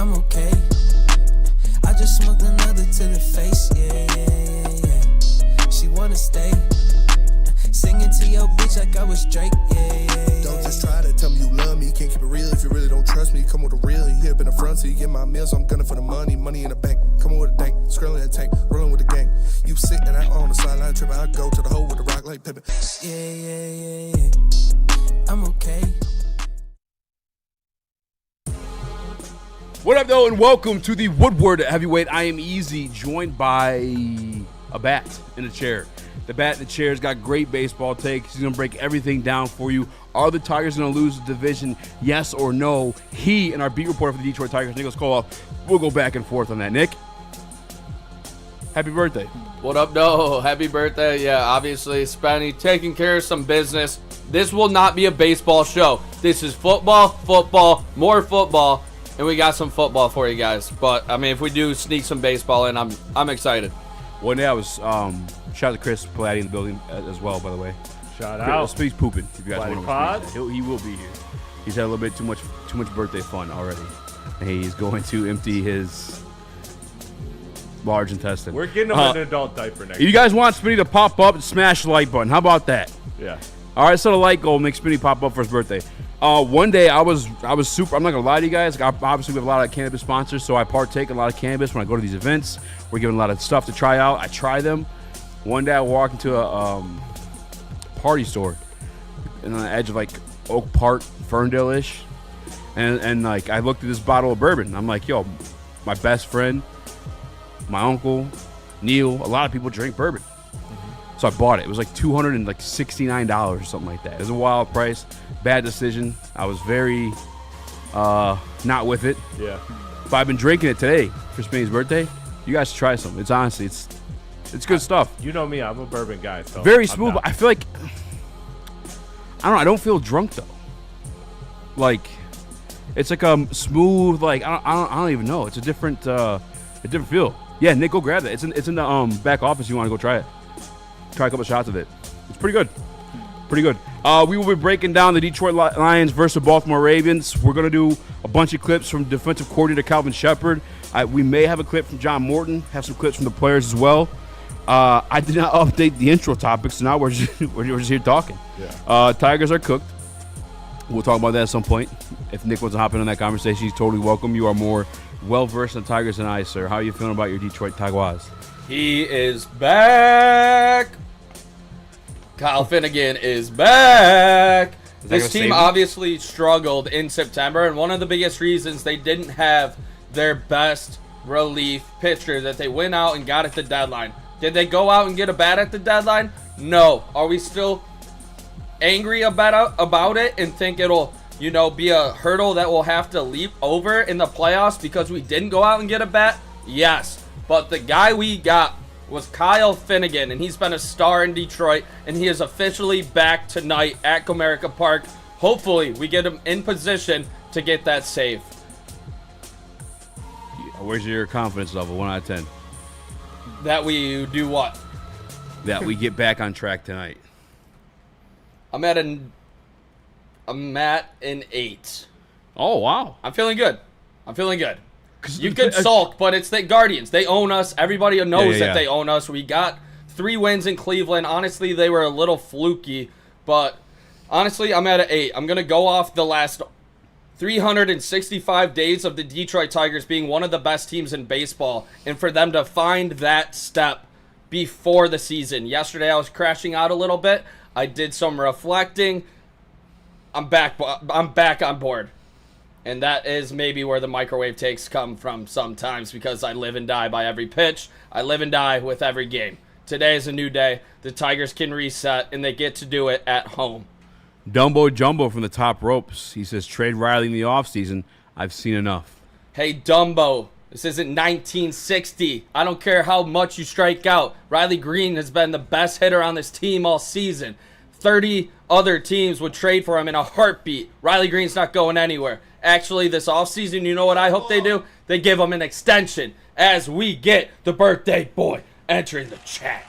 I'm okay. I just smoked another to the face, yeah. She wanna stay. Singing to your bitch like I was Drake, yeah. Don't just try to tell me you love me. Can't keep it real if you really don't trust me. Come with a real, you here up in the front, so you get my meals. I'm gunning for the money in the bank. Coming with a dank, scrolling that tank, rolling with the gang. You sitting out on the sideline tripping, I go to the hole with the rock like Pippin. Yeah. I'm okay. What up, though, and welcome to the Woodward Heavyweight. I am Eazy, joined by a bat in a chair. The bat in the chair's got great baseball takes. He's going to break everything down for you. Are the Tigers going to lose the division, yes or no? He and our beat reporter for the Detroit Tigers, Nicholas Koloff, will go back and forth on that. Nick, happy birthday. What up, no? Happy birthday. Yeah, obviously, Spenny taking care of some business. This will not be a baseball show. This is football, more football, and we got some football for you guys. But, I mean, if we do sneak some baseball in, I'm excited. One day I was, shout out to Chris Palatti in the building as well, by the way. Shout out. He's pooping, if you guys want to Pod? He will be here. He's had a little bit too much birthday fun already. And he's going to empty his large intestine. We're getting him an adult diaper next If you guys want Spinny to pop up, smash the like button. How about that? Yeah. All right, so the like goal, make Spinny pop up for his birthday. One day I was super. I'm not gonna lie to you guys. Obviously, we have a lot of cannabis sponsors, so I partake in a lot of cannabis when I go to these events. We're giving a lot of stuff to try out. I try them. One day I walked into a party store, and on the edge of like Oak Park, Ferndale-ish, and like I looked at this bottle of bourbon. I'm like, yo, my best friend, my uncle, Neil, a lot of people drink bourbon. So I bought it. It was like $269 or something like that. It was a wild price. Bad decision. I was very not with it. Yeah. But I've been drinking it today for Spinny's birthday. You guys should try some. It's honestly, it's good stuff. You know me, I'm a bourbon guy. So Very smooth, but I feel like, I don't know, I don't feel drunk though. Like, it's like a smooth, like, I don't even know. It's a different feel. Yeah, Nick, go grab it. It's in the back office. You want to go try it. Try a couple shots of it. It's pretty good. Pretty good. We will be breaking down the Detroit Lions versus the Baltimore Ravens. We're going to do a bunch of clips from defensive coordinator Kelvin Sheppard. We may have a clip from John Morton, have some clips from the players as well. I did not update the intro topics, so now we're just here talking. Yeah. Tigers are cooked. We'll talk about that at some point. If Nick wants to hop in on that conversation, he's totally welcome. You are more well-versed in Tigers than I, sir. How are you feeling about your Detroit Tigers? He is back. Kyle Finnegan is back. This team obviously struggled in September, and one of the biggest reasons they didn't have their best relief pitcher that they went out and got at the deadline. Did they go out and get a bat at the deadline? No. Are we still angry about it and think it'll, be a hurdle that we'll have to leap over in the playoffs because we didn't go out and get a bat? Yes. But the guy we got was Kyle Finnegan, and he's been a star in Detroit, and he is officially back tonight at Comerica Park. Hopefully, we get him in position to get that save. Where's your confidence level, 1 out of 10? That we do what? That we get back on track tonight. I'm at an 8. Oh, wow. I'm feeling good. You could sulk, but it's the Guardians. They own us. Everybody knows that they own us. We got 3 wins in Cleveland. Honestly, they were a little fluky, but honestly, I'm at an 8. I'm going to go off the last 365 days of the Detroit Tigers being one of the best teams in baseball, and for them to find that step before the season. Yesterday, I was crashing out a little bit. I did some reflecting. I'm back on board. And that is maybe where the microwave takes come from sometimes, because I live and die by every pitch. I live and die with every game. Today is a new day. The Tigers can reset, and they get to do it at home. Dumbo Jumbo from the top ropes. He says, trade Riley in the offseason. I've seen enough. Hey, Dumbo, this isn't 1960. I don't care how much you strike out. Riley Green has been the best hitter on this team all season. 30 other teams would trade for him in a heartbeat. Riley Green's not going anywhere. Actually, this offseason, you know what I hope they do? They give him an extension as we get the birthday boy entering the chat.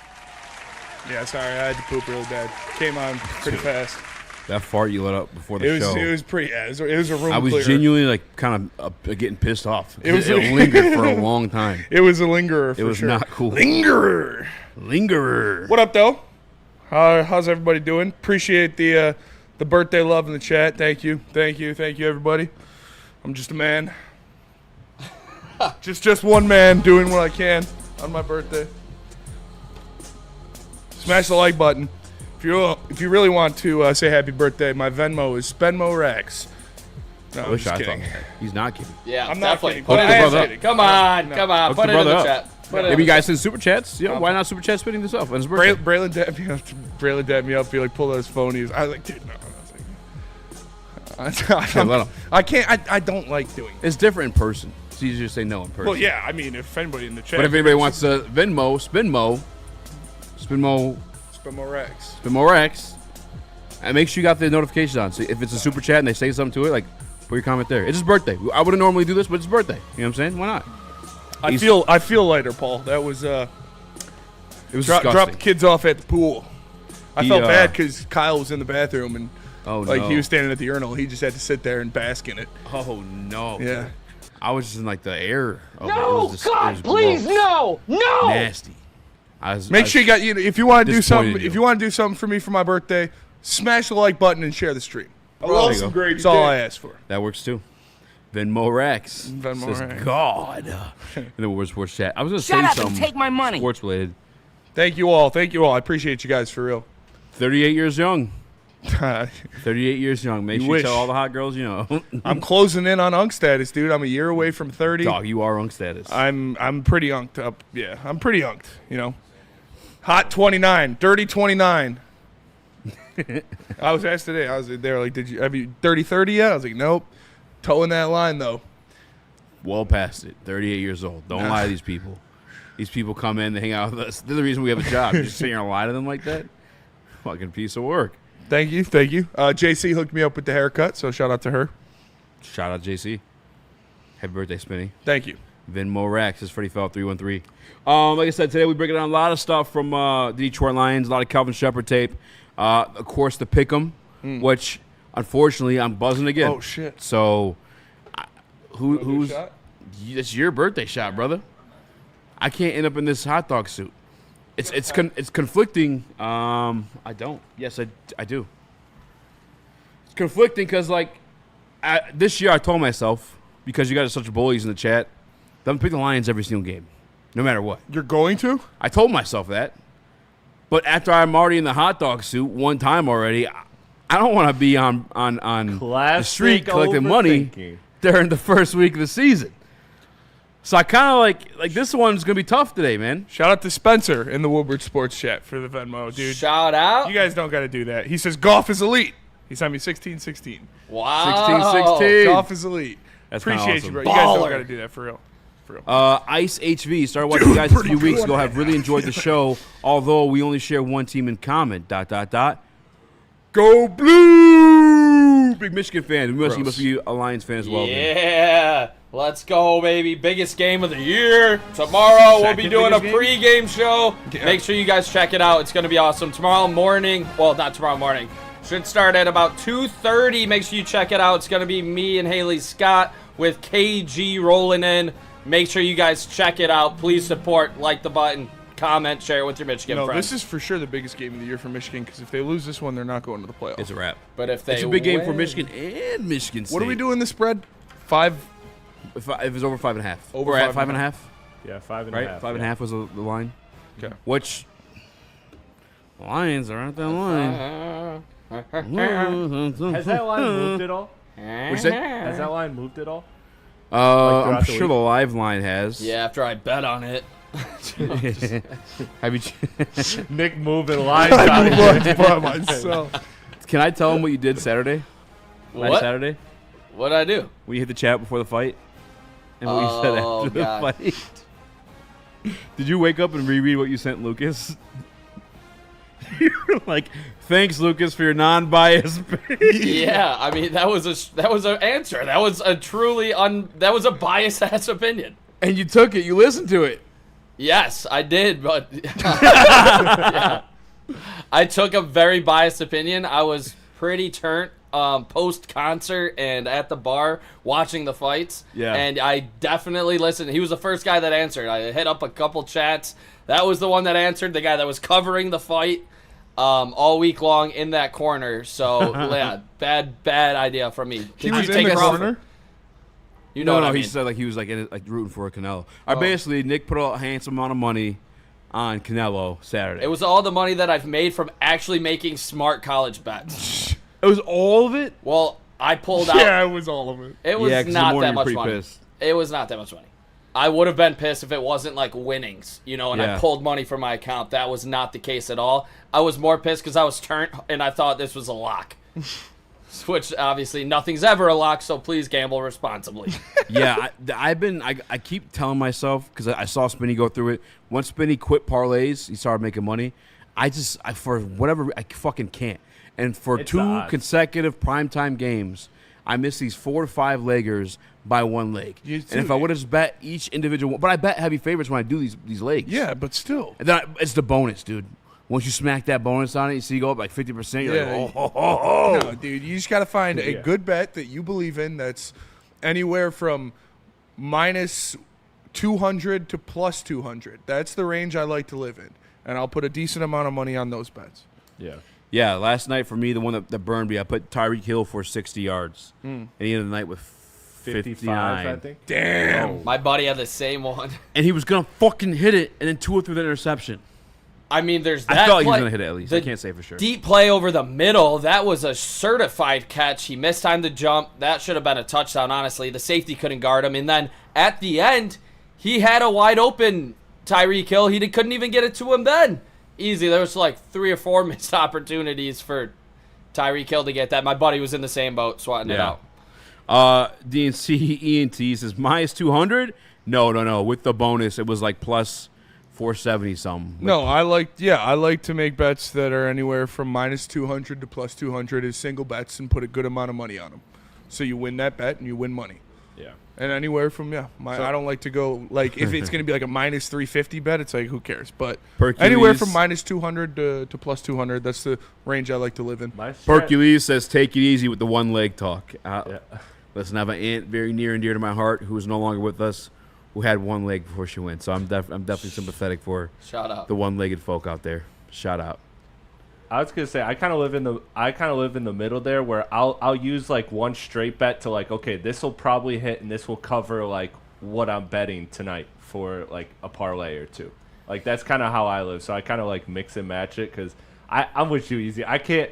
Yeah, sorry, I had to poop real bad. Came on pretty fast. That fart you let up before the show. It was pretty. Yeah, it was a room. I was clearer. genuinely like kind of getting pissed off. It was- it lingered for a long time. It was a lingerer. It was sure. not cool. Lingerer. What up, though? How's everybody doing? Appreciate the birthday love in the chat. Thank you, everybody. I'm just a man. just one man doing what I can on my birthday. Smash the like button. If you really want to say happy birthday, my Venmo is Rax. No, I I'm wish just I kidding. thought. He's not kidding. Yeah, I'm not definitely. kidding. Put Hook it the in brother the up. Come on, No. come on. Hook Put the it in the brother chat. up. Put it Maybe in you guys send super chats. Yeah, why not super chat spinning this up on his birthday? Braylon dabbed me up. Braylon dabbed me up. He like pulled out his phone. I was like, dude, no. I was like, Yeah, let him. I can't. I don't like doing it. It's different in person. It's easier to say no in person. Well, yeah. I mean, if anybody in the chat, But if anybody wants to Venmo, Spinmo Rex, and make sure you got the notifications on. So if it's a super chat and they say something to it, like put your comment there. It's his birthday. I wouldn't normally do this, but it's his birthday. You know what I'm saying? Why not? I feel lighter, Paul. That was It was drop disgusting. the kids off at the pool. I He, felt bad because Kyle was in the bathroom and Oh like no. he was standing at the urinal. He just had to sit there and bask in it. Oh no. Yeah. I was just in like the air. Of it. No, It was God, gross. please, no, no. Nasty. Make sure you got if you want to do disappointed something. you. If you want to do something for me for my birthday, smash the like button and share the stream. I There love you some go. gravy. That's all I ask for. That works too. Venmo Rex Venmo says Rex. God. And then we're sports chat. I was gonna Shut say up something. and take my money. Sports related. Thank you all. I appreciate you guys for real. 38 years young. I'm 38 years young. Make You sure wish. you tell all the hot girls you know. closing in on unk status, dude. I'm a year away from 30. Dog, you are on status. I'm pretty unked up. Yeah, I'm pretty unked. You know, hot 29, dirty 29. I was asked today. They were like, have you dirty 30 yet? I was like, nope. Toeing that line though. Well past it. 38 years old. Don't lie to these people. These people come in, they hang out with us. They're the reason we have a job. You just sit here and lie to them like that? Fucking piece of work. Thank you. JC hooked me up with the haircut, so shout out to her. Shout out JC. Happy birthday, Spinny. Thank you. Venmo Rex, this is Freddie Fell 313. Like I said, today we breaking down a lot of stuff from the Detroit Lions, a lot of Kelvin Sheppard tape. Of course, the Pick'em, which unfortunately I'm buzzing again. Oh shit. So, who's? Shot? It's your birthday shot, brother. I can't end up in this hot dog suit. It's conflicting. I don't. Yes, I do. It's conflicting because like this year I told myself, because you guys are such bullies in the chat, that I'm gonna pick the Lions every single game, no matter what. You're going to? I told myself that. But after I'm already in the hot dog suit one time already, I don't want to be on the street collecting money overthinking. during the first week of the season. So I kind of like this one's going to be tough today, man. Shout out to Spencer in the Woodward Sports Chat for the Venmo, dude. Shout out. You guys don't got to do that. He says golf is elite. He sent me 16-16. Wow. 16-16. Golf is elite. That's kinda Appreciate awesome. you, bro. You guys don't Baller. got to do that for real. Ice HV started watching you guys a few weeks ago. Have really enjoyed the show, although we only share one team in common. ... Go Blue! Big Michigan fan. You must be a Lions fan as well. man. Yeah. Let's go, baby. Biggest game of the year. Tomorrow we'll be Second doing a biggest pregame show. Yeah. Make sure you guys check it out. It's going to be awesome. Tomorrow morning. Well, not tomorrow morning. Should start at about 2:30. Make sure you check it out. It's going to be me and Haley Scott with KG rolling in. Make sure you guys check it out. Please support, like the button, comment, share it with your Michigan No, friends. this is for sure the biggest game of the year for Michigan because if they lose this one, they're not going to the playoffs. It's a wrap. But if they It's a big game for win- Michigan and Michigan State. What are we doing the spread? 5. If it's over 5.5. Over We're at 5.5. 5.5, Yeah, 5.5. right? 5.5 was the line. Okay. Which Lions are at that line. Has that line moved at all? What'd you say? Has that line moved at all? I'm throughout the sure the live line has. Yeah, after I bet on it. Have you? Nick moving lines out of by myself. Can I tell him what you did Saturday? Last What? Saturday? What'd I do? When you hit the chat before the fight? And what you said Oh, after the God. fight? Did you wake up and reread what you sent Lucas? You were like, thanks, Lucas, for your non-biased. Yeah, I mean that was an answer. That was a truly that was a biased ass opinion. And you took it. You listened to it. Yes, I did, but yeah. I took a very biased opinion. I was pretty turnt post-concert and at the bar watching the fights. Yeah. And I definitely listened. He was the first guy that answered. I hit up a couple chats. That was the one that answered, the guy that was covering the fight all week long in that corner. So, yeah, bad idea from me. He was in the corner? You know what I mean? He said he was rooting for Canelo. Basically, Nick put a handsome amount of money on Canelo Saturday. It was all the money that I've made from actually making smart college bets. It was all of it? Well, I pulled out. Yeah, it was all of it. It was 'cause in the not morning that much you're money. pretty pissed. It was not that much money. I would have been pissed if it wasn't like winnings, and Yeah. I pulled money from my account. That was not the case at all. I was more pissed because I was turned and I thought this was a lock. Which obviously nothing's ever a lock, so please gamble responsibly. Yeah, I keep telling myself, because I saw Spinny go through it. Once Spinny quit parlays, he started making money. For whatever, I fucking can't. And for It's the 2 odds. consecutive primetime games, I missed these 4 to 5 leggers by 1 leg. You And too. if I would have bet each individual, but I bet heavy favorites when I do these legs. Yeah, but still. And then it's the bonus, dude. Once you smack that bonus on it, you see you go up like 50%. You're Yeah. like, oh. No, dude, you just got to find a good bet that you believe in that's anywhere from minus 200 to plus 200. That's the range I like to live in. And I'll put a decent amount of money on those bets. Yeah. Yeah, last night for me, the one that burned me, I put Tyreek Hill for 60 yards. And he ended the night with 55, I think. Damn. My buddy had the same one. And he was going to fucking hit it, and then Tua threw that interception. I mean, there's that I felt he was play- going to hit it at least. the I can't say for sure. Deep play over the middle. That was a certified catch. He mistimed the jump. That should have been a touchdown, honestly. The safety couldn't guard him. And then at the end, he had a wide open Tyreek Hill. He couldn't even get it to him then. Easy. There was like 3 or 4 missed opportunities for Tyreek Hill to get that. My buddy was in the same boat, swatting it out. DNC ENT says minus 200. No. With the bonus, it was like plus 470 something. No, I like to make bets that are anywhere from minus 200 to plus 200 as single bets and put a good amount of money on them. So you win that bet and you win money. Yeah. And anywhere from, I don't like to go, like, if it's going to be like a minus 350 bet, it's like, who cares? But Hercules. anywhere from minus 200 to plus 200, that's the range I like to live in. My strat- Hercules says take it easy with the one leg talk. Yeah. Listen, I have an aunt very near and dear to my heart who is no longer with us, who had one leg before she went. So I'm definitely sympathetic for Shout out. the one-legged folk out there. Shout out. I was gonna say I kind of live in the middle there, where I'll use like one straight bet to like, okay, this will probably hit and this will cover like what I'm betting tonight for like a parlay or two. Like that's kind of how I live. So I kind of like mix and match it because I'm with you, Easy. I can't.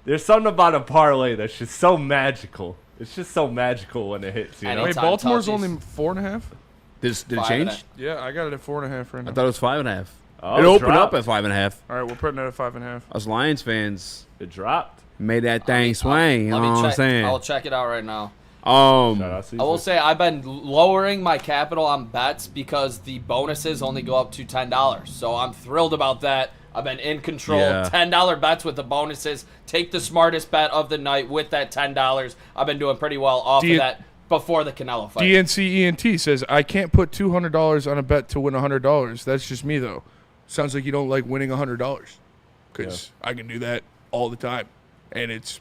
There's something about a parlay that's just so magical. It's just so magical when it hits. You know? Wait, Anytime Baltimore's touchies. only 4.5? Did it 5.5. change? Yeah, I got it at 4.5 right now. I thought it was 5.5. Oh, It opened dropped. up at 5.5. All right, we're putting it at 5.5. Us Lions fans It dropped. made that thing swing. You know Let me what I'm check. saying? I'll check it out right now. Shout out I will Caesar. say I've been lowering my capital on bets because the bonuses only go up to $10. So I'm thrilled about that. I've been in control. Yeah. $10 bets with the bonuses. Take the smartest bet of the night with that $10. I've been doing pretty well off of that before the Canelo fight. DNC ENT says, I can't put $200 on a bet to win $100. That's just me, though. Sounds like you don't like winning $100. Because I can do that all the time. And it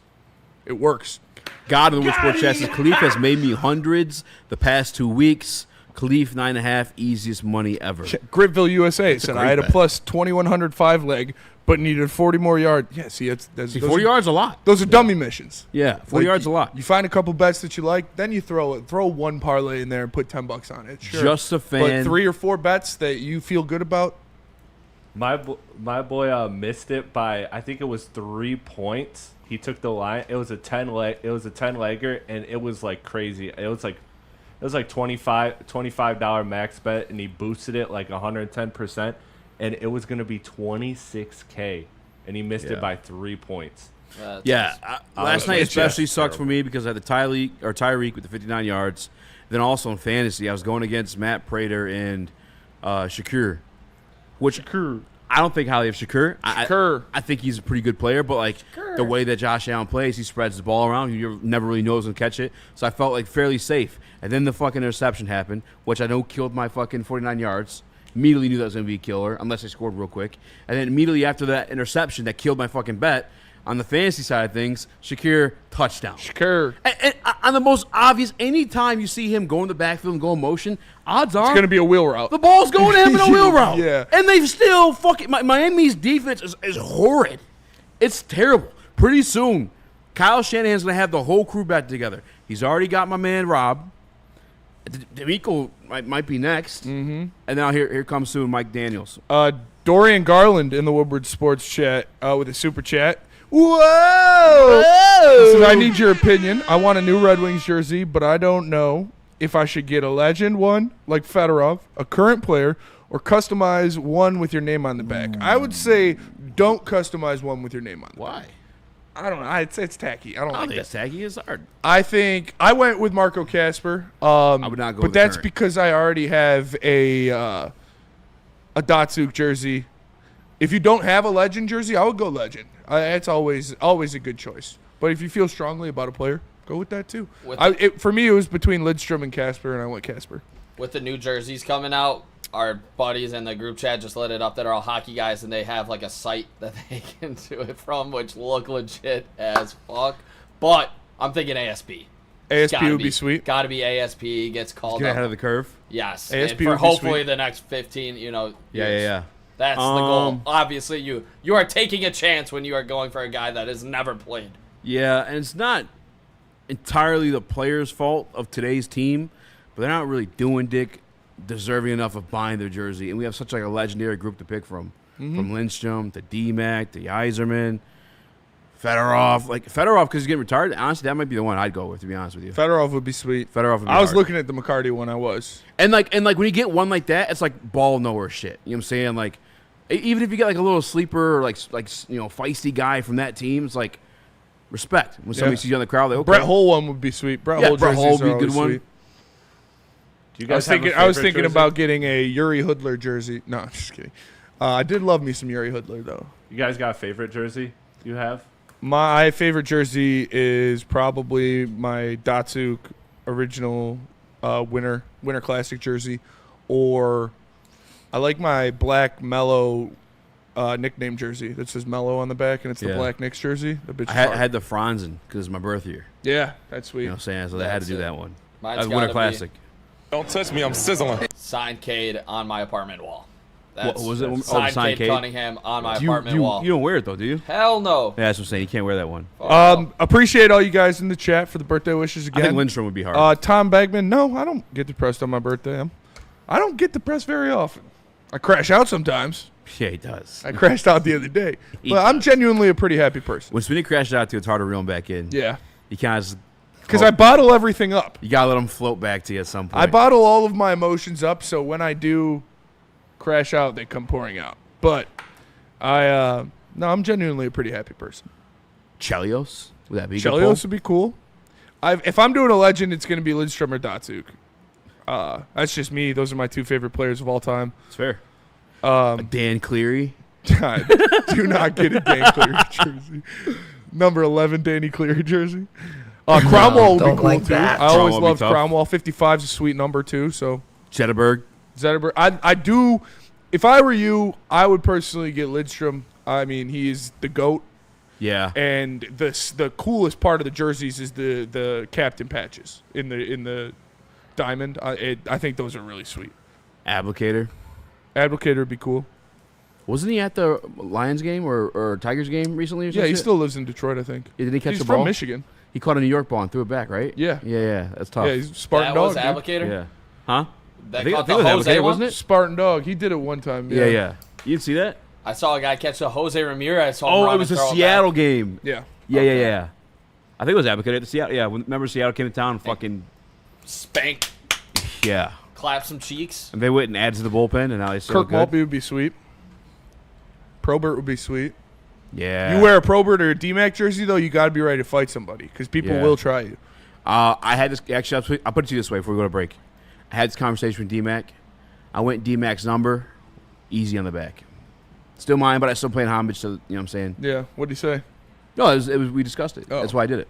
works. God of the Whisper Chest says Khalif has made me hundreds the past 2 weeks. Khalif 9.5, easiest money ever. Gritville, USA said, great I had a bet. plus 2,100 5-leg, but needed 40 more yards. Yeah, see, that's See, those 40 are- yards a lot. Those are dummy missions. Yeah, 40 Like, yards a lot. You find a couple bets that you like, then you throw one parlay in there and put $10 on it. Sure. Just a fan. But 3 or 4 bets that you feel good about. My boy missed it by I think it was 3 points. He took the line. It was a 10-legger, and it was like crazy. It was like $25 max bet, and he boosted it like 110%, and it was gonna be $26K, and he missed Yeah. it by 3 points. Yeah, last night it's especially just sucked for me because I had the Tyreek with the 59 yards. Then also in fantasy, I was going against Matt Prater and Shakur. I don't think highly of Shakur. I think he's a pretty good player, but like the way that Josh Allen plays, he spreads the ball around. You never really knows when to catch it. So I felt like fairly safe. And then the fucking interception happened, which I know killed my fucking 49 yards. Immediately knew that was going to be a killer, unless I scored real quick. And then immediately after that interception that killed my fucking bet, On the fantasy side of things, Shakir, touchdown. Shakir. And on the most obvious, anytime you see him go in the backfield and go in motion, odds are It's going to be a wheel route. the ball's going to him in a wheel route. Yeah. And they've still fucking Miami's defense is horrid. It's terrible. Pretty soon, Kyle Shanahan's going to have the whole crew back together. He's already got my man Rob. D'Amico might be next. Mm-hmm. And now here comes soon Mike Daniels. Dorian Garland in the Woodward Sports chat with a super chat. Whoa! So I need your opinion. I want a new Red Wings jersey, but I don't know if I should get a legend one like Fedorov, a current player, or customize one with your name on the back. I would say don't customize one with your name on the back. Why? I don't know. I'd say it's tacky. I don't I like think that. it's tacky. It's hard. I think I went with Marco Casper. I would not go but with the that's current. because I already have a Datsuk jersey. If you don't have a legend jersey, I would go legend. It's always a good choice. But if you feel strongly about a player, go with that too. For me, it was between Lidstrom and Casper, and I went Casper. With the new jerseys coming out, our buddies in the group chat just lit it up that are all hockey guys, and they have like a site that they can do it from, which look legit as fuck. But I'm thinking ASP. ASP would be sweet. Got to be ASP. Gets called Get up. ahead of the curve. Yes. ASP and for would be hopefully sweet. the next 15, years. Yeah. That's the goal. Obviously, you are taking a chance when you are going for a guy that has never played. Yeah, and it's not entirely the players' fault of today's team, but they're not really doing dick deserving enough of buying their jersey. And we have such like a legendary group to pick from. From Lindstrom to D-Mac to Yzerman, Fedorov. Like Fedorov, because he's getting retired. Honestly, that might be the one I'd go with, to be honest with you. Fedorov would be sweet. Fedorov would be I was hard. looking at the McCarty one. I was. And like when you get one like that, it's like ball nowhere shit. You know what I'm saying? Like even if you get like a little sleeper or like feisty guy from that team, it's like respect. When somebody sees you on the crowd, they okay. Brett Hull one would be sweet. Brett Hull Brett Hull jerseys would be are a good always one. sweet. Do you guys have a I was favorite thinking jersey? about getting a Yuri Hoodler jersey. No, I'm just kidding. I did love me some Yuri Hoodler though. You guys got a favorite jersey you have? My favorite jersey is probably my Datsuk original Winter Classic jersey, or I like my black Mellow nickname jersey that says Mellow on the back, and it's the Yeah. black Knicks jersey. The bitch I is had, hard. I had the Franzen because it's my birth year. Yeah, that's sweet. You know what I'm saying? So they had to That's do it. that one. Mine's That's gotta Winter be- Classic. Don't touch me, I'm sizzling. Signed Cade on my apartment wall. That's, What was it? Oh, Signed signed Cade Cade? Cunningham on my You apartment wall. don't wear it though, do you? Hell no. Yeah, that's what I'm saying. You can't wear that one. Appreciate all you guys in the chat for the birthday wishes I again. think Lindstrom would be hard. Tom Bagman, no, I don't get depressed on my birthday. I don't get depressed very often. I crash out sometimes. Yeah, he does. I crashed out the other day. He But I'm does. genuinely a pretty happy person. When Smitty crashes out to, it's hard to reel him back in. Yeah. You kind of Because I bottle everything up. you gotta let him float back to you at some point. I bottle all of my emotions up, so when I do crash out, they come pouring out. But I'm genuinely a pretty happy person. Chelios. Would that be a good Chelios would be cool. If I'm doing a legend, it's going to be Lidstrom or Datsuk. That's just me. Those are my two favorite players of all time. It's fair. Dan Cleary. Do not get a Dan Cleary jersey. Number 11 Danny Cleary jersey. Cromwell would be cool too. I always Cromwell would be loved tough. Cromwell. 55 is a sweet number too. So Zetterberg. Zetterberg. I do. If I were you, I would personally get Lidstrom. I mean, he is the GOAT. Yeah. And the coolest part of the jerseys is the captain patches in the diamond. I think those are really sweet. Applicator. Advocator would be cool. Wasn't he at the Lions game or Tigers game recently? Or Yeah, he something? still lives in Detroit, I think. Yeah, did he catch He's the from ball? Michigan. He caught a New York ball and threw it back, right? Yeah. Yeah. That's tough. Yeah, he's Spartan That was dog. dude. Applicator? Yeah. Huh? That I think caught it was the Jose Applicator, one? wasn't it? Spartan dog. He did it one time. Yeah. You didn't see that? I saw a guy catch the Jose Ramirez. home Oh, run it was and the throw it Seattle back. game. Yeah. Yeah. I think it was Applicator at the Seattle. Yeah, remember Seattle came to town and fucking Spank. yeah. Clap some cheeks. And they went and added to the bullpen, and now they still Kirk good. Maltby would be sweet. Probert would be sweet. Yeah. You wear a Probert or a D-Mac jersey, though, you got to be ready to fight somebody because people Yeah. will try you. I had this actually. I'll put it to you this way before we go to break. I had this conversation with D-Mac. I went D-Mac's number, easy on the back. Still mine, but I still playing homage to, you know what I'm saying? Yeah. What'd he say? No, it was we discussed it. Oh. That's why I did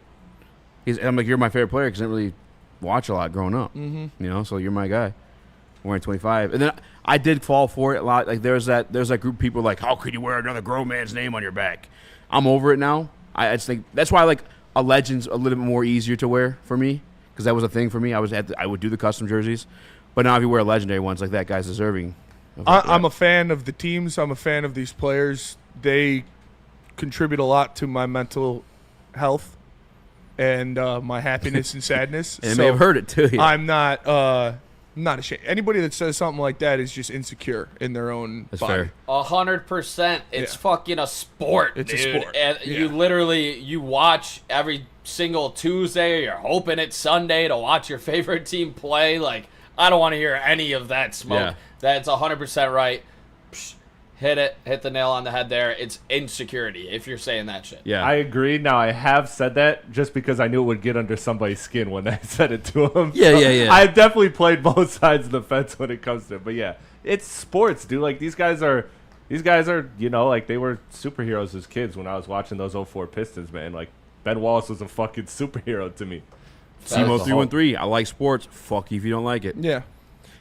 it. I'm like, you're my favorite player because I didn't really watch a lot growing up. Mm-hmm. You know, so you're my guy. I'm wearing 25. And then I did fall for it a lot. Like there's that group of people like, how could you wear another grown man's name on your back? I'm over it now. I just think that's why like a Legend's a little bit more easier to wear for me because that was a thing for me. I would do the custom jerseys, but now if you wear a legendary ones like that, guy's deserving. I'm a fan of the teams. I'm a fan of these players. They contribute a lot to my mental health and my happiness and sadness. And may have heard it too. Yeah. I'm not ashamed. Anybody that says something like that is just insecure in their own That's body. fair. 100%. It's fucking a sport, It's a dude. sport. And you watch every single Tuesday. You're hoping it's Sunday to watch your favorite team play. Like, I don't want to hear any of that smoke. Yeah. That's 100% right. Psh, hit the nail on the head there. It's insecurity if you're saying that shit. Yeah, I agree. Now, I have said that just because I knew it would get under somebody's skin when I said it to him. Yeah. I definitely played both sides of the fence when it comes to it. But yeah, it's sports, dude. Like these guys are, you know, like they were superheroes as kids when I was watching those 04 Pistons, man. Like Ben Wallace was a fucking superhero to me. Simo 313. I like sports. Fuck you if you don't like it. Yeah.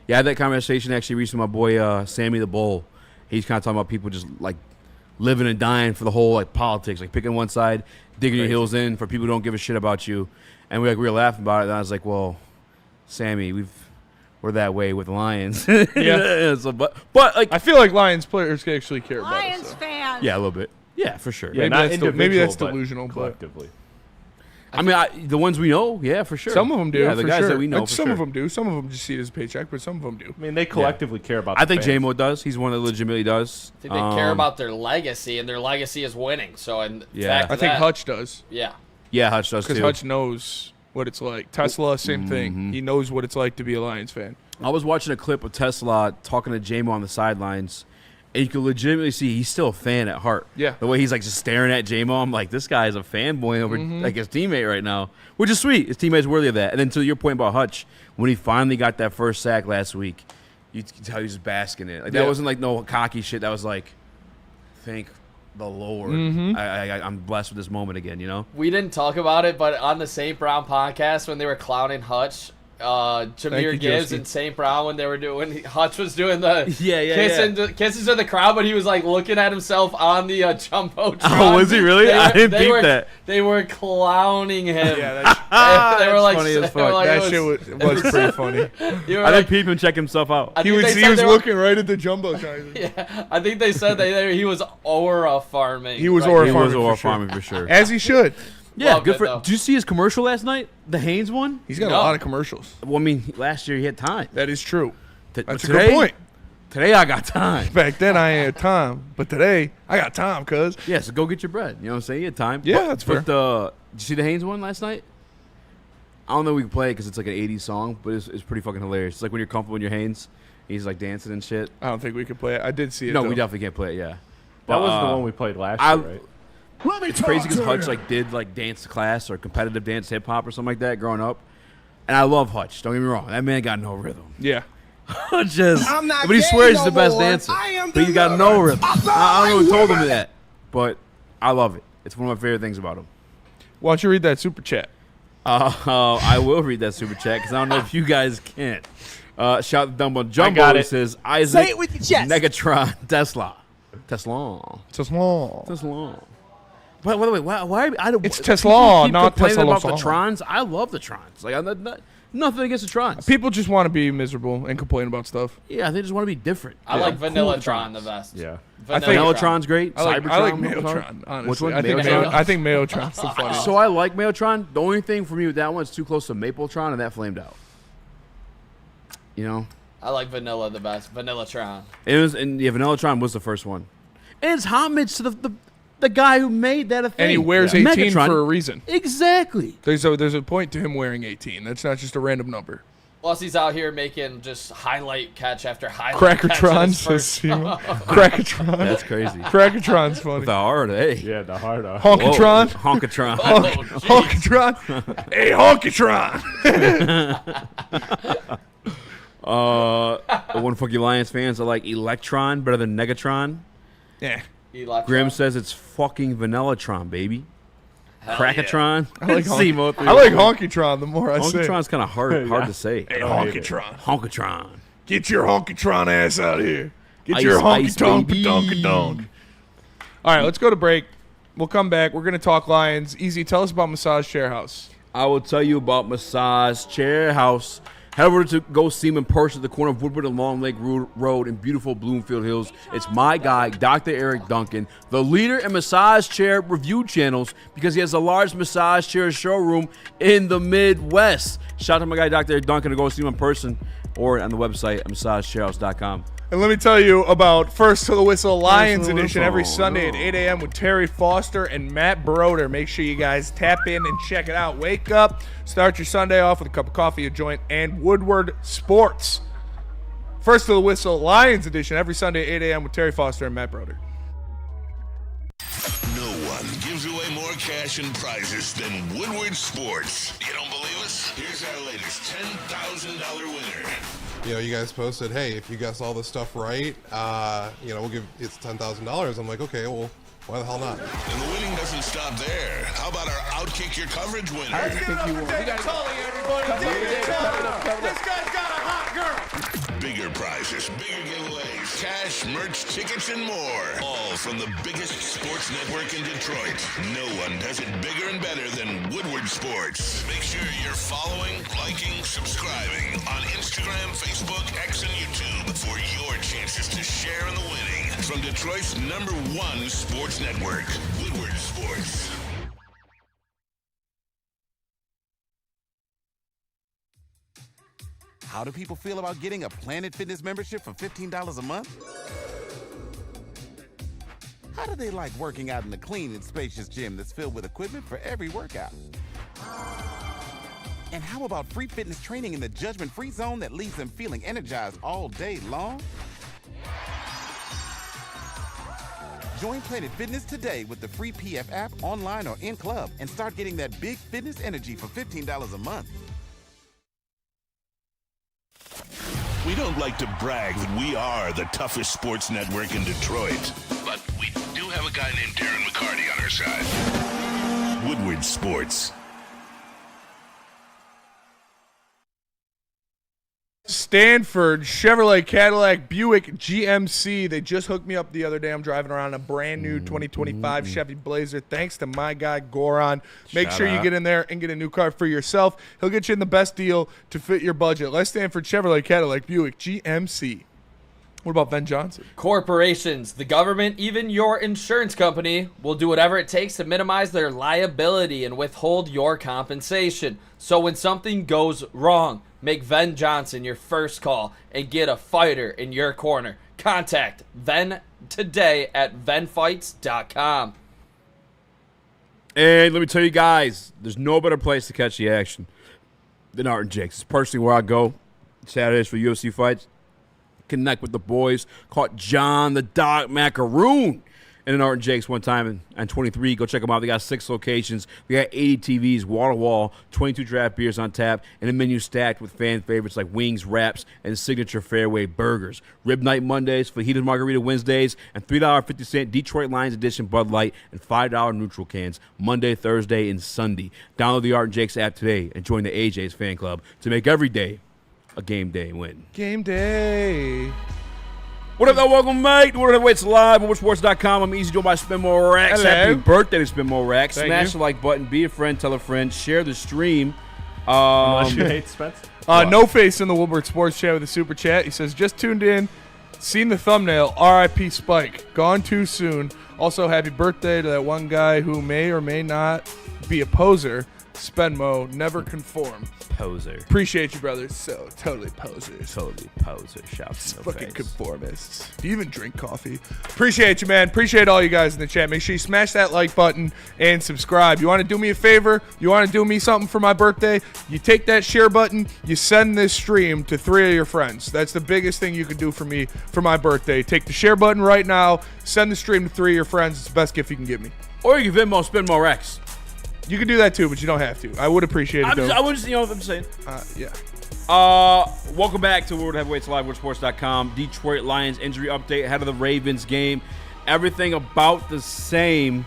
Yeah, I had that conversation actually recently with my boy Sammy the Bull. He's kind of talking about people just like living and dying for the whole like politics, like picking one side, digging your heels in for people who don't give a shit about you. And we were laughing about it. And I was like, well, Sammy, we're that way with the Lions. Yeah. So, but like I feel like Lions players can actually care about us. Lions So. fans. yeah, a little bit. Yeah, for sure. Yeah, Maybe not that's maybe that's individual, but delusional, but collectively. I mean, the ones we know, yeah, for sure. some of them do. Yeah, the for guys sure. that we know. Like, For some sure. of them do. Some of them just see it as a paycheck, but some of them do. I mean, they collectively care about. I the think fans. J-Mo does. He's one that legitimately does. I think they care about their legacy, and their legacy is winning. So, in Yeah. fact, I think that- Hutch does Yeah. Yeah, Hutch does too. because Hutch knows what it's like. Tesla, same thing. He knows what it's like to be a Lions fan. I was watching a clip of Tesla talking to J-Mo on the sidelines, and you could legitimately see he's still a fan at heart. Yeah. The way he's like just staring at J-Mo, I'm like, this guy is a fanboy over like his teammate right now, which is sweet. His teammate's worthy of that. And then to your point about Hutch, when he finally got that first sack last week, you could tell he was just basking in it. Like that Yeah. wasn't like no cocky shit. That was like, thank the Lord. I'm blessed with this moment again, you know? We didn't talk about it, but on the St. Brown podcast when they were clowning Hutch, Jameer you, Gibbs Joski. and St. Brown when they were doing Hutch was doing the kisses to the crowd, but he was like looking at himself on the jumbotron. Oh, was he really? I didn't peep that. They were clowning him. Yeah, they were like, funny as they were fuck. like, that it shit was pretty funny. you were I like- think peep him check himself out. I He think was they said was they were- looking right at the jumbotron. Yeah, I think they said he was aura farming. He was right aura He farming was for aura sure. farming for sure. As he should. Yeah, Loved good it, for. though. Did you see his commercial last night? The Haynes one? He's got No. a lot of commercials. Well, I mean, last year he had time. That is true. But That's a today, good point. Today I got time. Back then I ain't had time, but today I got time, cuz. Yeah, so go get your bread. You know what I'm saying? You had time. Yeah, But- that's but fair. did you see the Haynes one last night? I don't know if we can play it because it's like an 80s song, but it's pretty fucking hilarious. It's like when you're comfortable in your Haynes, he's like dancing and shit. I don't think we could play it. I did see it. No, though. we definitely can't play it, yeah. That But, was the one we played last I- year, right? It's crazy because Hutch like did like dance class or competitive dance hip hop or something like that growing up. And I love Hutch. Don't get me wrong. That man got no rhythm. Yeah. Hutch is, but he swears he's the best dancer. But he got no rhythm. I don't know who told him that, but I love it. It's one of my favorite things about him. Why don't you read that super chat? I will read that super chat because I don't know if you guys can't. Shout out to Dumbo Jumbo. got He it. says Isaac Say it with your chest. Negatron Tesla. It's small. By the way, why I don't? It's people Tesla, keep not complaining Tesla. about the Trons. I love the Trons. Like I'm nothing against the Trons. People just want to be miserable and complain about stuff. Yeah, they just want to be different. I like Cool Vanilla with Tron the Trons. best. Yeah. I think- Mellotron's great. I like Cybertron. Mayotron, honestly. Which one? I think Mayotron? I think Mayotron's the funniest. So I like Mellotron. The only thing for me with that one is too close to Mapletron, and that flamed out. You know, I like Vanilla the best. Vanilla Tron. it was, and yeah, Vanillatron was the first one. And it's homage to the guy who made that a thing. And he wears Yeah. 18 Megatron. for a reason. Exactly. There's a point to him wearing 18. That's not just a random number. Plus, he's out here making just highlight catch after highlight catch. in Crackertron his says first- Crackertron. That's crazy. Crackertron's funny. With the heart, hey. Yeah, the hard R. Honkatron. Whoa, Honkatron. Oh, jeez. Honkatron. Hey, Honkatron. One Funky Lions fans are like Electron better than Negatron. Yeah. Electron. Grim says it's fucking Vanillatron, baby. Hell Crackatron. I like, Zemo I like Honkatron the more I say. Honkatron's kind of hard to say. Hey, don't hate it. Honkatron. Honkatron. Get your Honkatron ass out here. Get Ice, your ice, honky-tonk baby. donk. All right, let's go to break. We'll come back. We're going to talk Lions. Easy, tell us about Massage Chair House. I will tell you about Massage Chair House. Head over to go see him in person at the corner of Woodward and Long Lake Road in beautiful Bloomfield Hills. It's my guy, Dr. Eric Duncan, the leader in massage chair review channels because he has the largest massage chair showroom in the Midwest. Shout out to my guy, Dr. Eric Duncan, to go see him in person or on the website at massagechairhouse.com. And let me tell you about First to the Whistle Lions Edition every Sunday at 8 a.m. with Terry Foster and Matt Broder. Make sure you guys tap in and check it out. Wake up, start your Sunday off with a cup of coffee, a joint, and Woodward Sports. First to the Whistle Lions Edition every Sunday at 8 a.m. with Terry Foster and Matt Broder. No one gives away more cash and prizes than Woodward Sports. You don't believe us? Here's our latest $10,000 winner. You know, you guys posted, hey, if you guess all this stuff right, we'll give it's $10,000. I'm like, okay, well, why the hell not? And the winning doesn't stop there. How about our Outkick Your Coverage winner? How do you think you won? This guy's got a hot girl. Bigger prizes, bigger giveaways, cash, merch, tickets, and more. All from the biggest sports network in Detroit. No one does it bigger and better than Woodward Sports. Make sure you're following, liking, subscribing on Instagram, Facebook, X, and YouTube for your chances to share in the winning. From Detroit's #1 sports network, Woodward Sports. How do people feel about getting a Planet Fitness membership for $15 a month? How do they like working out in a clean and spacious gym that's filled with equipment for every workout? And how about free fitness training in the judgment-free zone that leaves them feeling energized all day long? Join Planet Fitness today with the free PF app, online or in club, and start getting that big fitness energy for $15 a month. We don't like to brag that we are the toughest sports network in Detroit, but we do have a guy named Darren McCarty on our side. Woodward Sports. Stanford, Chevrolet, Cadillac, Buick, GMC. They just hooked me up the other day. I'm driving around a brand new 2025 Chevy Blazer. Thanks to my guy, Goron. Make sure you get in there and get a new car for yourself. He'll get you in the best deal to fit your budget. Let's Stanford, Chevrolet, Cadillac, Buick, GMC. What about Ben Johnson? Corporations, the government, even your insurance company will do whatever it takes to minimize their liability and withhold your compensation. So when something goes wrong, make Ven Johnson your first call and get a fighter in your corner. Contact Ven today at venfights.com. And let me tell you guys, there's no better place to catch the action than Art and Jake's. It's personally where I go Saturdays for UFC fights. Connect with the boys. Caught John the Dog Macaroon in an Art and Jake's one time and 23. Go check them out. They got 6 locations. We got 80 TVs, wall to wall, 22 draft beers on tap, and a menu stacked with fan favorites like wings, wraps, and signature fairway burgers. Rib Night Mondays, Fajitas Margarita Wednesdays, and $3.50 Detroit Lions Edition Bud Light and $5 neutral cans Monday, Thursday, and Sunday. Download the Art and Jake's app today and join the AJ's fan club to make every day a game day win. Game day. What up, though? Welcome, mate. What up, it's live on WoodSports.com. I'm Eazy, joined by Spin More Rax. Hello. Happy birthday to Spin More Rax. Thank Smash you. the like button, be a friend, tell a friend, share the stream. Unless you hate Spence. No Face in the Woodward Sports Chat with a super chat. He says, just tuned in, seen the thumbnail, RIP Spike, gone too soon. Also, happy birthday to that one guy who may or may not be a poser. Spenmo, never conform. Poser. Appreciate you, brother. So, totally posers. Totally poser. Shouts in the Fucking face. conformists. Do you even drink coffee? Appreciate you, man. Appreciate all you guys in the chat. Make sure you smash that like button and subscribe. You want to do me a favor? You want to do me something for my birthday? You take that share button, you send this stream to 3 of your friends. That's the biggest thing you can do for me for my birthday. Take the share button right now, send the stream to 3 of your friends. It's the best gift you can give me. Or you can Venmo Spin More Rax. You can do that too, but you don't have to. I would appreciate it, though. I would just, I'm saying. Yeah. Welcome back to World Heavyweights Live, WoodSports.com. Detroit Lions injury update ahead of the Ravens game. Everything about the same.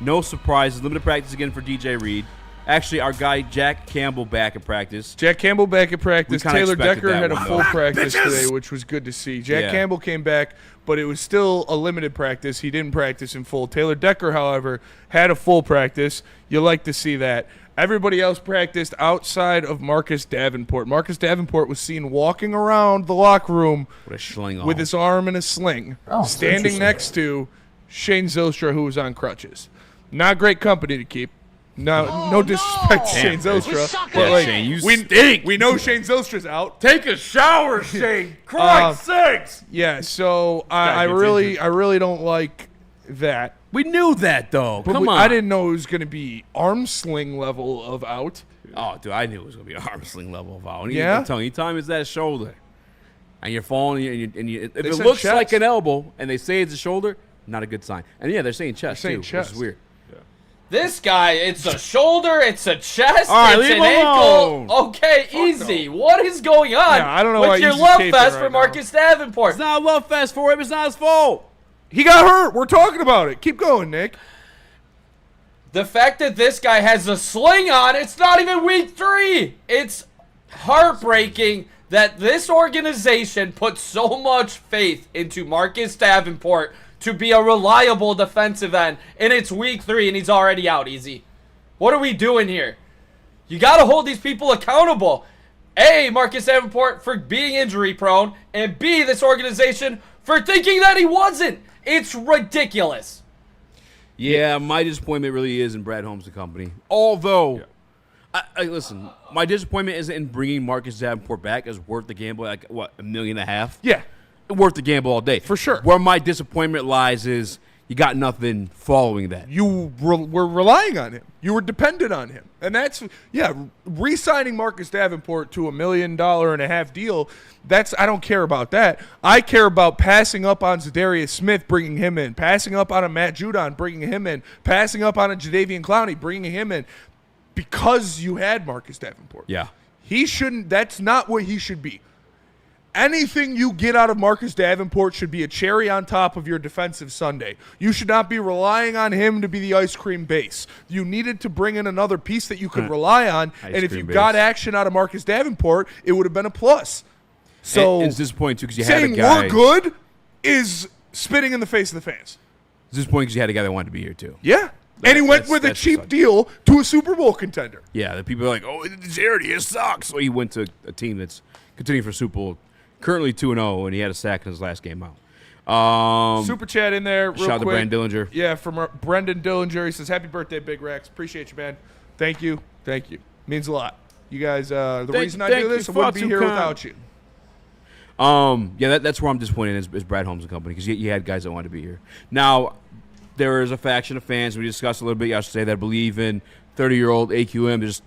No surprises. Limited practice again for DJ Reed. Actually, our guy Jack Campbell back in practice. Jack Campbell back at practice. kinda Taylor expected Decker that had a one, full though. practice today, which was good to see. Jack Campbell came back, but it was still a limited practice. He didn't practice in full. Taylor Decker, however, had a full practice. You like to see that. Everybody else practiced outside of Marcus Davenport. Marcus Davenport was seen walking around the locker room With a sling on. with his arm in a sling, standing next to Shane Zylstra, who was on crutches. Not great company to keep. No disrespect to Shane Zylstra, but like, Shane, you we stink. we know Shane Zylstra's out. Take a shower, Shane. Christ's sakes. Yeah, so I really don't like that. We knew that, though. But Come on. I didn't know it was going to be arm sling level of out. Oh, dude, I knew it was going to be an arm sling level of out. Yeah? I'm telling you, anytime it's that shoulder, and you're falling, if it said looks chest. like an elbow, and they say it's a shoulder, not a good sign. And yeah, they're saying chest, They're saying too, chest. which is weird. This guy, it's a shoulder, it's a chest, All right, it's leave an him alone. ankle. Okay, easy. What is going on Yeah, I don't know why with your Eazy's love taping fest right for now. Marcus Davenport? It's not a love fest for him. It's not his fault. He got hurt. We're talking about it. Keep going, Nick. The fact that this guy has a sling on, it's not even week 3. It's heartbreaking that this organization put so much faith into Marcus Davenport to be a reliable defensive end, and it's week 3 and he's already out. Easy. What are we doing here? You got to hold these people accountable. A, Marcus Davenport for being injury prone, and B, this organization for thinking that he wasn't. It's ridiculous. Yeah, my disappointment really is in Brad Holmes and company. Although, I listen, my disappointment isn't in bringing Marcus Davenport back as worth the gamble, like, what, $1.5 million? Yeah. Worth the gamble all day. For sure. Where my disappointment lies is you got nothing following that. You were relying on him. You were dependent on him. And that's, re-signing Marcus Davenport to $1.5 million deal, I don't care about that. I care about passing up on Zadarius Smith, bringing him in, passing up on a Matt Judon, bringing him in, passing up on a Jadeveon Clowney, bringing him in, because you had Marcus Davenport. Yeah. That's not what he should be. Anything you get out of Marcus Davenport should be a cherry on top of your defensive sundae. You should not be relying on him to be the ice cream base. You needed to bring in another piece that you could rely on, and if you got action out of Marcus Davenport, it would have been a plus. So and it's disappointing, too, because you had a saying guy. we're good is spitting in the face of the fans. It's disappointing because you had a guy that wanted to be here, too. Yeah. And he went with a that's cheap sucks. deal to a Super Bowl contender. Yeah, the people are like, oh, Jarity, it sucks. So he went to a team that's continuing for Super Bowl, currently 2-0, and he had a sack in his last game out. Super chat in there real shout out to quick. Brandon Dillinger. Yeah, from Brendan Dillinger. He says, happy birthday, Big Rex. Appreciate you, man. Thank you. Thank you. Means a lot. You guys, the reason I do this, I wouldn't be here without you. Yeah, that's where I'm disappointed is Brad Holmes and company, because you had guys that wanted to be here. Now, there is a faction of fans, we discussed a little bit yesterday, that believe in 30-year-old AQM to just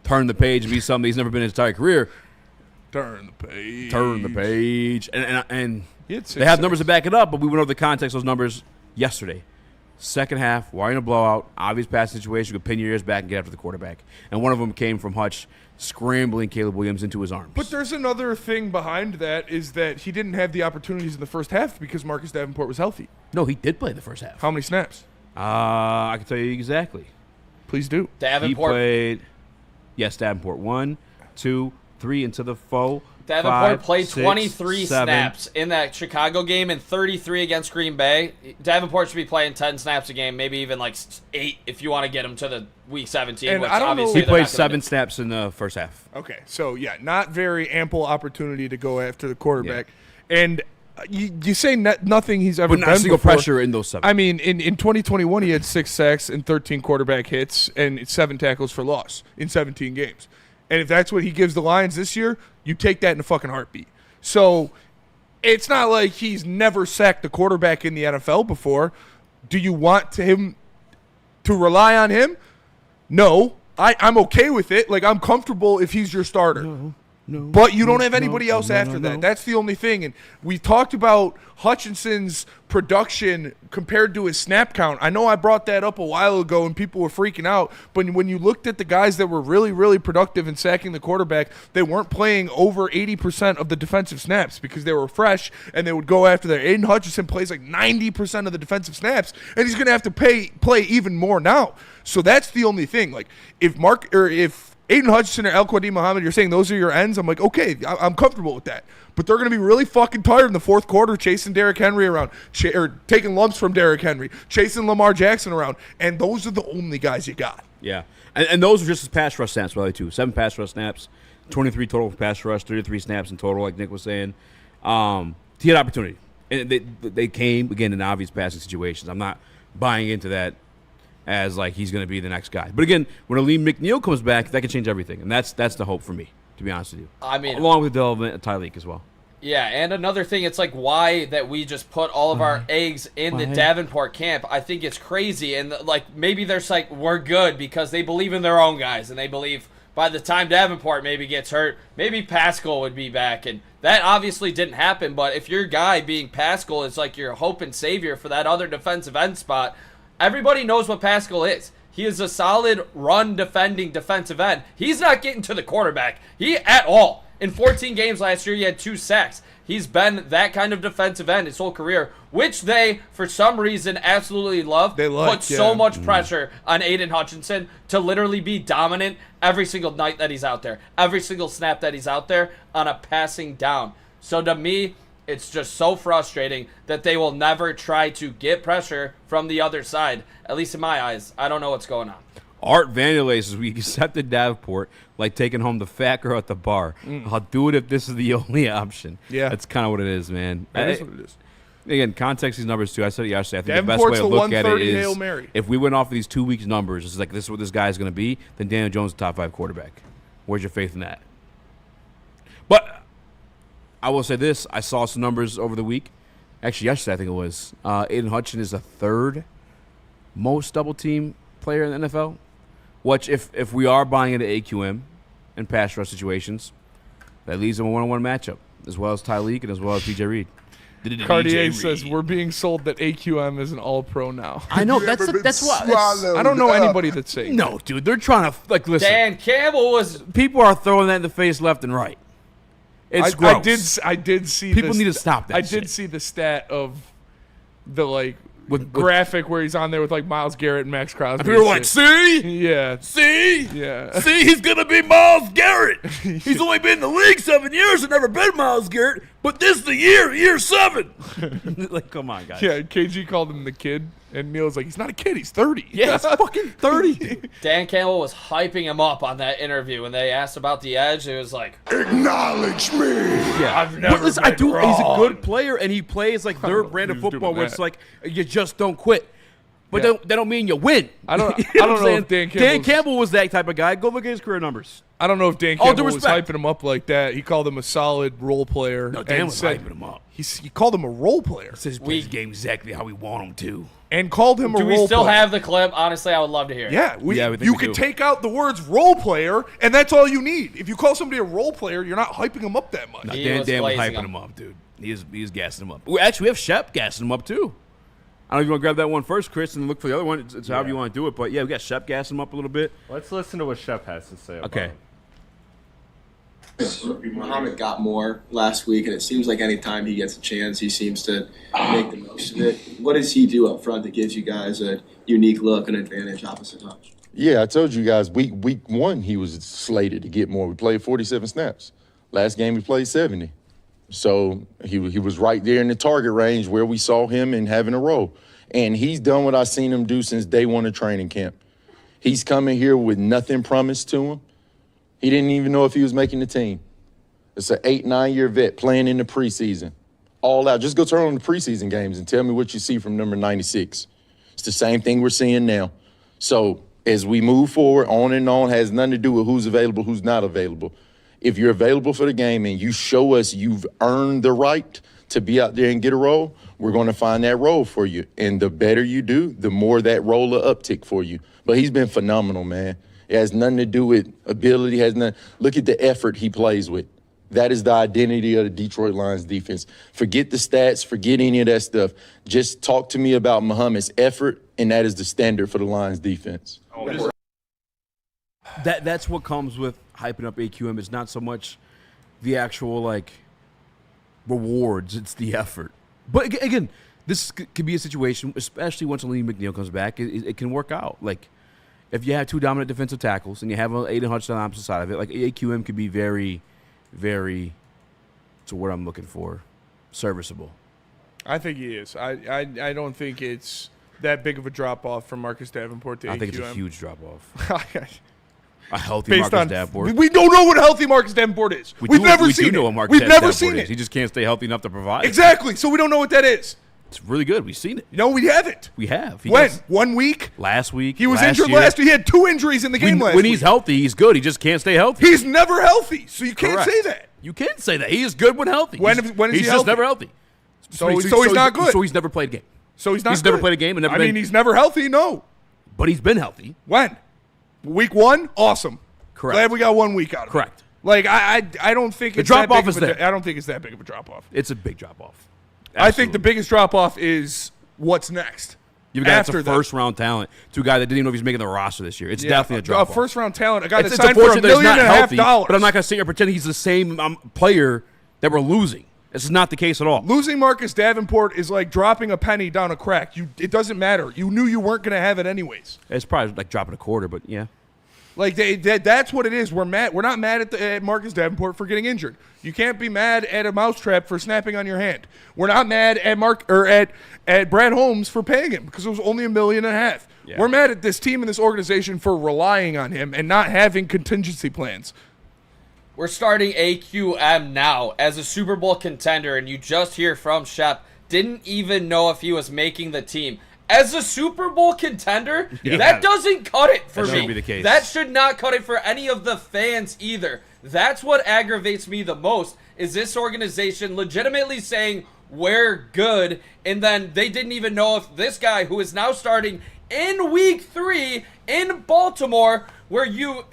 turn the page and be something he's never been in his entire career. Turn the page. Turn the page. And It's they have numbers to back it up, but we went over the context of those numbers yesterday. Second half, why in a blowout, obvious pass situation, you could pin your ears back and get after the quarterback. And one of them came from Hutch scrambling Caleb Williams into his arms. But there's another thing behind that is that he didn't have the opportunities in the first half because Marcus Davenport was healthy. No, he did play the first half. How many snaps? I can tell you exactly. Please do. Davenport. He played, yes, Davenport. 1, 2, 3 into the foe. Davenport 5, played 6, 23 7. snaps in that Chicago game and 33 against Green Bay. Davenport should be playing 10 snaps a game, maybe even like 8 if you want to get him to the week 17. And which I don't know- obviously He they're played not gonna 7 do. snaps in the first half. Okay, so yeah, not very ample opportunity to go after the quarterback. And you say nothing he's ever But not done a single before. pressure in those 7. I mean, in 2021, he had 6 sacks and 13 quarterback hits and 7 tackles for loss in 17 games. And if that's what he gives the Lions this year, you take that in a fucking heartbeat. So it's not like he's never sacked a quarterback in the NFL before. Do you want him to rely on him? No. I'm okay with it. Like, I'm comfortable if he's your starter. But you don't have anybody else after that. That's the only thing. And we talked about Hutchinson's production compared to his snap count. I know I brought that up a while ago and people were freaking out. But when you looked at the guys that were really, really productive in sacking the quarterback, they weren't playing over 80% of the defensive snaps because they were fresh and they would go after there. Aiden Hutchinson plays like 90% of the defensive snaps, and he's going to have to play even more now. So that's the only thing. Like if Aiden Hutchinson or El-Quadri Muhammad, you're saying those are your ends, I'm like, okay, I'm comfortable with that. But they're going to be really fucking tired in the fourth quarter chasing Derrick Henry around, or taking lumps from Derrick Henry, chasing Lamar Jackson around, and those are the only guys you got. Yeah, and those are just his pass rush snaps, by the way, too. 7 pass rush snaps, 23 total pass rush, 33 snaps in total, like Nick was saying. He had opportunity. And they came, again, in obvious passing situations. I'm not buying into that as like he's going to be the next guy. But again, when Aleem McNeil comes back, that can change everything. And that's the hope for me, to be honest with you. I mean, along with the development of Tyreek as well. Yeah, and another thing, it's like why that we just put all of our eggs in the Davenport camp. I think it's crazy. And like maybe they're like, we're good because they believe in their own guys. And they believe by the time Davenport maybe gets hurt, maybe Pascal would be back. And that obviously didn't happen. But if your guy being Pascal is like your hope and savior for that other defensive end spot, everybody knows what Pascal is. He is a solid run-defending defensive end. He's not getting to the quarterback. At all. In 14 games last year, he had 2 sacks. He's been that kind of defensive end his whole career, which they, for some reason, absolutely love. They like, put so much pressure on Aiden Hutchinson to literally be dominant every single night that he's out there, every single snap that he's out there on a passing down. So to me, it's just so frustrating that they will never try to get pressure from the other side, at least in my eyes. I don't know what's going on. Art Vanderlei says we accepted Davenport like taking home the fat girl at the bar. I'll do it if this is the only option. Yeah. That's kind of what it is, man. That is what it is. Again, context these numbers too. I said it yesterday. I think Davenport's the best way to look at it is Hail Mary. if we went off of these 2 weeks numbers, it's like this is what this guy is going to be, then Daniel Jones is a top 5 quarterback. Where's your faith in that? But I will say this. I saw some numbers over the week. Actually, yesterday I think it was. Aiden Hutchinson is the 3rd most double-team player in the NFL. Which, if we are buying into AQM and pass rush situations, that leaves them a 1-on-1 matchup, as well as Tyreek and as well as DJ Reed. Cartier says we're being sold that AQM is an all-pro now. I know that's what I don't know anybody that's saying. No, dude, they're trying to listen. Dan Campbell was. People are throwing that in the face left and right. It's gross. I did see. People need to stop that. I did see the stat of the with graphic where he's on there with like Myles Garrett and Max Crosby. People were like, see? Yeah. See? Yeah. See, he's going to be Myles Garrett. He's only been in the league 7 years and never been Myles Garrett, but this is the year 7. Like, come on, guys. Yeah, KG called him the kid, and Neil was like, he's not a kid, he's 30. Yeah, he's fucking 30. Dan Campbell was hyping him up on that interview when they asked about the edge. It was like, acknowledge me. Yeah, I've never listen, been wrong. He's a good player, and he plays like their brand of football where it's like you just don't quit. But that don't mean you win. I don't know know if Dan Campbell was that type of guy. Go look at his career numbers. I don't know if Dan Campbell was hyping him up like that. He called him a solid role player. No, Dan was hyping him up. He called him a role player. Says he plays the game exactly how we want him to. And called him a role player. Do we still have the clip? Honestly, I would love to hear it. Yeah, you can take out the words role player, and that's all you need. If you call somebody a role player, you're not hyping him up that much. No, Dan was hyping him up, dude. He was gassing him up. Actually, we have Shep gassing him up, too. I don't know if you want to grab that one first, Chris, and look for the other one. It's however you want to do it. But, yeah, we got Shep gassing him up a little bit. Let's listen to what Shep has to say about him. Muhammad got more last week, and it seems like anytime he gets a chance, he seems to make the most of it. What does he do up front that gives you guys a unique look and advantage opposite touch? Yeah, I told you guys, week 1, he was slated to get more. We played 47 snaps. Last game, we played 70. So he was right there in the target range where we saw him and having a role. And he's done what I've seen him do since day 1 of training camp. He's coming here with nothing promised to him. He didn't even know if he was making the team. It's an 8-9-year vet playing in the preseason. All out. Just go turn on the preseason games and tell me what you see from number 96. It's the same thing we're seeing now. So as we move forward, on and on, has nothing to do with who's available, who's not available. If you're available for the game and you show us you've earned the right to be out there and get a role, we're going to find that role for you. And the better you do, the more that role will uptick for you. But he's been phenomenal, man. It has nothing to do with ability. Look at the effort he plays with. That is the identity of the Detroit Lions defense. Forget the stats, forget any of that stuff. Just talk to me about Muhammad's effort, and that is the standard for the Lions defense. That's what comes with hyping up AQM. It's not so much the actual like rewards; it's the effort. But again, this could be a situation, especially once Lee McNeil comes back. It can work out. Like if you have 2 dominant defensive tackles and you have an Aiden Hutchinson on the opposite side of it, like AQM could be very, very. It's a word I'm looking for. Serviceable. I think he is. I don't think it's that big of a drop off from Marcus Davenport to AQM. I think it's a huge drop off. A healthy Based Marcus on, Davenport. We don't know what a healthy Marcus Davenport is. We've never seen it. We do know what Marcus We've never Davenport seen is. it. He just can't stay healthy enough to provide. Exactly. So we don't know what that is. It's really good. We've seen it. No, we haven't. We have. When? 1 week? Last week. He was last injured year. last week. He had 2 injuries in the game last week. When he's healthy, he's good. He just can't stay healthy. He's never healthy, so you can't Correct. say that. You can say that. He is good when healthy. When is he's he just healthy? never healthy. So he's not good. So he's never played a game. So he's not He's good. never played a game. And never been, he's never healthy, no. But he's been healthy. When? Week 1? Awesome. Correct. Glad we got 1 week out of it. Correct. Like, I don't think it's drop that big off is of a, there. I don't think it's that big of a drop-off. It's a big drop-off. I think the biggest drop-off is what's next. You've got after a first-round talent to a guy that didn't even know if he's making the roster this year. It's definitely a drop-off. A first-round talent, a guy that It's signed for $1.5 unfortunate that he's not million. healthy, but I'm not going to sit here and pretend he's the same player that we're losing. This is not the case at all. Losing Marcus Davenport is like dropping a penny down a crack. It doesn't matter. You knew you weren't going to have it anyways. It's probably like dropping a quarter, but yeah. Like that's what it is. We're mad. We're not mad at Marcus Davenport for getting injured. You can't be mad at a mousetrap for snapping on your hand. We're not mad at at Brad Holmes for paying him because it was only $1.5 million. Yeah. We're mad at this team and this organization for relying on him and not having contingency plans. We're starting AQM now as a Super Bowl contender, and you just hear from Shep. Didn't even know if he was making the team. As a Super Bowl contender, that doesn't cut it for me. That shouldn't be the case. That should not cut it for any of the fans either. That's what aggravates me the most, is this organization legitimately saying, we're good, and then they didn't even know if this guy, who is now starting in Week 3 in Baltimore, where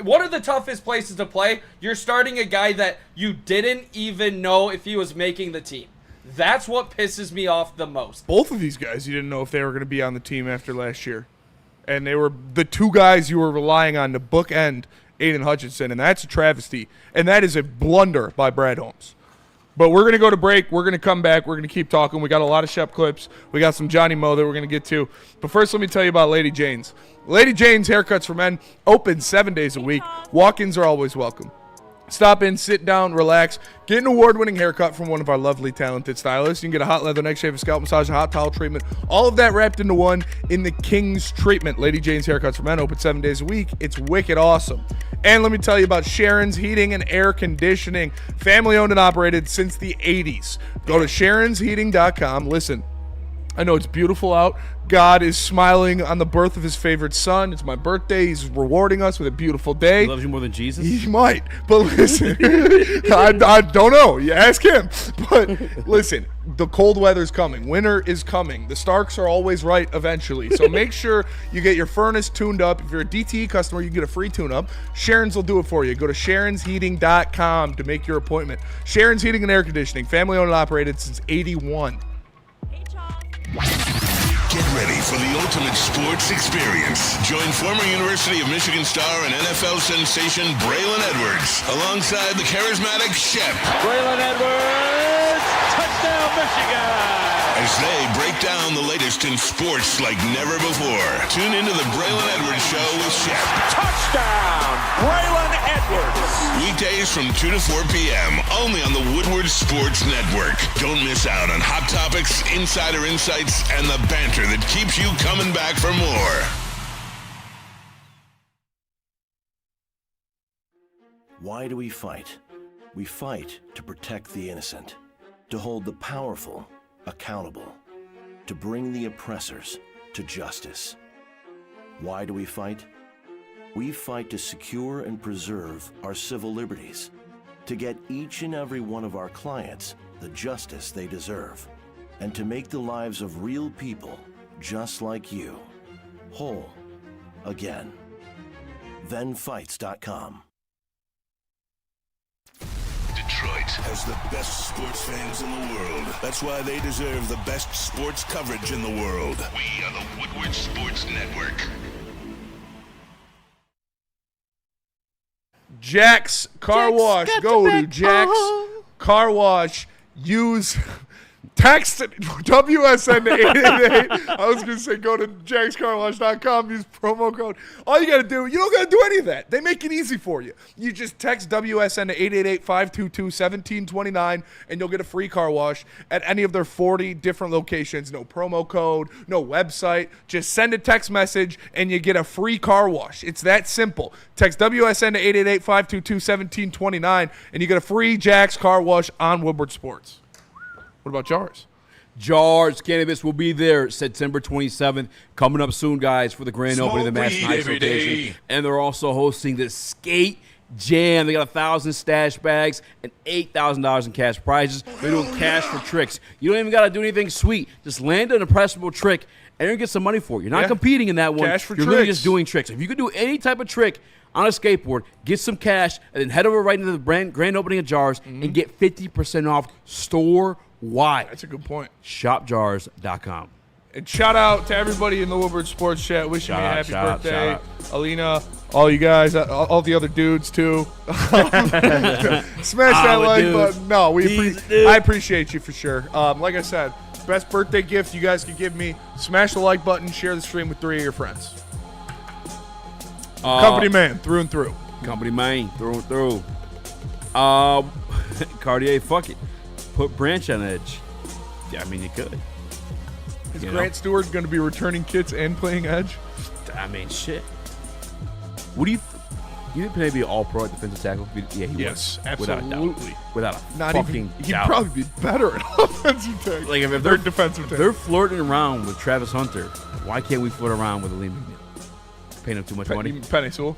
one of the toughest places to play, you're starting a guy that you didn't even know if he was making the team. That's what pisses me off the most. Both of these guys, you didn't know if they were going to be on the team after last year. And they were the 2 guys you were relying on to bookend Aiden Hutchinson, and that's a travesty. And that is a blunder by Brad Holmes. But we're going to go to break. We're going to come back. We're going to keep talking. We got a lot of Shep clips. We got some Johnny Moe that we're going to get to. But first, let me tell you about Lady Jane's. Lady Jane's Haircuts for Men, open 7 days a week. Walk-ins are always welcome. Stop in, sit down, relax, get an award-winning haircut from one of our lovely, talented stylists. You can get a hot leather neck shave, a scalp massage, a hot towel treatment, all of that wrapped into one in the King's Treatment. Lady Jane's Haircuts for Men, open 7 days a week. It's wicked awesome. And let me tell you about Sharon's Heating and Air Conditioning, family-owned and operated since the 80s. Go to sharonsheating.com. Listen, I know it's beautiful out. God is smiling on the birth of his favorite son. It's my birthday. He's rewarding us with a beautiful day. He loves you more than Jesus? He might. But listen, I don't know. You ask him. But listen, the cold weather's coming. Winter is coming. The Starks are always right eventually. So make sure you get your furnace tuned up. If you're a DTE customer, you can get a free tune-up. Sharon's will do it for you. Go to sharonsheating.com to make your appointment. Sharon's Heating and Air Conditioning, family-owned and operated since 81. Get ready for the ultimate sports experience. Join former University of Michigan star and NFL sensation Braylon Edwards alongside the charismatic Shep. Braylon Edwards, touchdown Michigan! As they break down the latest in sports like never before. Tune into the Braylon Edwards Show with Shep. Touchdown, Braylon Edwards! Weekdays from 2 to 4 p.m. only on the Woodward Sports Network. Don't miss out on hot topics, insider insights, and the banter that keeps you coming back for more. Why do we fight? We fight to protect the innocent, to hold the powerful accountable, to bring the oppressors to justice. Why do we fight? We fight to secure and preserve our civil liberties, to get each and every one of our clients the justice they deserve, and to make the lives of real people just like you whole again. ThenFights.com. Detroit has the best sports fans in the world. That's why they deserve the best sports coverage in the world. We are the Woodward Sports Network. Jack's Car Wash. Go to Jack's Car Wash. Use text WSN to 888. I was going to say go to jackscarwash.com. Use promo code. All you got to do, you don't got to do any of that. They make it easy for you. You just text WSN to 888-522-1729, and you'll get a free car wash at any of their 40 different locations. No promo code, no website. Just send a text message, and you get a free car wash. It's that simple. Text WSN to 888-522-1729, and you get a free Jack's Car Wash on Woodward Sports. What about Jars? Jars Cannabis will be there September 27th. Coming up soon, guys, for the grand opening of the Madison Heights location. And they're also hosting the Skate Jam. They got 1,000 stash bags and $8,000 in cash prizes. They're doing cash for tricks. You don't even got to do anything sweet. Just land an impressible trick, and you're going to get some money for it. You're not competing in that one. Cash for You're literally tricks. just doing tricks. If you could do any type of trick on a skateboard, get some cash, and then head over right into the grand opening of Jars and get 50% off store-wide. That's a good point. ShopJars.com. And shout out to everybody in the Woodward Sports Chat. Wishing me a happy shout birthday. out. Alina, all you guys, all the other dudes, too. Smash that like dudes. button. No, I appreciate you for sure. Like I said, best birthday gift you guys could give me. Smash the like button. Share the stream with 3 of your friends. Company man, through and through. Company man, through and through. Cartier, fuck it. Put Branch on edge. Yeah, I mean, you could. Is Grant Stewart going to be returning kits and playing edge? I mean, shit. What do you you think maybe all-pro at defensive tackle? Yeah, he yes, was. Absolutely. Without a Not fucking even, he'd doubt. probably be better at offensive tackle. Like if they're defensive tackle. They're flirting around with Travis Hunter. Why can't we flirt around with Aleem McNeil? Paying him too much money. Penny Sewell?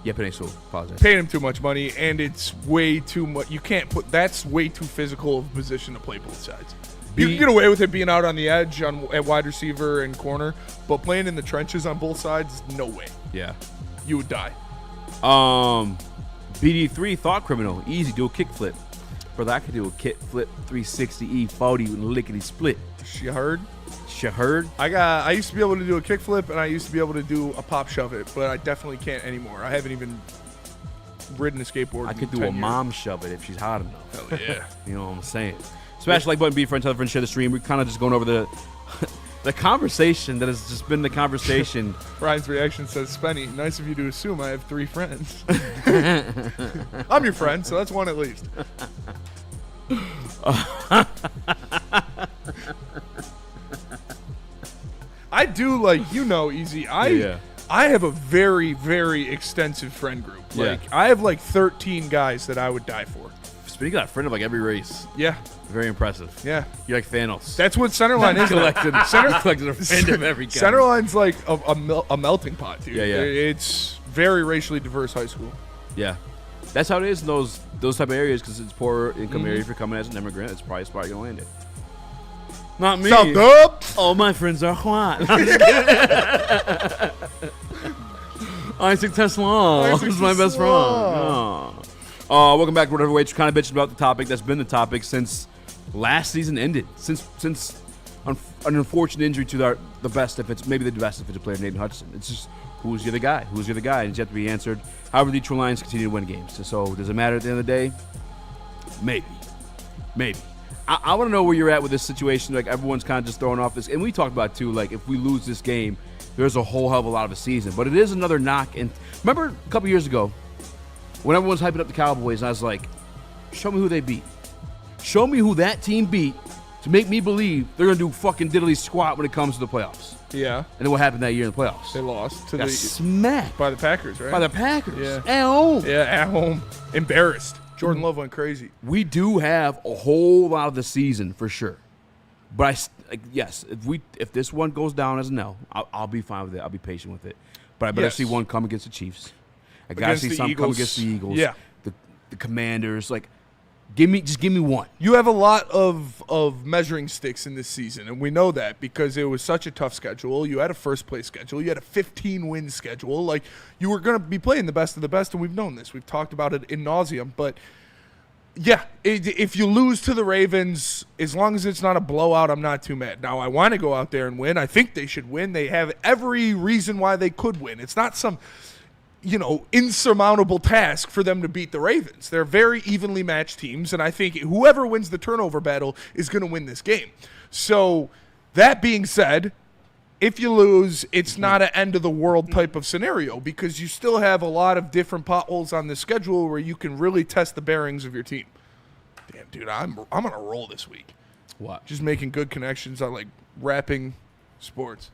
Yeah, Penny Sewell. Apologize. Paying him too much money, and it's way too much. You can't put. That's way too physical of a position to play both sides. You can get away with it being out on the edge at wide receiver and corner, but playing in the trenches on both sides, no way. Yeah. You would die. BD3 Thought Criminal. Easy, do a kickflip. Brother, I could do a kickflip 360 E40 with a lickety split. You heard? You heard? I used to be able to do a kickflip, and I used to be able to do a pop shove it, but I definitely can't anymore. I haven't even ridden a skateboard. I could do a mom shove it if she's hot enough. Hell yeah. You know what I'm saying? Smash the like button, be a friend, tell a friend, share the stream. We're kind of just going over the the conversation that has just been the conversation. Ryan's reaction says, Spenny, nice of you to assume I have 3 friends. I'm your friend, so that's one at least. I do, like, you know, Easy. I have a very, very extensive friend group. Like, I have like 13 guys that I would die for. Spenny got a friend of like every race. Yeah. Very impressive. Yeah. You're like Thanos. That's what Centerline is. Collected a friend of every kind. Centerline's like a melting pot, dude. Yeah. It's very racially diverse high school. Yeah. That's how it is in those type of areas because it's poor income area. If you're coming as an immigrant, it's probably a spot you're going to land in. Not me. South up. All my friends are white. Isaac Tesla is my best friend. Oh. Welcome back to Whatever Weights. We're kind of bitching about the topic that's been the topic since last season ended. Since an unfortunate injury to the best defensive, maybe the best defensive player, Nathan Hudson. It's just who's the other guy? Who's the other guy? And it's yet to be answered. However, the Detroit Lions continue to win games. So does it matter at the end of the day? Maybe. I want to know where you're at with this situation. Like everyone's kind of just throwing off this, and we talked about too. Like if we lose this game, there's a whole hell of a lot of a season. But it is another knock. And remember a couple years ago, when everyone's hyping up the Cowboys, and I was like, show me who they beat. Show me who that team beat to make me believe they're going to do fucking diddly squat when it comes to the playoffs. Yeah. And then what happened that year in the playoffs? They lost to Got smacked by the Packers, right? by the Packers. Yeah. At home. Yeah, at home. Embarrassed. Jordan Love went crazy. We do have a whole lot of the season for sure. But yes, if this one goes down as an L, I'll be fine with it. I'll be patient with it. But I better see one come against the Chiefs. I gotta see some come against the Eagles. Yeah. The Commanders. Like, give me one. You have a lot of measuring sticks in this season, and we know that because it was such a tough schedule. You had a first-place schedule. You had a 15-win schedule. Like, you were going to be playing the best of the best, and we've known this. We've talked about it in nauseum, but Yeah, if you lose to the Ravens, as long as it's not a blowout, I'm not too mad. Now, I want to go out there and win. I think they should win. They have every reason why they could win. It's not some, insurmountable task for them to beat the Ravens. They're very evenly matched teams, and I think whoever wins the turnover battle is going to win this game. So, that being said, if you lose, it's not an end-of-the-world type of scenario because you still have a lot of different potholes on the schedule where you can really test the bearings of your team. Damn, dude, I'm on a roll this week. What? Just making good connections on, rapping sports.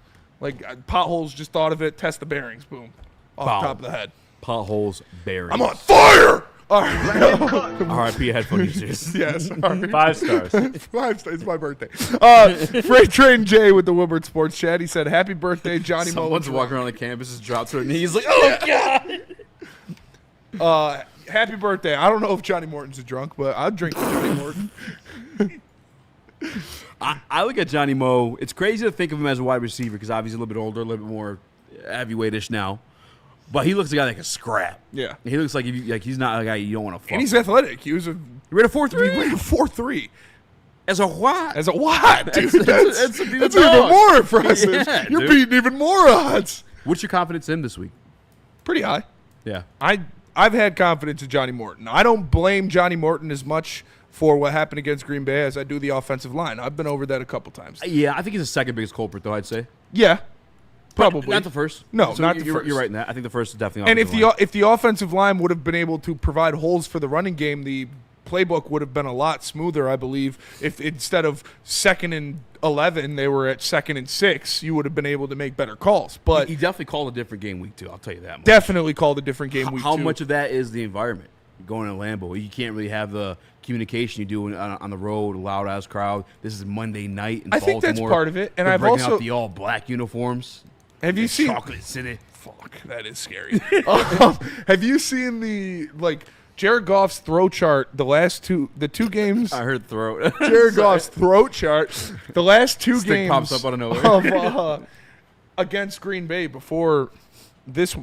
Potholes, just thought of it, test the bearings, boom, off the top of the head. Potholes, bearings. I'm on fire! All right. R.I.P. headphone users. Yes. 5 stars. 5 stars. It's my birthday. Freight Train Jay with the Woodward Sports Chat. He said, "Happy birthday, Johnny Mo." Someone's walking around the campus, just dropped to her knees, like, "Oh God!" Happy birthday. I don't know if Johnny Morton's a drunk, but I'll drink with Johnny Morton. I look at Johnny Mo. It's crazy to think of him as a wide receiver because obviously a little bit older, a little bit more heavyweightish now. But he looks like a guy that can scrap. Yeah. He looks like he's not a guy you don't want to fuck. And he's athletic. He ran a 4.3? He ran a 4.3. As a what? As a what, dude? That's even dog. more impressive. Yeah, You're dude. beating even more odds. What's your confidence in this week? Pretty high. Yeah. I've had confidence in Johnny Morton. I don't blame Johnny Morton as much for what happened against Green Bay as I do the offensive line. I've been over that a couple times. Yeah, I think he's the second biggest culprit, though, I'd say. Yeah. Probably. Not the first. No, So not the you're, first. You're right in that. I think the first is definitely And offensive line. if the offensive line would have been able to provide holes for the running game, the playbook would have been a lot smoother, I believe. If instead of 2nd and 11, they were at 2nd and 6, you would have been able to make better calls. But he definitely called a different game week 2, I'll tell you that much. Definitely called a different game week 2. How much of that is the environment? You're going to Lambeau. You can't really have the communication you do on the road, loud-ass crowd. This is Monday night in Baltimore. I think that's part of it. And They're I've breaking also out the all-black uniforms. Have you seen Chocolate City? Fuck, that is scary. Have you seen the Jared Goff's throw chart? The two games. I heard throat. Jared Goff's throat chart. The last 2 Stick games pops up out of nowhere. of, against Green Bay before this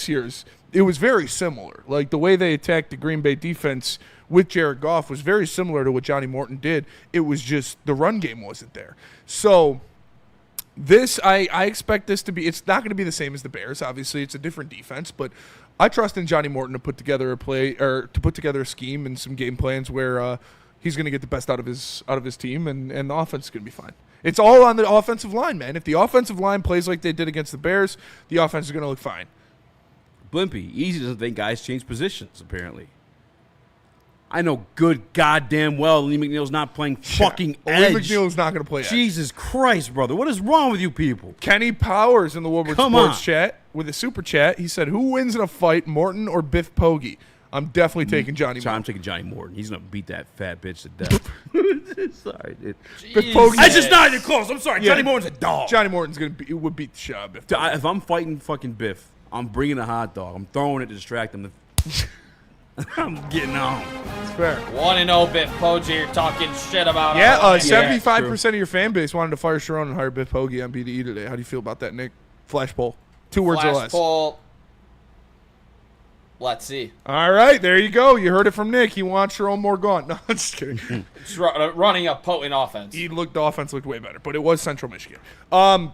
year's. It was very similar. Like the way they attacked the Green Bay defense with Jared Goff was very similar to what Johnny Morton did. It was just the run game wasn't there. So. I expect this to be. It's not going to be the same as the Bears. Obviously, it's a different defense, but I trust in Johnny Morton to put together a scheme and some game plans where he's going to get the best out of his team, and the offense is going to be fine. It's all on the offensive line, man. If the offensive line plays like they did against the Bears, the offense is going to look fine. Blimpy, Eazy doesn't think guys change positions. Apparently. I know good goddamn well Lee McNeil's not playing fucking edge. Lee McNeil's not going to play edge. Jesus Christ, brother. What is wrong with you people? Kenny Powers in the Woodward Sports Chat with a super chat. He said, "Who wins in a fight, Morton or Biff Poggi?" I'm definitely taking Johnny Morton. I'm taking Johnny Morton. He's going to beat that fat bitch to death. Sorry, dude. Biff Poggi. I just not even close. I'm sorry. Yeah. Johnny Morton's a dog. Johnny Morton's would beat the shit out of Biff Poggi. If I'm fighting fucking Biff, I'm bringing a hot dog. I'm throwing it to distract him. I'm getting on. It's fair. 1-0 Biff Poggi. You're talking shit about. 75% of your fan base wanted to fire Sharon and hire Biff Poggi on BDE today. How do you feel about that, Nick? Flash poll. 2 words or Flash less. poll. Let's see. All right, there you go. You heard it from Nick. He wants Sharon more gone. No, I'm just kidding. Just running a potent offense. The offense looked way better, but it was Central Michigan.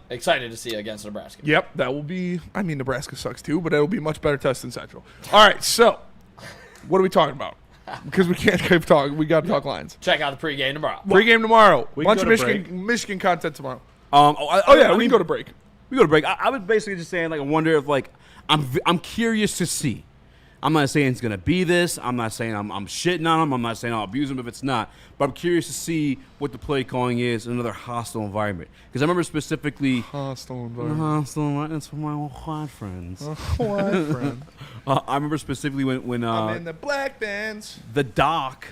Excited to see it against Nebraska. Yep, that will be. I mean, Nebraska sucks too, but it'll be a much better test than Central. All right, so what are we talking about? Because we can't keep talking. We got to talk Lions. Check out the pregame tomorrow. Pregame tomorrow. We Bunch can of go to Michigan content tomorrow. We can go to break. We go to break. I was basically just saying, I wonder if, I'm curious to see. I'm not saying it's going to be this. I'm not saying I'm shitting on him. I'm not saying I'll abuse him if it's not. But I'm curious to see what the play calling is in another hostile environment. Because I remember specifically... Hostile environment. Hostile environment. That's for my white friends. White friend. I remember specifically when I'm in the black bands. the doc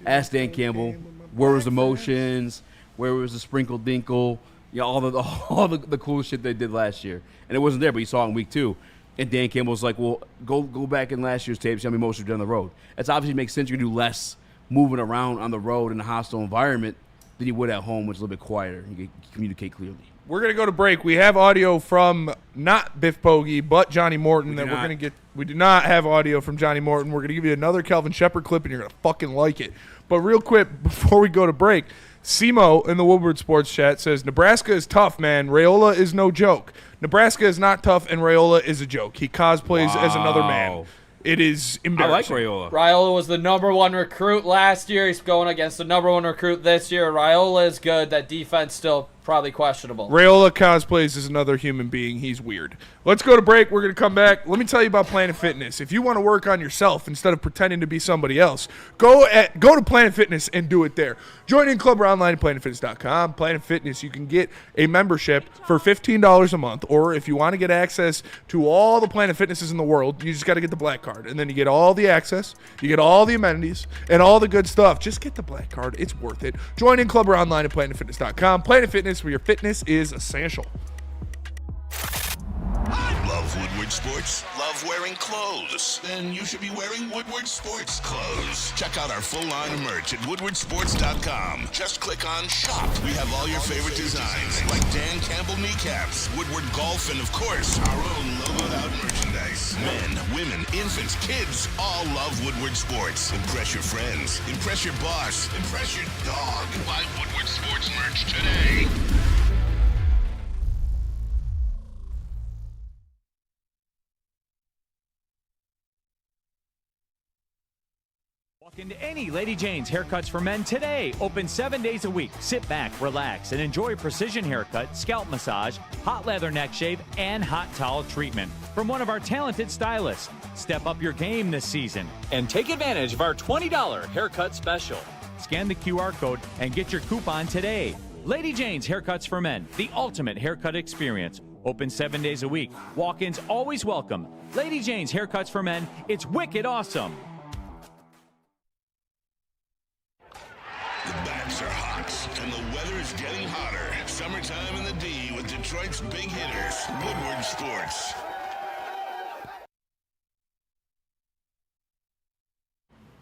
asked Dan Campbell, where was the motions? Where was the sprinkle dinkle? All the cool shit they did last year. And it wasn't there, but you saw it in week 2. And Dan Campbell was like, well, go back in last year's tape, see how many motions you've done on the road. That's obviously makes sense. You can do less moving around on the road in a hostile environment than you would at home, which is a little bit quieter. You can communicate clearly. We're going to go to break. We have audio from not Biff Poggi, but Johnny Morton that we're going to get. We do not have audio from Johnny Morton. We're going to give you another Kelvin Sheppard clip, and you're going to fucking like it. But real quick, before we go to break, Simo in the Woodward Sports chat says, Nebraska is tough, man. Raiola is no joke. Nebraska is not tough, and Raiola is a joke. He cosplays as another man. It is embarrassing. I like Raiola. Raiola was the #1 recruit last year. He's going against the #1 recruit this year. Raiola is good. That defense still probably questionable. Raiola cosplays as another human being. He's weird. Let's go to break. We're going to come back. Let me tell you about Planet Fitness. If you want to work on yourself instead of pretending to be somebody else, go to Planet Fitness and do it there. Join in club or online at planetfitness.com. Planet Fitness, you can get a membership for $15 a month, or if you want to get access to all the Planet Fitnesses in the world, you just got to get the black card, and then you get all the access, you get all the amenities, and all the good stuff. Just get the black card. It's worth it. Join in club or online at planetfitness.com. Planet Fitness, where your fitness is essential. Love Woodward Sports? Love wearing clothes? Then you should be wearing Woodward Sports clothes. Check out our full line of merch at woodwardsports.com. Just click on shop. We have all your favorite designs, like Dan Campbell kneecaps, Woodward Golf, and of course, our own logoed out merchandise. Men, women, infants, kids, all love Woodward Sports. Impress your friends. Impress your boss. Impress your dog. Buy Woodward Sports merch today. Walk into any Lady Jane's Haircuts for Men today. Open 7 days a week. Sit back, relax, and enjoy precision haircut, scalp massage, hot leather neck shave, and hot towel treatment from one of our talented stylists. Step up your game this season and take advantage of our $20 haircut special. Scan the QR code and get your coupon today. Lady Jane's Haircuts for Men, the ultimate haircut experience. Open 7 days a week. Walk-ins always welcome. Lady Jane's Haircuts for Men. It's wicked awesome. The bats are hot, and the weather's getting hotter. Summertime in the D with Detroit's big hitters, Woodward Sports.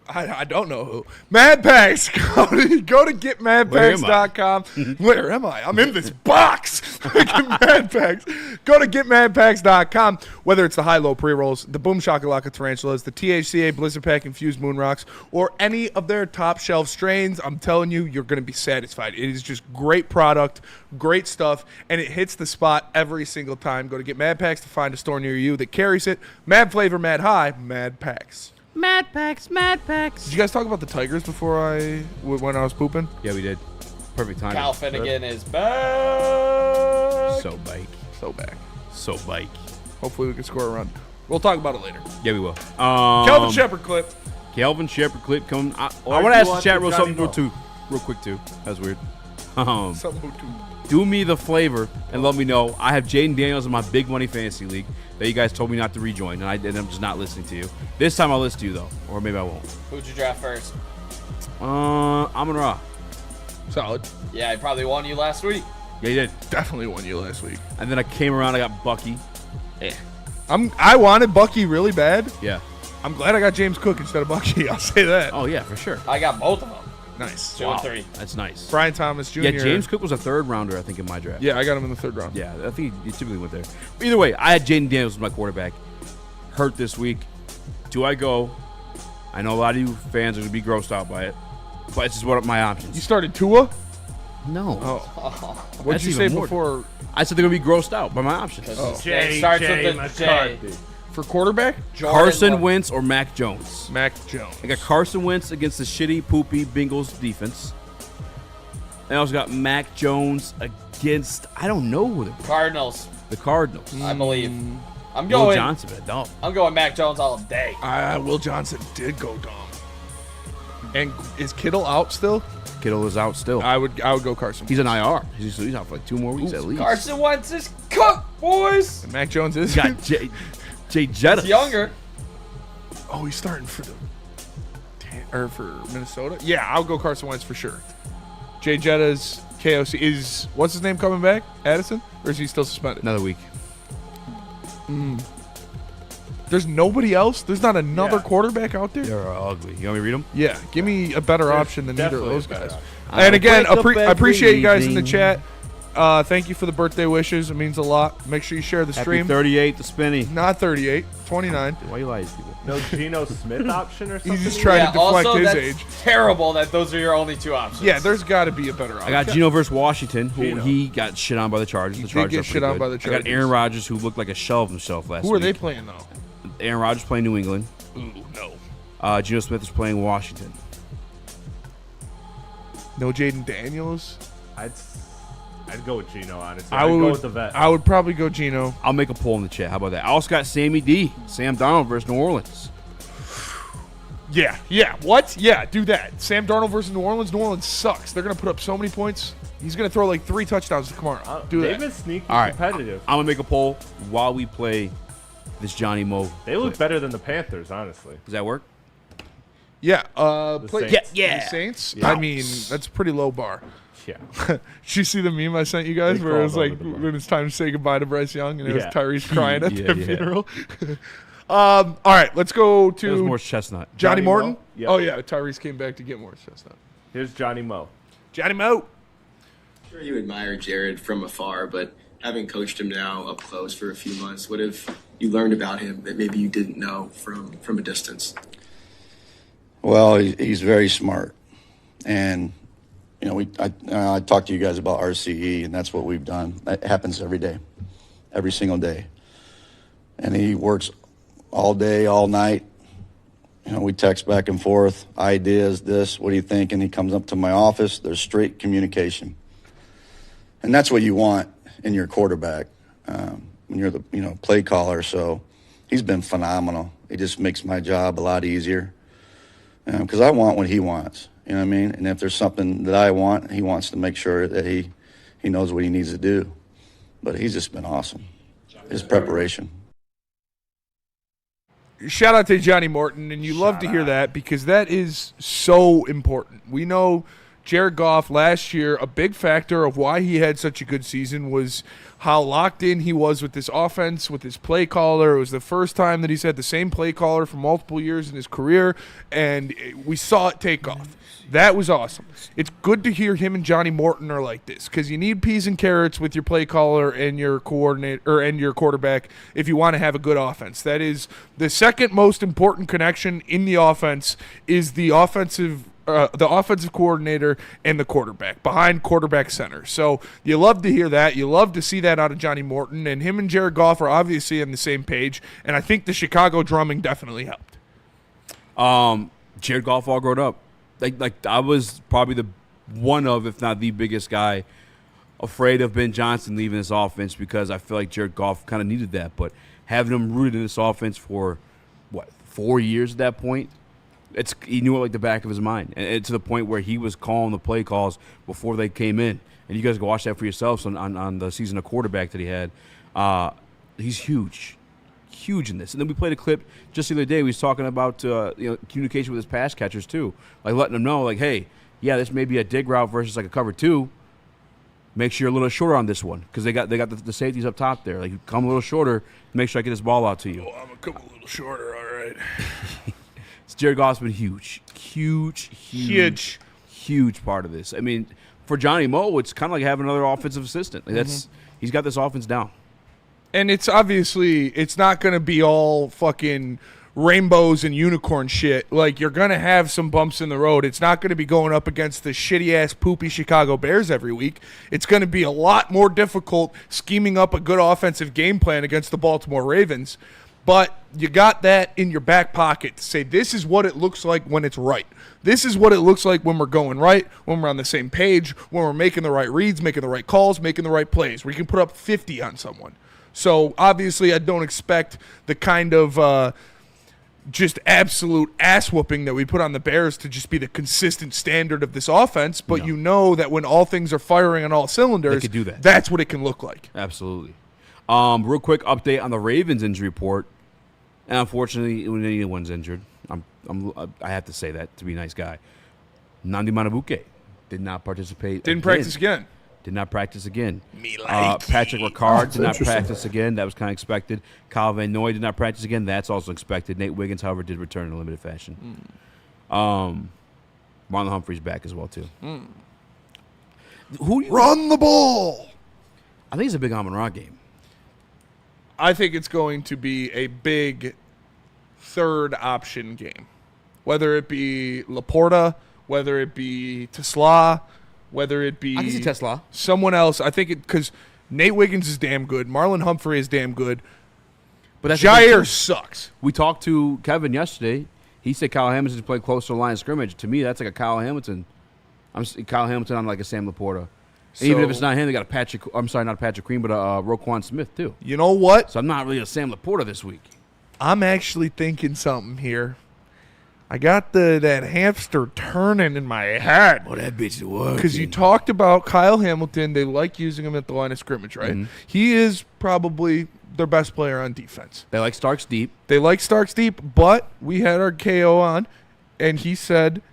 I don't know who. Mad Packs. Go to getmadpacks.com. Where am I? I'm in this box. Get Mad Packs. Go to getmadpacks.com. Whether it's the high-low pre-rolls, the Boom Shakalaka Tarantulas, the THCA Blizzard Pack Infused Moon Rocks, or any of their top-shelf strains, I'm telling you, you're going to be satisfied. It is just great product, great stuff, and it hits the spot every single time. Go to Get Mad Packs to find a store near you that carries it. Mad flavor, mad high, Mad Packs. Mad Packs, Mad Packs. Did you guys talk about the Tigers before when I was pooping? Yeah, we did. Perfect timing. Cal Finnegan is back. So back. So bike. Hopefully we can score a run. We'll talk about it later. Yeah, we will. Kelvin Sheppard clip. Kelvin Sheppard clip coming. I want to ask the chat real quick too. That's weird. Do me the flavor and let me know. I have Jaden Daniels in my big money fantasy league that you guys told me not to rejoin, and I'm just not listening to you. This time I'll listen to you though, or maybe I won't. Who'd you draft first? Amon-Ra. Solid. Yeah, he probably won you last week. Yeah, he did. Definitely won you last week. And then I came around. I got Bucky. I wanted Bucky really bad. Yeah. I'm glad I got James Cook instead of Bucky. I'll say that. Oh yeah, for sure. I got both of them. Nice. 2 and 3. That's nice. Brian Thomas Jr. Yeah, James Cook was a third rounder, I think, in my draft. Yeah, I got him in the third round. Yeah, I think he typically went there. But either way, I had Jaden Daniels as my quarterback. Hurt this week. Do I go? I know a lot of you fans are going to be grossed out by it, but it's just what my options. You started Tua? No. Oh. What did you say before? I said they're going to be grossed out by my options. Jay starts with the J. For quarterback? Carson Wentz or Mac Jones? Mac Jones. I got Carson Wentz against the shitty, poopy Bengals defense. I also got Mac Jones against, I don't know who they're Cardinals. The Cardinals. I believe. I'm Will going Johnson, but dumb. I'm going Mac Jones all day. Will Johnson did go dumb. And is Kittle out still? Kittle is out still. I would go Carson. He's an IR. He's out for like 2 more weeks at least. Carson Wentz is cooked, boys. And Mac Jones is. Got Jay Jettis. He's younger. Oh, he's starting for for Minnesota? Yeah, I'll go Carson Wentz for sure. Jay Jettas, KOC. Is what's his name coming back? Addison? Or is he still suspended? Another week. There's nobody else? There's not another quarterback out there? They're ugly. You want me to read them? Yeah, give me a better option than either of those guys. And again, I appreciate you guys in the chat. Thank you for the birthday wishes. It means a lot. Make sure you share the stream. Happy 38 to Spinny. Not 38, 29. Why you lying to people? No Geno Smith option or something? He's just trying to deflect also, his that's age. terrible that those are your only two options. Yeah, there's got to be a better option. I got Geno versus Washington, who he got shit on by the Chargers. The Chargers get shit on by the I Chargers. got Aaron Rodgers, who looked like a shell of himself last week. Who are they playing, though? Aaron Rodgers playing New England. Ooh, no. Geno Smith is playing Washington. No Jaden Daniels? I'd go with Geno, honestly. I I'd would go with the vet. I would probably go Geno. I'll make a poll in the chat. How about that? I also got Sam Darnold versus New Orleans. Yeah. What? Yeah, do that. Sam Darnold versus New Orleans. New Orleans sucks. They're going to put up so many points. He's going to throw like 3 touchdowns tomorrow. Do They've that. been sneaky All right. competitive. I'm going to make a poll while we play this Johnny Mo. They look better than the Panthers, honestly. Does that work? Yeah. Saints. The Saints? Yeah. I mean, that's a pretty low bar. Yeah. Did you see the meme I sent you guys They where it was crawled like over the bar. when it's time to say goodbye to Bryce Young and it was Yeah. Tyrese crying at Yeah, their yeah. funeral? All right, let's go It was to Morris Chestnut. Johnny Johnny Morton. Mo? Yep. Oh, yeah, Tyrese came back to get Morris Chestnut. Here's Johnny Mo. Johnny Mo. I'm sure you admire Jared from afar, but having coached him now up close for a few months, what have you learned about him that maybe you didn't know from a distance? Well, he's very smart. And, you know, I talked to you guys about RCE, and that's what we've done. That happens every day, every single day. And he works all day, all night. You know, we text back and forth, ideas, this, what do you think? And he comes up to my office. There's straight communication. And that's what you want in your quarterback when you're the play caller. So he's been phenomenal. He just makes my job a lot easier because I want what he wants. You know what I mean? And if there's something that I want, he wants to make sure that he knows what he needs to do. But he's just been awesome. His preparation. Shout out to Johnny Morton, and you love to hear that because that is so important. We know Jared Goff last year, a big factor of why he had such a good season was how locked in he was with this offense, with his play caller. It was the first time that he's had the same play caller for multiple years in his career, and we saw it take off. That was awesome. It's good to hear him and Johnny Morton are like this because you need peas and carrots with your play caller and your coordinator and your quarterback if you want to have a good offense. That is the second most important connection in the offense is the offensive coordinator and the quarterback behind quarterback center. So you love to hear that. You love to see that out of Johnny Morton, and him and Jared Goff are obviously on the same page. And I think the Chicago drumming definitely helped. Jared Goff all grown up. Like I was probably the one of, if not the biggest guy, afraid of Ben Johnson leaving this offense because I feel like Jared Goff kind of needed that. But having him rooted in this offense for 4 years at that point, he knew it like the back of his mind, and to the point where he was calling the play calls before they came in. And you guys can watch that for yourselves on the season of quarterback that he had. He's huge in this. And then we played a clip just the other day. We was talking about communication with his pass catchers too, like letting them know, like, hey, yeah, this may be a dig route versus like a cover two. Make sure you're a little shorter on this one because they got the safeties up top there. Like, come a little shorter, make sure I get this ball out to you. Oh, I'm gonna come a little shorter. All right. Jared Goff's been huge part of this. I mean, for Johnny Mo, it's kind of like having another offensive assistant. Like he's got this offense down. And it's obviously it's not going to be all fucking rainbows and unicorn shit. Like, you're going to have some bumps in the road. It's not going to be going up against the shitty-ass, poopy Chicago Bears every week. It's going to be a lot more difficult scheming up a good offensive game plan against the Baltimore Ravens. But you got that in your back pocket to say this is what it looks like when it's right. This is what it looks like when we're going right, when we're on the same page, when we're making the right reads, making the right calls, making the right plays, where you can put up 50 on someone. So, obviously, I don't expect the kind of just absolute ass-whooping that we put on the Bears to just be the consistent standard of this offense, but you know that when all things are firing on all cylinders, they could do that. That's what it can look like. Absolutely. Real quick update on the Ravens injury report. And unfortunately, when anyone's injured, I have to say that to be a nice guy. Nandi Manabuke did not participate. Didn't practice again. Did not practice again. Me like. Patrick Ricard did not practice again. That was kind of expected. Kyle Van Noy did not practice again. That's also expected. Nate Wiggins, however, did return in a limited fashion. Marlon Humphrey's back as well, too. Run the ball! I think it's a big Amon-Ra game. I think it's going to be a big third option game. Whether it be Laporta, whether it be Tesla, whether it be I can see Tesla. Someone else. I think because Nate Wiggins is damn good. Marlon Humphrey is damn good. But that's Jair sucks. We talked to Kevin yesterday. He said Kyle Hamilton played close to the line of scrimmage. To me, that's like a Kyle Hamilton. Kyle Hamilton on like a Sam Laporta. And even if it's not him, they got a Patrick. I'm sorry, not a Patrick Queen, but a Roquan Smith too. You know what? So I'm not really a Sam Laporta this week. I'm actually thinking something here. I got that hamster turning in my head. Oh, that bitch is working. Because you talked about Kyle Hamilton. They like using him at the line of scrimmage, right? Mm-hmm. He is probably their best player on defense. They like Starks deep. But we had our KO on, and he said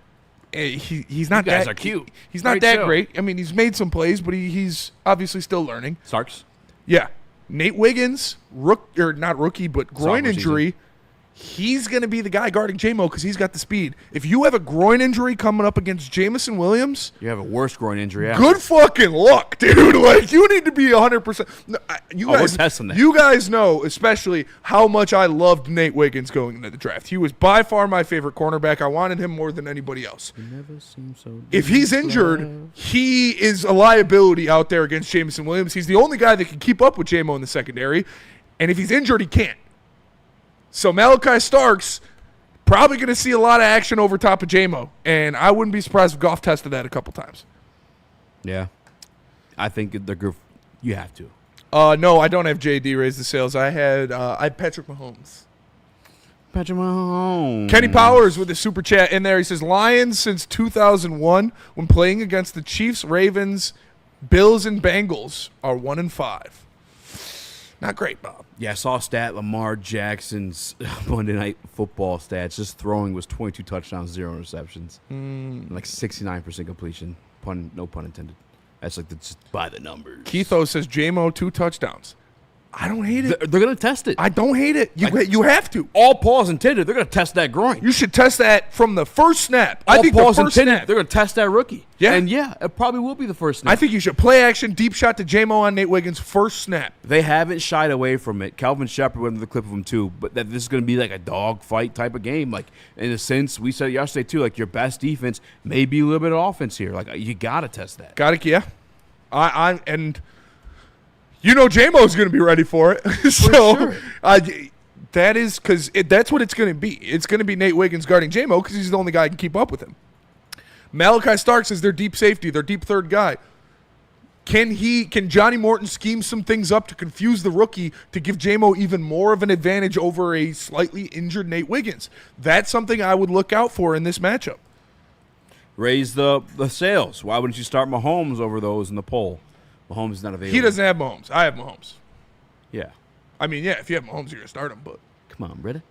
he's not You guys that are cute. He's not Great that show. great. I mean, he's made some plays, but he's obviously still learning. Starks? Yeah. Nate Wiggins, not rookie, but groin Sophomore injury. season. He's going to be the guy guarding J-Mo because he's got the speed. If you have a groin injury coming up against Jamison Williams, You have a worse groin injury after. good fucking luck, dude. Like, you need to be 100%. We're testing that. You guys know, especially, how much I loved Nate Wiggins going into the draft. He was by far my favorite cornerback. I wanted him more than anybody else. If he's injured, he is a liability out there against Jamison Williams. He's the only guy that can keep up with J-Mo in the secondary. And if he's injured, he can't. So Malachi Starks probably going to see a lot of action over top of J-Mo. And I wouldn't be surprised if Goff tested that a couple times. Yeah. I think the group, you have to. No, I don't have JD raise the sales. I had Patrick Mahomes. Patrick Mahomes. Kenny Powers with the super chat in there. He says, Lions since 2001 when playing against the Chiefs, Ravens, Bills, and Bengals are 1-5. Not great, Bob. Yeah, I saw a stat, Lamar Jackson's Monday Night Football stats. Just throwing was 22 touchdowns, 0 interceptions. Like 69% completion. No pun intended. That's like just by the numbers. Keitho says, J-Mo, 2 touchdowns. I don't hate it. They're going to test it. I don't hate it. You have to. All pause intended. They're going to test that groin. You should test that from the first snap. All I think pause the first intended. snap. They're going to test that rookie. Yeah. And yeah, it probably will be the first snap. I think you should play action, deep shot to J-Mo on Nate Wiggins, first snap. They haven't shied away from it. Kelvin Sheppard went to the clip of him too, but that this is going to be like a dog fight type of game. Like in a sense, we said yesterday too, like your best defense may be a little bit of offense here. Like you got to test that. Got it, yeah. And you know J-Mo's going to be ready for it. So sure. that is because that's what it's going to be. It's going to be Nate Wiggins guarding J-Mo because he's the only guy who can keep up with him. Malachi Starks is their deep safety, their deep third guy. Can Johnny Morton scheme some things up to confuse the rookie to give J-Mo even more of an advantage over a slightly injured Nate Wiggins? That's something I would look out for in this matchup. Raise the sales. Why wouldn't you start Mahomes over those in the poll? Mahomes is not available. He doesn't have Mahomes. I have Mahomes. Yeah. I mean, yeah, if you have Mahomes, you're going to start him, but. Come on, brother.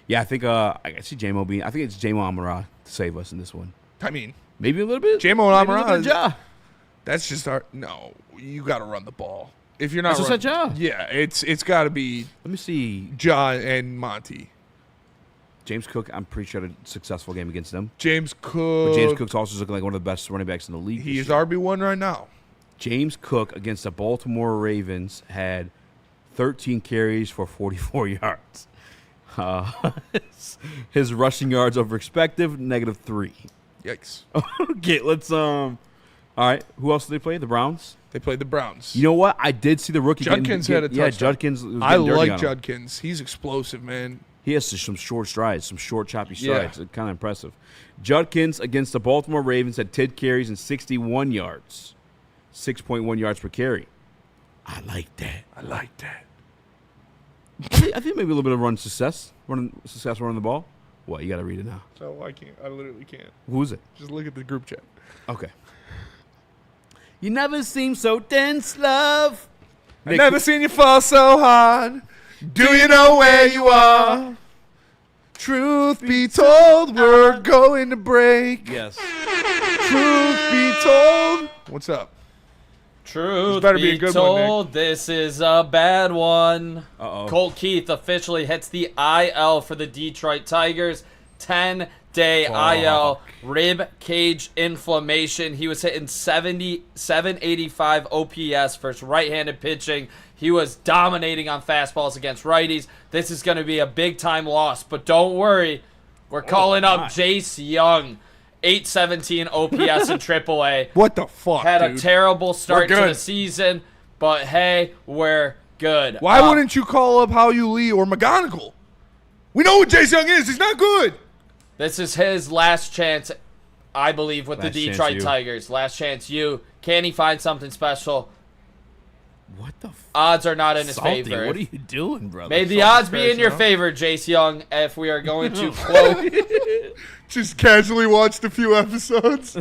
Yeah, I think I see J-Mo being. I think it's J-Mo Amon-Ra to save us in this one. I mean, maybe a little bit. J-Mo and Amon-Ra. Ja. That's just our. No, you got to run the ball. If you're not That's running, Ja. Yeah, it's got to be. Let me see. Ja and Monty. James Cook, I'm pretty sure had a successful game against them. James Cook. But James Cook's also looking like one of the best running backs in the league. He is RB1 right now. James Cook against the Baltimore Ravens had 13 carries for 44 yards. His rushing yards over expected, -3. Yikes. Okay, let's all right, who else did they play? The Browns? They played the Browns. You know what? I did see the rookie Judkins had a touchdown. Yeah, Judkins. was I getting dirty like on him. Judkins. He's explosive, man. He has some short strides, some short, choppy strides. Yeah. Kind of impressive. Judkins against the Baltimore Ravens had 10 carries and 61 yards. 6.1 yards per carry. I like that. I think maybe a little bit of running the ball. What, you got to read it now. So I can't. I literally can't. Who's it? Just look at the group chat. Okay. You never seem so dense, love. I never seen you fall so hard. Do you know where you are? Truth be told, we're going to break. Yes. Truth be told. What's up? Truth better be be a good told, one, this is a bad one. Uh-oh. Colt Keith officially hits the IL for the Detroit Tigers. 10 day IL, rib cage inflammation. He was hitting 785 OPS versus right-handed pitching. He was dominating on fastballs against righties. This is going to be a big-time loss, but don't worry. We're calling up Jace Young. 817 OPS in AAA. What the fuck, Had dude? a terrible start to We're good. the season, but hey, we're good. Why wouldn't you call up Hao-Yu Lee or McGonigal? We know what Jace Young is. He's not good. This is his last chance, I believe, with Last the chance Detroit you. Tigers. Last chance you. Can he find something special? What the Odds are not in his Salty, favor. what are you doing, brother? May the odds be in your favor, Jace Young, if we are going to quote. Just casually watched a few episodes.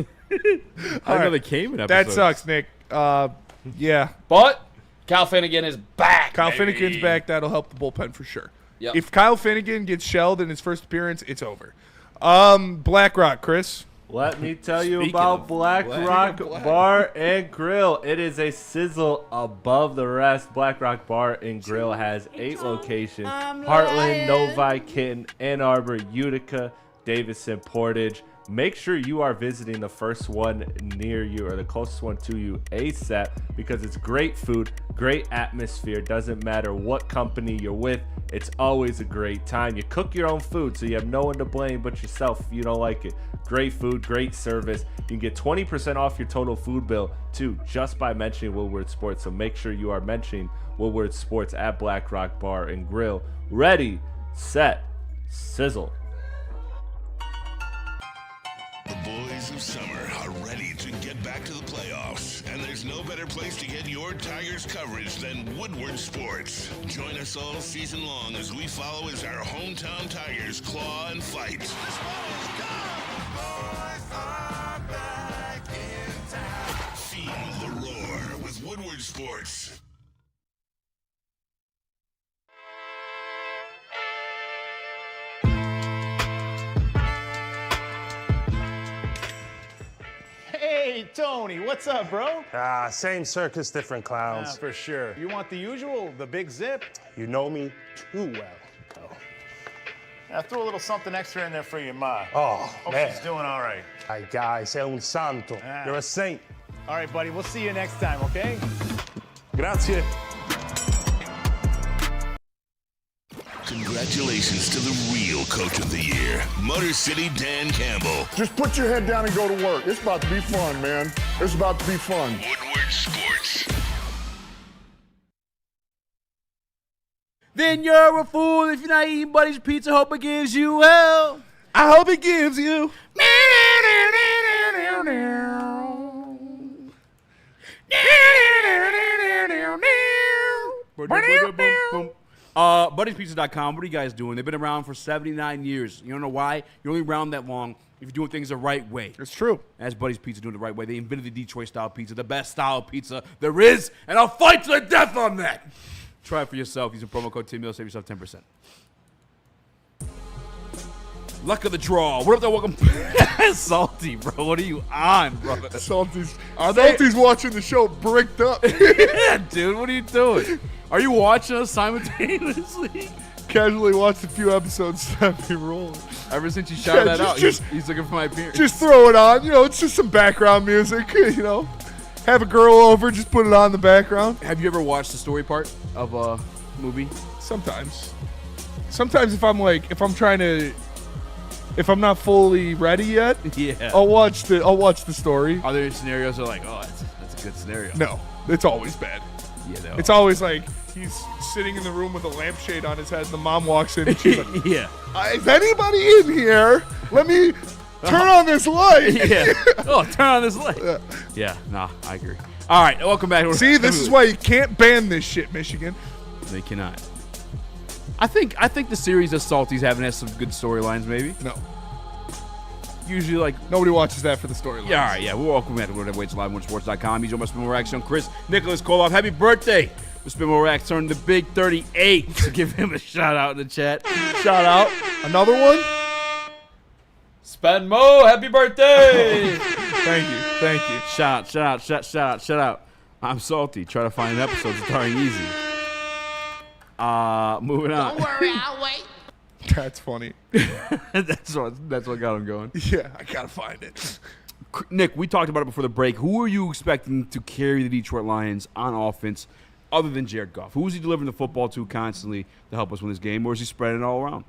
I know they came in That episodes. sucks, Nick. Yeah. But Kyle Finnegan is back. Kyle baby. Finnegan's back. That'll help the bullpen for sure. Yep. If Kyle Finnegan gets shelled in his first appearance, it's over. BlackRock, Chris. Let me tell you Speaking about of Black Black- Rock Speaking of Black. Bar and Grill. It is a sizzle above the rest. Black Rock Bar and Grill has 8 locations. Heartland, Novi, Kitten, Ann Arbor, Utica, Davison, Portage. Make sure you are visiting the first one near you or the closest one to you ASAP because it's great food, great atmosphere. Doesn't matter what company you're with. It's always a great time. You cook your own food, so you have no one to blame but yourself if you don't like it. Great food, great service. You can get 20% off your total food bill, too, just by mentioning Woodward Sports. So make sure you are mentioning Woodward Sports at Black Rock Bar and Grill. Ready, set, sizzle. The boys of summer are ready to get back to the playoffs, and there's no better place to get your Tigers coverage than Woodward Sports. Join us all season long as we follow as our hometown Tigers claw and fight. Feel the roar with Woodward Sports. Hey, Tony, what's up, bro? Same circus, different clowns. For sure. You want the usual, the big zip? You know me too well. I threw a little something extra in there for your ma. Oh, Hope man. she's doing all right. Ay, guy, sei un santo. You're a saint. All right, buddy, we'll see you next time, okay? Grazie. Congratulations to the real coach of the year, Motor City Dan Campbell. Just put your head down and go to work. It's about to be fun, man. It's about to be fun. Woodward Sports. Then you're a fool if you're not eating Buddy's Pizza. Hope it gives you hell. I hope it gives you. Buddy'sPizza.com. What are you guys doing? They've been around for 79 years. You don't know why? You're only around that long if you're doing things the right way. It's true. That's Buddy's Pizza doing it the right way. They invented the Detroit-style pizza, the best style of pizza there is, and I'll fight to the death on that. Try it for yourself. Use the promo code TIMMIL. Save yourself 10%. Luck of the draw. What up there? Welcome. Salty, bro. What are you on, brother? Salty's watching the show bricked up. Yeah, dude. What are you doing? Are you watching us simultaneously? Casually watched a few episodes that be rolling. Ever since you shouted that out, he's looking for my appearance. Just throw it on. You know, it's just some background music, you know. Have a girl over, just put it on in the background. Have you ever watched the story part of a movie? Sometimes. Sometimes if I'm not fully ready yet, Yeah. I'll watch the story. Are there scenarios that are like, oh, that's a good scenario? No, it's always bad. Yeah, no. It's always like he's sitting in the room with a lampshade on his head, and the mom walks in and she's like, yeah. Is anybody in here? Let me turn on this light. Yeah. Oh, turn on this light. Yeah, nah, I agree. All right, welcome back. See, this is why you can't ban this shit, Michigan. They cannot. I think the series of Salty's having has some good storylines, maybe. No. Usually, like, nobody watches that for the storyline. Yeah, all right, yeah. We're welcome back to Whatever Waits Live on Sports.com. He's on my Spin More Action. Chris Nicholas Koloff. Happy birthday. Spin More Action turned the big 38. So give him a shout out in the chat. Shout out. Another one? Spenmo, happy birthday. Thank you. Shout out. I'm Salty. Try to find an episode starring Eazy. Moving on. Don't worry, I'll wait. That's funny. that's what got him going. Yeah, I gotta find it. Nick, we talked about it before the break. Who are you expecting to carry the Detroit Lions on offense other than Jared Goff? Who is he delivering the football to constantly to help us win this game, or is he spreading it all around?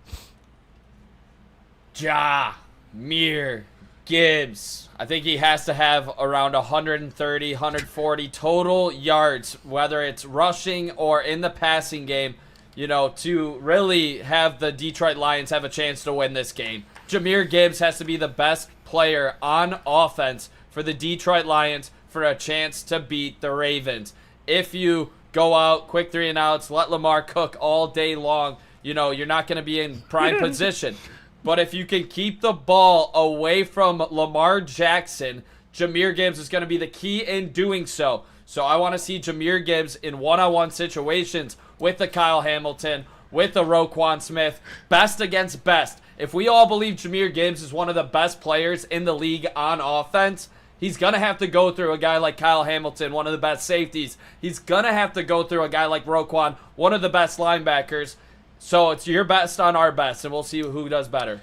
Mir, Gibbs. I think he has to have around 130, 140 total yards, whether it's rushing or in the passing game, to really have the Detroit Lions have a chance to win this game. Jahmyr Gibbs has to be the best player on offense for the Detroit Lions for a chance to beat the Ravens. If you go out, quick 3 and outs, let Lamar cook all day long, you're not going to be in prime position. But if you can keep the ball away from Lamar Jackson, Jahmyr Gibbs is going to be the key in doing so. So I want to see Jahmyr Gibbs in one-on-one situations with the Kyle Hamilton, with the Roquan Smith, best against best. If we all believe Jahmyr Gibbs is one of the best players in the league on offense, he's going to have to go through a guy like Kyle Hamilton, one of the best safeties. He's going to have to go through a guy like Roquan, one of the best linebackers. So it's your best on our best, and we'll see who does better.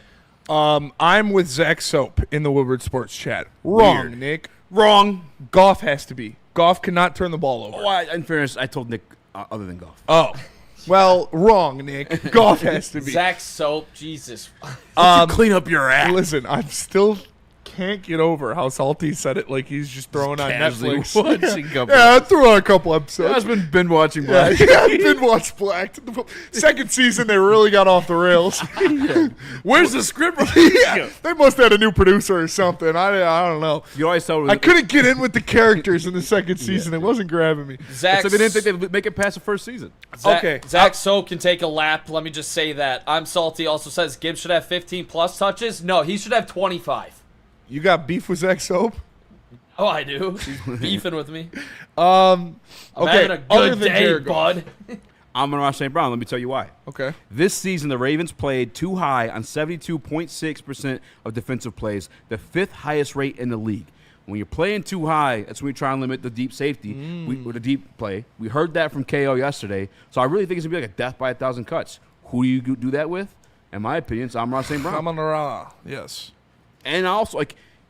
I'm with Zach Soap in the Woodward Sports chat. Wrong, Weird. Nick. Wrong. Goff has to be. Goff cannot turn the ball over. Oh, in fairness, I told Nick other than Goff. Oh. Well, wrong, Nick. Goff has to be. Zach Soap, Jesus. Clean up your act. Listen, I'm still can't get over how Salty said it like he's just throwing on Netflix. Yeah, I threw on a couple episodes. I've been binge watching Black. Yeah, I've been watching Black. Second season, they really got off the rails. Where's the script? Yeah, they must have had a new producer or something. I don't know. You always tell I couldn't get in with the characters in the second season. It wasn't grabbing me. Zach, so they didn't think they'd make it past the first season. Zach Soap can take a lap. Let me just say that. I'm Salty also says Gibbs should have 15-plus touches. No, he should have 25. You got beef with Zach Soap? Oh, I do. He's beefing with me. I'm having a good day, bud. Amon-Ra St. Brown. Let me tell you why. Okay. This season, the Ravens played too high on 72.6% of defensive plays, the 5th highest rate in the league. When you're playing too high, that's when we try and limit the deep safety or the deep play. We heard that from KO yesterday, so I really think it's going to be like a death by 1,000 cuts. Who do you do that with? In my opinion, it's Amon-Ra St. Brown. Amon-Ra, yes. And also,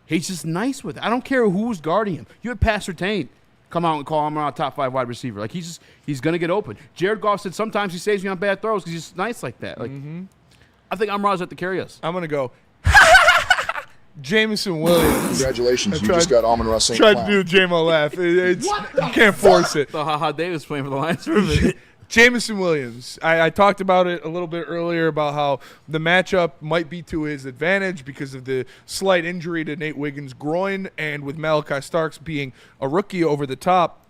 he's just nice with it. I don't care who's guarding him. You had Pat Surtain come out and call him a top 5 wide receiver. He's going to get open. Jared Goff said sometimes he saves me on bad throws because he's nice like that. I think Amon-Ra's have to carry us. I'm going to go Jameson Williams. Congratulations, you just got Amon-Ra St. Tried to do the J-Mo laugh. You can't force it. The Ha-Ha Davis playing for the Lions for a minute. Jameson Williams. I talked about it a little bit earlier about how the matchup might be to his advantage because of the slight injury to Nate Wiggins' groin and with Malachi Starks being a rookie over the top.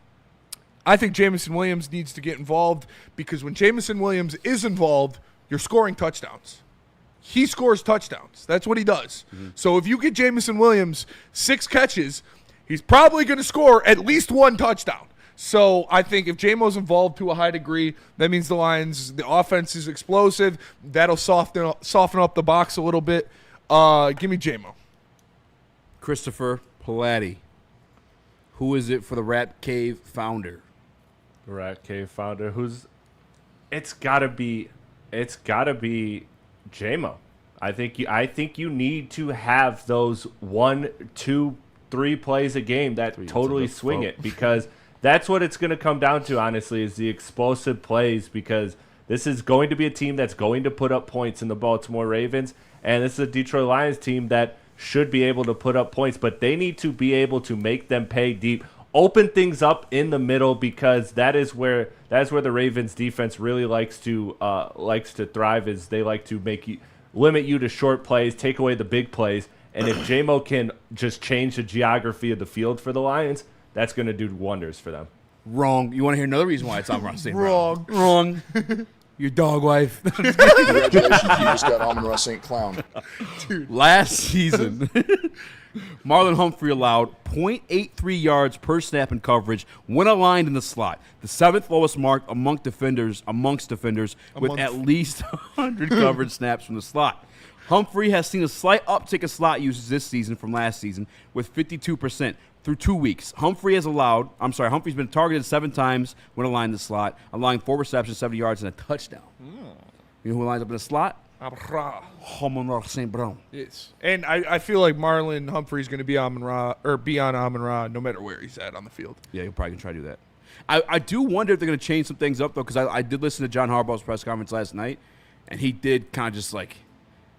I think Jameson Williams needs to get involved because when Jameson Williams is involved, you're scoring touchdowns. He scores touchdowns. That's what he does. So if you get Jameson Williams 6 catches, he's probably going to score at least 1 touchdown. So I think if J-Mo's involved to a high degree, that means the offense is explosive. That'll soften up the box a little bit. Give me J-Mo. Christopher Palatti. Who is it for the Rat Cave founder? The Rat Cave founder. It's gotta be J-Mo. I think you need to have those 1, 2, 3 plays a game that totally swing it because that's what it's going to come down to, honestly, is the explosive plays because this is going to be a team that's going to put up points in the Baltimore Ravens, and this is a Detroit Lions team that should be able to put up points, but they need to be able to make them pay deep, open things up in the middle because that is where the Ravens defense really likes to thrive. Is they like to limit you to short plays, take away the big plays, and if J-Mo can just change the geography of the field for the Lions, that's going to do wonders for them. Wrong. You want to hear another reason why it's Amon-Ra St. Brown? Wrong. Your dog wife. Congratulations, you just got Amon-Ra St. Clown. Dude. Last season, Marlon Humphrey allowed 0.83 yards per snap in coverage when aligned in the slot, the 7th lowest mark amongst defenders with at least 100 coverage snaps from the slot. Humphrey has seen a slight uptick of slot usage this season from last season with 52%. Through 2 weeks, Humphrey's been targeted 7 times when aligned in the slot, allowing 4 receptions, 70 yards, and a touchdown. You know who lines up in the slot? Amon-Ra St. Brown. Yes. And I feel like Marlon Humphrey's going to be Amon-Ra or be on Amon-Ra no matter where he's at on the field. Yeah, you're probably going to try to do that. I do wonder if they're going to change some things up, though, because I did listen to John Harbaugh's press conference last night, and he did kind of just, like,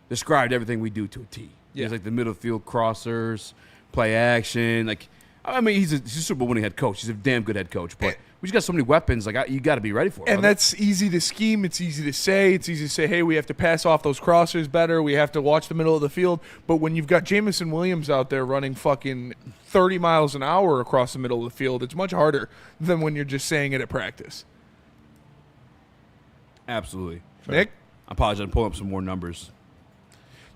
described everything we do to a T. Yeah. He's like the middle field crossers, play action. Like, I mean, he's a Super Bowl winning head coach. He's a damn good head coach. But we just got so many weapons. Like, you got to be ready for it. And that's easy to scheme. It's easy to say. It's easy to say, hey, we have to pass off those crossers better. We have to watch the middle of the field. But when you've got Jamison Williams out there running fucking 30 miles an hour across the middle of the field, it's much harder than when you're just saying it at practice. Absolutely. Nick? I apologize. I'm pulling up some more numbers.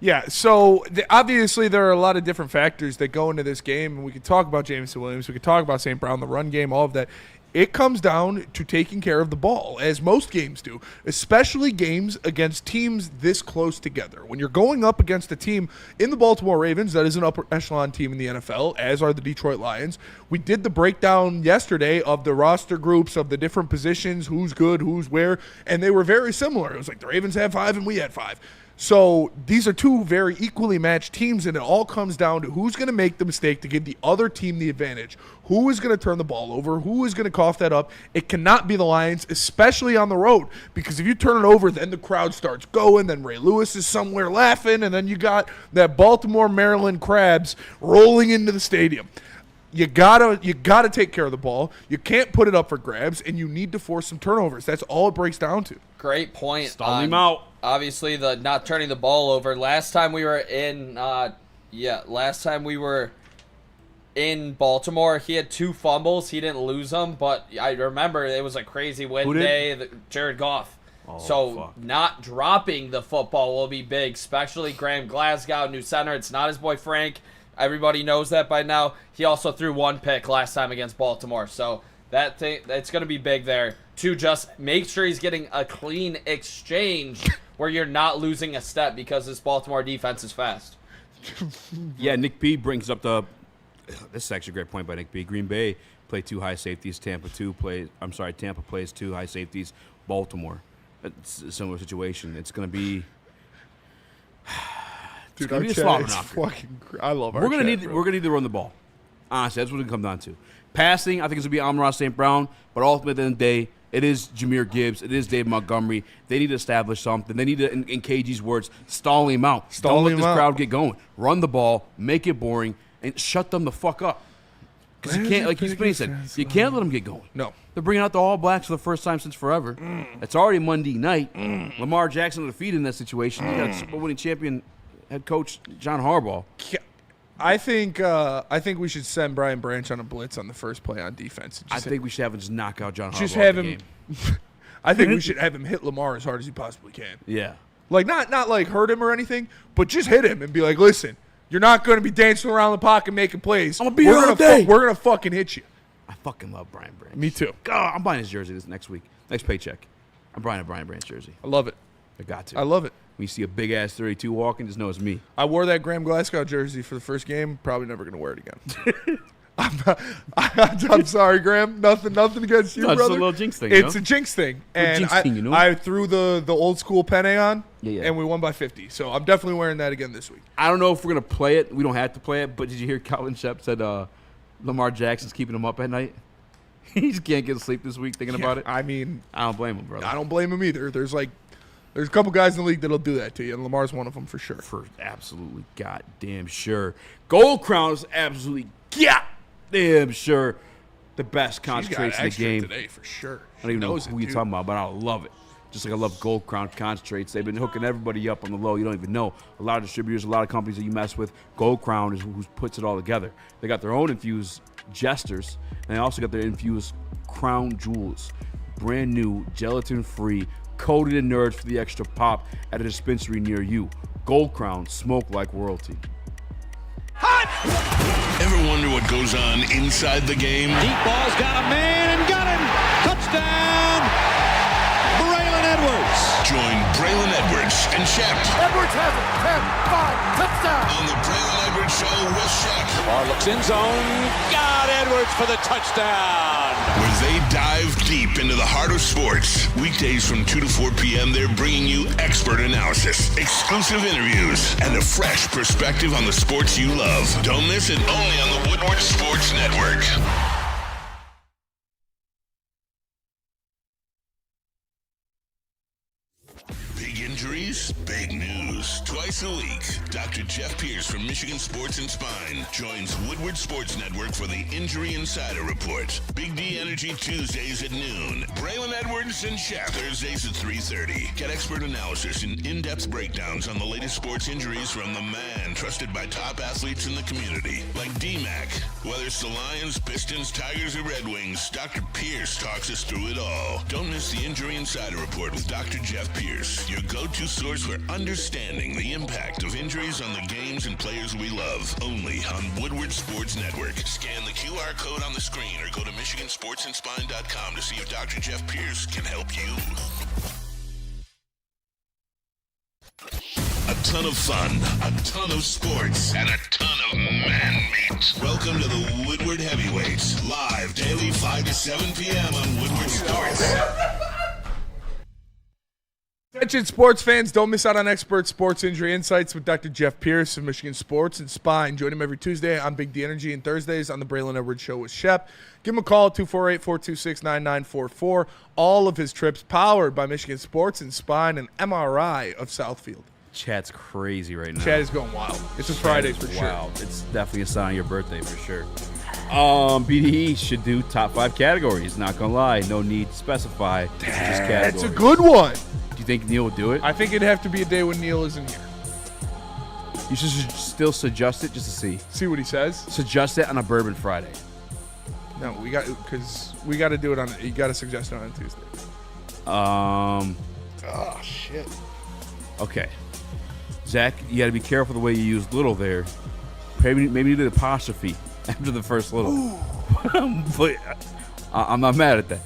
Yeah, so obviously there are a lot of different factors that go into this game, and we could talk about Jamison Williams, we could talk about St. Brown, the run game, all of that. It comes down to taking care of the ball, as most games do, especially games against teams this close together. When you're going up against a team in the Baltimore Ravens that is an upper echelon team in the NFL, as are the Detroit Lions, we did the breakdown yesterday of the roster groups, of the different positions, who's good, who's where, and they were very similar. It was like the Ravens had 5 and we had 5. So these are two very equally matched teams, and it all comes down to who's going to make the mistake to give the other team the advantage. Who is going to turn the ball over? Who is going to cough that up? It cannot be the Lions, especially on the road, because if you turn it over, then the crowd starts going, then Ray Lewis is somewhere laughing, and then you got that Baltimore, Maryland Crabs rolling into the stadium. You gotta take care of the ball. You can't put it up for grabs, and you need to force some turnovers. That's all it breaks down to. Great point. Stall him out. Obviously, the not turning the ball over. Last time we were in Baltimore, he had 2 fumbles. He didn't lose them, but I remember it was a crazy win day. Jared Goff. Not dropping the football will be big, especially Graham Glasgow, new center. It's not his boy Frank. Everybody knows that by now. He also threw 1 pick last time against Baltimore, so that's going to be big there. To just make sure he's getting a clean exchange where you're not losing a step because this Baltimore defense is fast. Yeah, Nick B brings up this is actually a great point by Nick B. Green Bay played 2 high safeties. Tampa plays 2 high safeties. Baltimore, it's a similar situation. It's going to be. Dude, our chat is fucking. I love our We're gonna chat, need to run the ball. Honestly, that's what it comes down to. Passing, I think it's gonna be Amon-Ra St. Brown, but ultimately at the end of the day, it is Jahmyr Gibbs. It is Dave Montgomery. They need to establish something. They need to, in KG's words, stall him out. Don't let this crowd get going. Run the ball, make it boring, and shut them the fuck up. Because you can't, like Spinny said, you can't let them get going. No. They're bringing out the All Blacks for the first time since forever. It's already Monday night. Lamar Jackson undefeated in that situation. You got a Super Bowl winning champion head coach John Harbaugh. I think we should send Brian Branch on a blitz on the first play on defense. I think we should have him just knock out John Harbaugh. Just have him. Game. I think we should have him hit Lamar as hard as he possibly can. Yeah. Like not like hurt him or anything, but just hit him and be like, listen, you're not going to be dancing around the pocket making plays. I'm gonna be here all day. We're gonna fucking hit you. I fucking love Brian Branch. Me too. God, I'm buying his jersey this next week. Next paycheck. I'm buying a Brian Branch jersey. I love it. I got to. I love it. When you see a big ass 32 walking, just know it's me. I wore that Graham Glasgow jersey for the first game. Probably never gonna wear it again. I'm sorry, Graham. Nothing against you, brother. It's a little jinx thing. It's a jinx thing, and I threw the old school penne on, and we won by 50. So I'm definitely wearing that again this week. I don't know if we're gonna play it. We don't have to play it. But did you hear Kelvin Sheppard said Lamar Jackson's keeping him up at night? He just can't get to sleep this week thinking about it. I mean, I don't blame him, brother. I don't blame him either. There's a couple guys in the league that'll do that to you, and Lamar's one of them for sure. For absolutely goddamn sure. Gold Crown is absolutely goddamn sure the best concentrates in the game today for sure. I don't even know who you're talking about, but I love it. Just like I love Gold Crown concentrates. They've been hooking everybody up on the low. You don't even know. A lot of distributors, a lot of companies that you mess with, Gold Crown is who puts it all together. They got their own infused jesters, and they also got their infused crown jewels. Brand new, gelatin-free, coated in nerds for the extra pop at a dispensary near you. Gold Crown, smoke like royalty. Ever wonder what goes on inside the game? Deep ball's got a man and got him. Touchdown, Braylon Edwards. Join Braylon Edwards and Shep. Edwards has it. 10, 5, touchdown. On the Braylon Edwards Show with Shep. Lamar looks in zone. Got Edwards for the touchdown. Where they dive deep into the heart of sports. Weekdays from 2 to 4 p.m., they're bringing you expert analysis, exclusive interviews, and a fresh perspective on the sports you love. Don't miss it, only on the Woodward Sports Network. Big injuries, big news. Twice a week, Dr. Jeff Pierce from Michigan Sports and Spine joins Woodward Sports Network for the Injury Insider Report. Big D Energy Tuesdays at noon. Braylon Edwards and Shep Thursdays at 3:30. Get expert analysis and in-depth breakdowns on the latest sports injuries from the man trusted by top athletes in the community, like D-Mac. Whether it's the Lions, Pistons, Tigers, or Red Wings, Dr. Pierce talks us through it all. Don't miss the Injury Insider Report with Dr. Jeff Pierce, your go-to source for understanding the impact of injuries on the games and players we love. Only on Woodward Sports Network. Scan the QR code on the screen or go to MichiganSportsandSpine.com to see if Dr. Jeff Pierce can help you. A ton of fun, a ton of sports, and a ton of man meat. Welcome to the Woodward Heavyweights, live daily 5 to 7 p.m. on Woodward Sports. Attention sports fans, don't miss out on expert sports injury insights with Dr. Jeff Pierce of Michigan Sports and Spine. Join him every Tuesday on Big D Energy and Thursdays on the Braylon Edwards Show with Shep. Give him a call, 248-426-9944. All of his trips powered by Michigan Sports and Spine and Amon-Ra of Southfield. Chat's crazy right now. Chat is going wild. It's a Friday for sure. Wow, it's definitely a sign of your birthday for sure. BDE should do top 5 categories. Not gonna lie, no need to specify. Just categories. It's a good one. Do you think Neil would do it? I think it'd have to be a day when Neil isn't here. You should still suggest it just to see. See what he says. Suggest it on a Bourbon Friday. No, we got to do it on. You got to suggest it on a Tuesday. Oh shit. Okay, Zach, you got to be careful the way you use little there. Maybe you did apostrophe after the first little. But I'm not mad at that.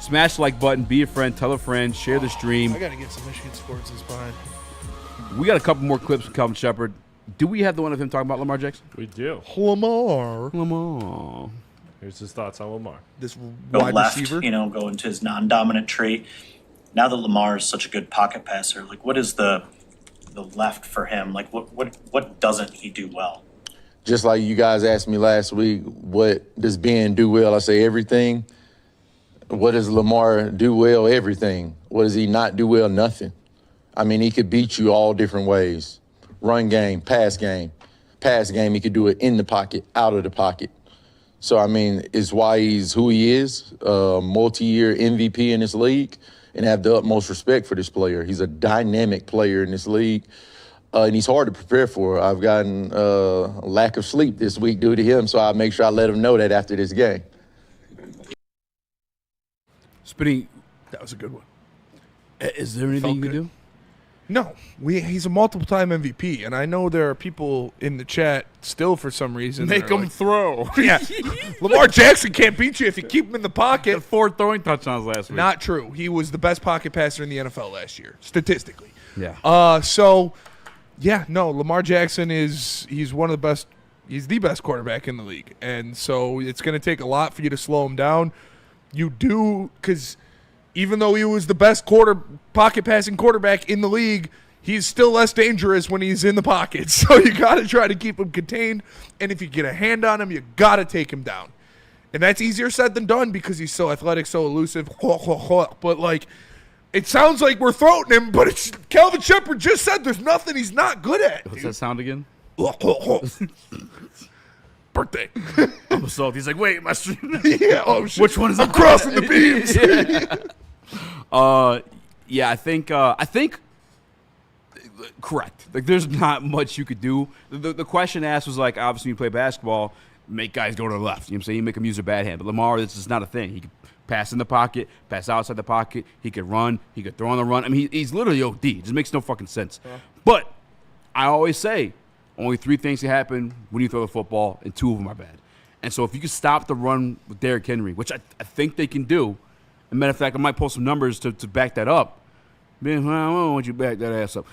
Smash the like button, be a friend, tell a friend, share the stream. I got to get some Michigan Sports and Spine. We got a couple more clips from Kelvin Sheppard. Do we have the one of him talking about Lamar Jackson? We do. Lamar. Here's his thoughts on Lamar. This Go wide left, receiver. go into his non-dominant trait. Now that Lamar is such a good pocket passer, like what is the left for him? Like what doesn't he do well? Just like you guys asked me last week, what does Ben do well? I say everything. What does Lamar do well? Everything. What does he not do well? Nothing. I mean, he could beat you all different ways. Run game, pass game. Pass game, he could do it in the pocket, out of the pocket. So, I mean, it's why he's who he is, multi-year MVP in this league, and have the utmost respect for this player. He's a dynamic player in this league, and he's hard to prepare for. I've gotten a lack of sleep this week due to him, so I'll make sure I let him know that after this game. Spinny, that was a good one. Is there anything you can do? No, he's a multiple-time MVP, and I know there are people in the chat still for some reason. Make him throw. Yeah, Lamar Jackson can't beat you if you keep him in the pocket. 4 throwing touchdowns last week. Not true. He was the best pocket passer in the NFL last year, statistically. Yeah. Lamar Jackson he's one of the best. He's the best quarterback in the league, and so it's going to take a lot for you to slow him down. You do, because even though he was the best pocket passing quarterback in the league, he's still less dangerous when he's in the pocket. So you got to try to keep him contained. And if you get a hand on him, you got to take him down. And that's easier said than done because he's so athletic, so elusive. But, it sounds like we're throwing him, but it's Kelvin Sheppard just said there's nothing he's not good at. What's that sound again? Birthday. I'm assaulted. He's like, wait, my stream. Yeah, oh shit. Which one is I'm crossing the beams. I think correct. Like, there's not much you could do. The question asked was like, obviously, you play basketball, make guys go to the left. You know what I'm saying? You make them use their bad hand. But Lamar, this is not a thing. He could pass in the pocket, pass outside the pocket. He could run. He could throw on the run. I mean, he's literally OD. It just makes no fucking sense. But I always say, only 3 things can happen when you throw the football, and 2 of them are bad. And so if you can stop the run with Derrick Henry, which I think they can do, as a matter of fact, I might pull some numbers to back that up, Man, I don't want you to back that ass up.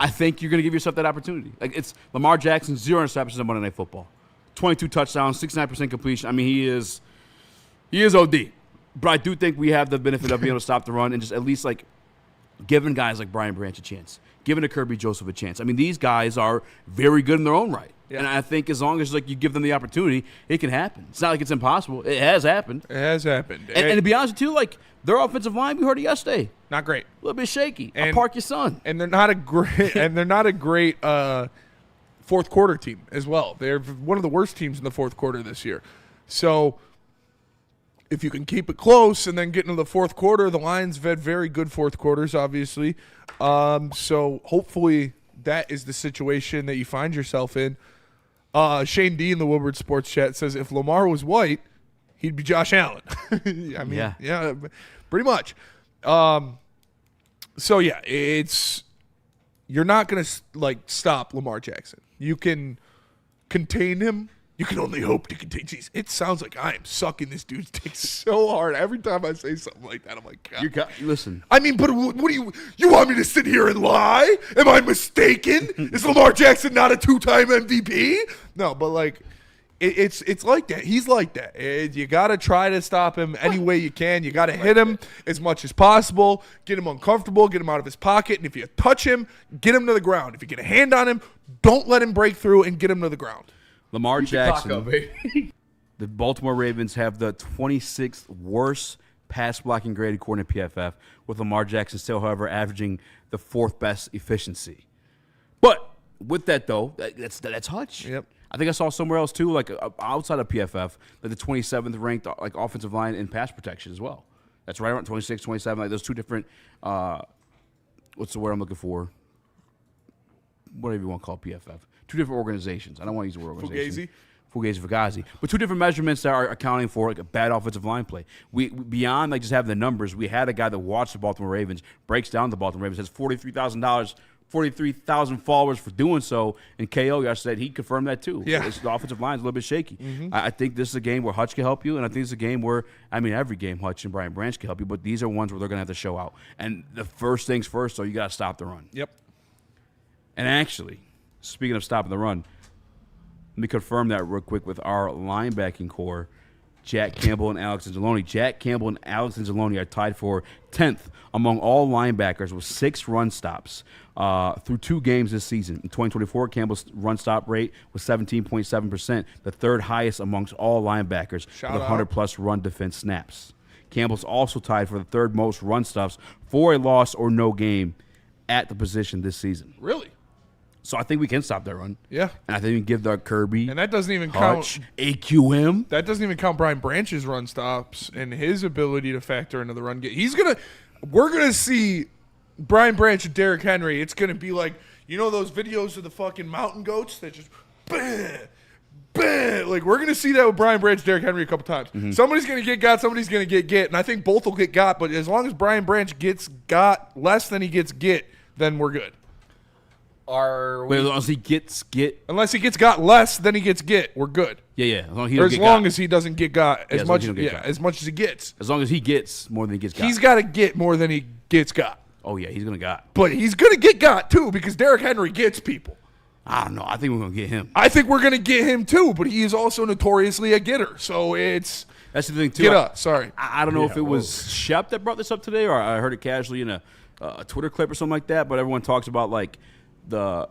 I think you're going to give yourself that opportunity. Like, it's Lamar Jackson, 0 interceptions on Monday Night Football. 22 touchdowns, 69% completion. I mean, he is OD. But I do think we have the benefit of being able to stop the run and just at least, like, giving guys like Brian Branch a chance, giving a Kirby Joseph a chance. I mean, these guys are very good in their own right. Yeah. And I think as long as, like, you give them the opportunity, it can happen. It's not like it's impossible. It has happened. It has happened. And to be honest with you, like, their offensive line, we heard it yesterday. Not great. A little bit shaky. I'll park your son. And they're not a great fourth quarter team as well. They're one of the worst teams in the fourth quarter this year. So if you can keep it close and then get into the fourth quarter, the Lions have had very good fourth quarters, obviously. So hopefully that is the situation that you find yourself in. Shane D in the Woodward Sports Chat says if Lamar was white, he'd be Josh Allen. I mean, yeah, pretty much. So yeah, you're not gonna like stop Lamar Jackson. You can contain him. You can only hope to contain. Jeez, it sounds like I am sucking this dude's dick so hard every time I say something like that. I'm like, God. Listen. I mean, but what do you want me to sit here and lie? Am I mistaken? Is Lamar Jackson not a 2-time MVP? No, but like, it's like that. He's like that. You got to try to stop him any way you can. You got to hit him as much as possible, get him uncomfortable, get him out of his pocket, and if you touch him, get him to the ground. If you get a hand on him, don't let him break through and get him to the ground. Lamar Jackson, the Baltimore Ravens have the 26th worst pass blocking grade according to PFF, with Lamar Jackson still, however, averaging the 4th best efficiency. But with that, though, that's Hutch. Yep. I think I saw somewhere else, too, like outside of PFF, like the 27th ranked like offensive line in pass protection as well. That's right around 26, 27. Like those two different, what's the word I'm looking for? Whatever you want to call PFF. Two different organizations. I don't want to use the word organization. Fugazi. But two different measurements that are accounting for like a bad offensive line play. We beyond like just having the numbers, we had a guy that watched the Baltimore Ravens, breaks down the Baltimore Ravens, has $43,000 followers for doing so. And KO yesterday, he confirmed that too. Yeah. The offensive line is a little bit shaky. Mm-hmm. I think this is a game where Hutch can help you, and I think it's a game where, I mean, every game Hutch and Brian Branch can help you, but these are ones where they're going to have to show out. And the first things first, so you got to stop the run. Yep. And actually, speaking of stopping the run, let me confirm that real quick with our linebacking core, Jack Campbell and Alex Anzalone. Jack Campbell and Alex Anzalone are tied for 10th among all linebackers with 6 run stops through 2 games this season. In 2024, Campbell's run stop rate was 17.7%, the 3rd highest amongst all linebackers with 100-plus run defense snaps. Campbell's also tied for the 3rd most run stops for a loss or no game at the position this season. Really? So I think we can stop that run. Yeah. And I think we can give the Kirby. And that doesn't even Hutch, count AQM. That doesn't even count Brian Branch's run stops and his ability to factor into the run game. We're gonna see Brian Branch and Derrick Henry. It's gonna be like, you know those videos of the fucking mountain goats that just like we're gonna see that with Brian Branch, Derrick Henry a couple times. Mm-hmm. Somebody's gonna get got, somebody's gonna get, and I think both will get got. But as long as Brian Branch gets got less than he gets get, then we're good. Unless he gets got less than he gets get, we're good. Yeah. As long as he doesn't get got as much as he gets. As long as he gets more than he gets got. He's got to get more than he gets got. Oh yeah, he's gonna got. But he's gonna get got too because Derrick Henry gets people. I don't know. I think we're gonna get him. I think we're gonna get him too, but he is also notoriously a getter. So that's the thing too. Sorry. I don't know if it was Shep that brought this up today, or I heard it casually in a Twitter clip or something like that. But everyone talks about like the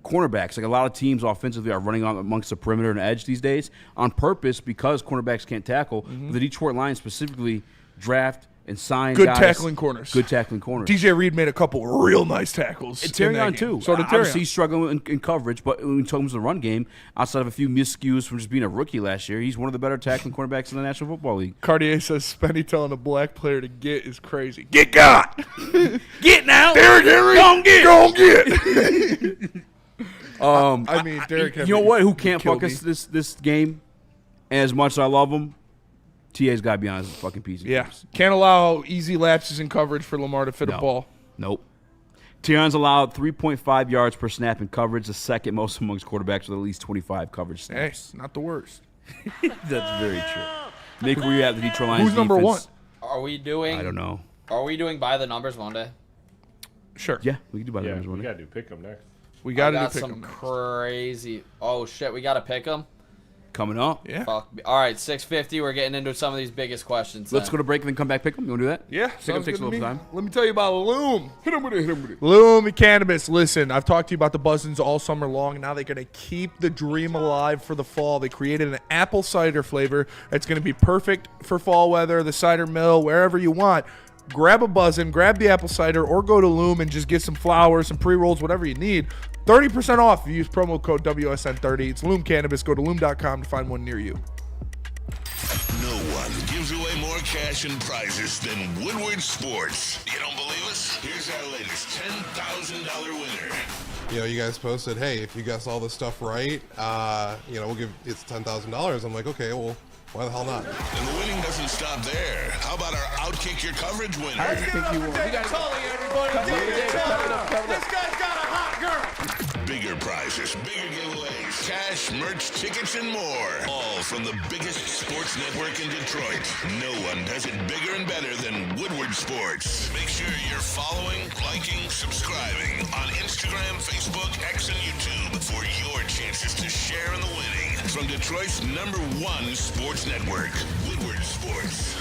cornerbacks. Like a lot of teams offensively are running on amongst the perimeter and edge these days on purpose because cornerbacks can't tackle. Mm-hmm. The Detroit Lions specifically draft and sign good guys. tackling corners. DJ Reed made a couple real nice tackles. And Terrion too. So did Obviously he's struggling in coverage, but when it comes to the run game, outside of a few miscues from just being a rookie last year, he's one of the better tackling cornerbacks in the National Football League. Cartier says Spenny telling a black player to get is crazy. Get got. Get now. Derrick Henry. Go get. I mean, Derrick Henry. You know what? Who can't fuck us this game? As much as I love him, TA's got to be on his fucking piece. Yeah. Can't allow easy lapses in coverage for Lamar to fit a ball. Nope. Tyrion's allowed 3.5 yards per snap in coverage, the second most amongst quarterbacks with at least 25 coverage snaps. Hey, not the worst. That's very true. Nick, where you at the Detroit Lions Who's number defense? 1? Are we doing? I don't know. Are we doing by the numbers Monday? Sure. Yeah, we can do by the Yeah, numbers we one. gotta do pick 'em next. We got to got pick some them. crazy. Oh shit, we gotta pick them. Coming up. Yeah. Fuck. All right, 6:50. We're getting into some of these biggest questions. Let's then. go to break and then come back pick them. You want to do that? Yeah. Pick 'em sounds takes a good to little me. time. Let me tell you about Loom. Hit 'em with it. Loom Cannabis. Listen, I've talked to you about the buzzins all summer long, and now they're going to keep the dream alive for the fall. They created an apple cider flavor that's going to be perfect for fall weather, the cider mill, wherever you want. Grab a buzzin, grab the apple cider, or go to Loom and just get some flowers, some pre-rolls, whatever you need. 30% off if you use promo code WSN30. It's Loom Cannabis. Go to loom.com to find one near you. No one gives away more cash and prizes than Woodward Sports. You don't believe us? Here's our latest $10,000 winner. You know, you guys posted, hey, if you guess all this stuff right, you know, we'll give it's $10,000. I'm like, okay, well, why the hell not? And the winning doesn't stop there. How about our Outkick Your Coverage winner? I think you won. We got Tully, everybody. David Tully. This guy's got a hot girl. Bigger prizes, bigger giveaways, cash, merch, tickets, and more. All from the biggest sports network in Detroit. No one does it bigger and better than Woodward Sports. Make sure you're following, liking, subscribing on Instagram, Facebook, X, and YouTube for your chances to share in the winning. From Detroit's #1 sports network, Woodward Sports.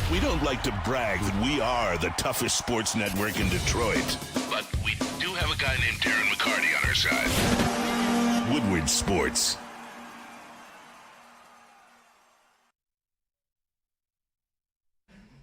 We don't like to brag that we are the toughest sports network in Detroit, but we do have a guy named Darren McCarty on our side. Woodward Sports.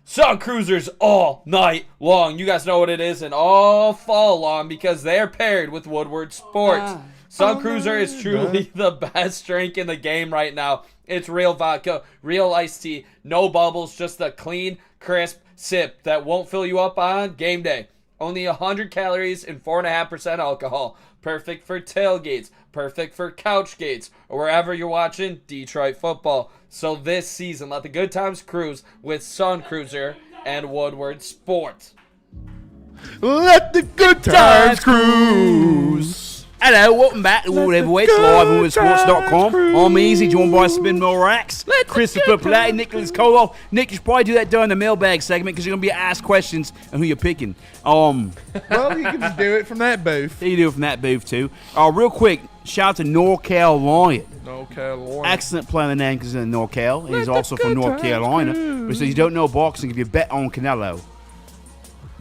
Sun Cruisers all night long. You guys know what it is, and all fall long because they're paired with Woodward Sports. Sun Cruiser is truly the best drink in the game right now. It's real vodka, real iced tea, no bubbles, just a clean, crisp sip that won't fill you up on game day. Only 100 calories and 4.5% alcohol. Perfect for tailgates, perfect for couch gates, or wherever you're watching Detroit football. So this season, let the good times cruise with Sun Cruiser and Woodward Sports. Let the good times cruise. Hello, welcome back to Woodward Heavyweights, live on WoodwardSports.com. I'm Eazy, joined by Spin Mill Rax, Christopher Play, Nicholas Koloff. Nick, you should probably do that during the mailbag segment because you're going to be asked questions on who you're picking. Well, you can just do it from that booth. You do it from that booth, too. Real quick, shout out to North Carolina. North Carolina. Excellent playing the name because he's in North Cal. He's also from North Carolina. But he says you don't know boxing if you bet on Canelo.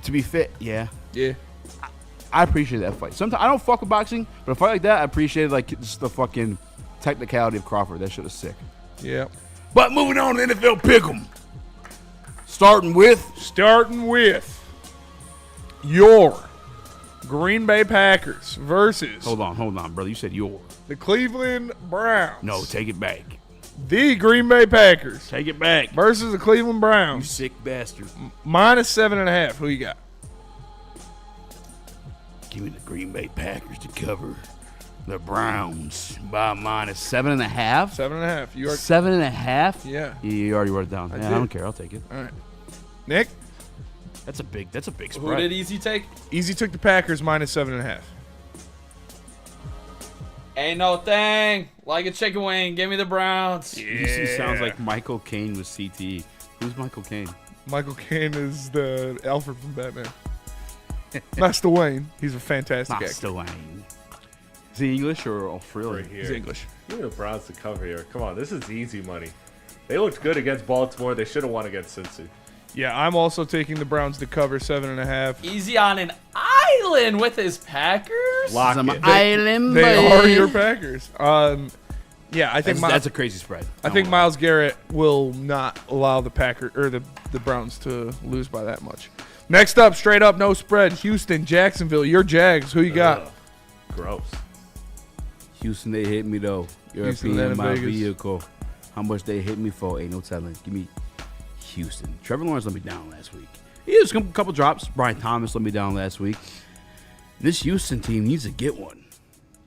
To be fit, yeah. Yeah. I appreciate that fight. Sometimes I don't fuck with boxing, but a fight like that, I appreciate like just the fucking technicality of Crawford. That shit was sick. Yeah. But moving on to NFL Pick'em. Starting with your Green Bay Packers versus. Hold on, brother. You said your. The Cleveland Browns. No, take it back. The Green Bay Packers. Take it back. Versus the Cleveland Browns. You sick bastard. -7.5. Who you got? Give me the Green Bay Packers to cover the Browns by -7.5. 7.5. You are 7.5. Yeah. You already wrote it down. I don't care. I'll take it. All right. Nick. That's a big spread. Who did Eazy take? Eazy took the Packers -7.5. Ain't no thing. Like a chicken wing. Give me the Browns. Yeah. Eazy sounds like Michael Caine with CTE. Who's Michael Caine? Michael Caine is the Alfred from Batman. Master Wayne. He's a fantastic actor. Master Wayne. Is he English or Australian? He's English. Give me the Browns to cover here. Come on, this is easy money. They looked good against Baltimore. They should have won against Cincy. Yeah, I'm also taking the Browns to cover 7.5. Eazy on an island with his Packers. Packers? Lock I'm it. an island They boy. are your Packers. Yeah, I think That's a crazy spread. I think Myles Garrett will not allow the the Browns to lose by that much. Next up, straight up, no spread. Houston, Jacksonville. Your Jags. Who you got? Gross. Houston, they hit me though. Houston, European my Vegas. vehicle. How much they hit me for? Ain't no telling. Give me Houston. Trevor Lawrence let me down last week. He has a couple drops. Brian Thomas let me down last week. This Houston team needs to get one.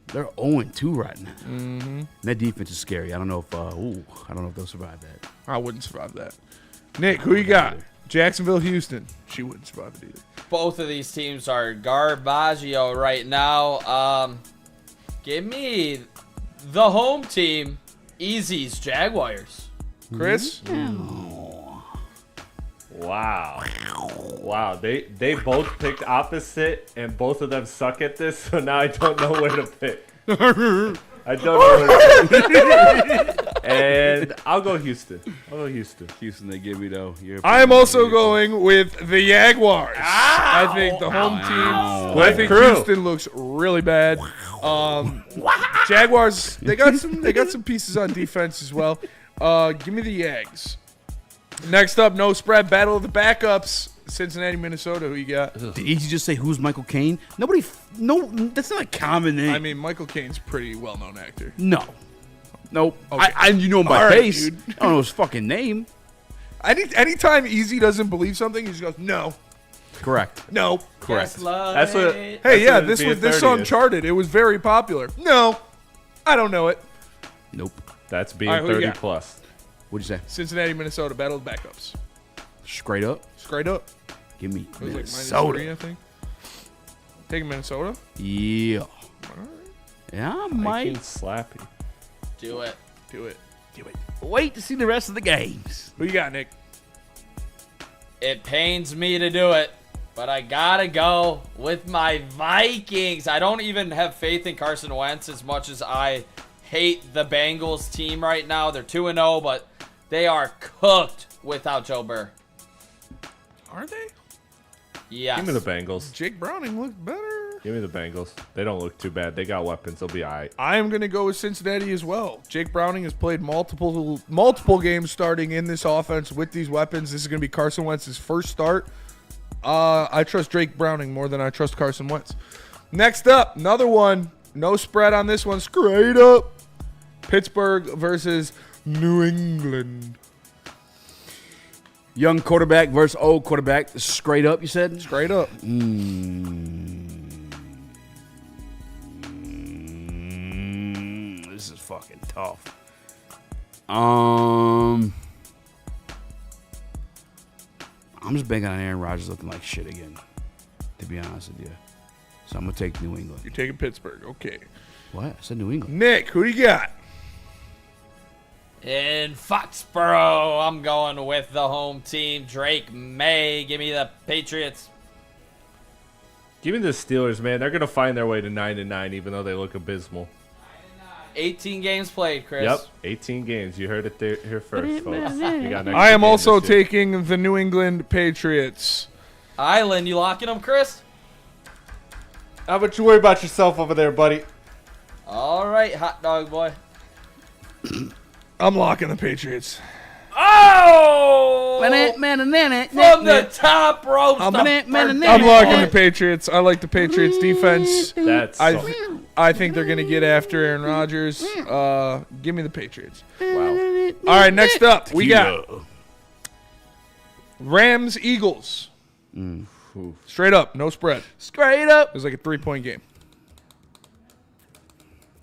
They're 0-2 right now. Mm-hmm. That defense is scary. I don't know if I don't know if they'll survive that. I wouldn't survive that. Nick, who you got? Jacksonville, Houston. She wouldn't survive it either. Both of these teams are garbaggio right now. Give me the home team, Easy's Jaguars. Chris? Wow. Wow. They both picked opposite, and both of them suck at this, so now I don't know where to pick. I don't know where to pick. And I'll go Houston. Houston, they give me though. I am also going with the Jaguars. I think the home team. I think Houston looks really bad. Jaguars, they got some pieces on defense as well. Give me the Jags. Next up, no spread, battle of the backups. Cincinnati, Minnesota. Who you got? Did Eazy just say who's Michael Caine? No, that's not a common name. I mean, Michael Caine's a pretty well-known actor. No. Nope. Okay. You know him by All right, face. dude. I don't know his fucking name. Anytime Eazy doesn't believe something, he just goes, no. Correct. No. Correct. That's what. Hey, yeah, this song charted. It was very popular. No. I don't know it. Nope. That's being All right, who you 30 got? plus. What'd you say? Cincinnati, Minnesota, battle of the backups. Straight up. Straight up. Give me It was like Minnesota. -3, I think. Taking Minnesota? Yeah. Yeah, I might. Vikings slappy. Do it. Do it. Wait to see the rest of the games. Who you got, Nick? It pains me to do it, but I gotta go with my Vikings. I don't even have faith in Carson Wentz as much as I hate the Bengals team right now. They're 2-0, but they are cooked without Joe Burrow. Are they? Yes. Give me the Bengals. Jake Browning looked better. Give me the Bengals. They don't look too bad. They got weapons. They'll be all right. I am going to go with Cincinnati as well. Jake Browning has played multiple games starting in this offense with these weapons. This is going to be Carson Wentz's first start. I trust Jake Browning more than I trust Carson Wentz. Next up, another one. No spread on this one. Straight up. Pittsburgh versus New England. Young quarterback versus old quarterback. Straight up, you said? Straight up. This is fucking tough. I'm just banking on Aaron Rodgers looking like shit again, to be honest with you. So I'm going to take New England. You're taking Pittsburgh. Okay. What? I said New England. Nick, who do you got? In Foxborough, I'm going with the home team, Drake May. Give me the Patriots. Give me the Steelers, man. They're going to find their way to 9-9, even though they look abysmal. 18 games played, Chris. Yep, 18 games. You heard it here first, folks. You got an I am extra game also this year. taking the New England Patriots. Island, you locking them, Chris? How about you worry about yourself over there, buddy? All right, hot dog boy. I'm locking the Patriots. Oh! From the top rope. I'm locking the Patriots. I like the Patriots defense. I think they're going to get after Aaron Rodgers. Give me the Patriots. Wow. All right, next up, we got Rams Eagles. Straight up, no spread. Straight up. It was like a 3-point game.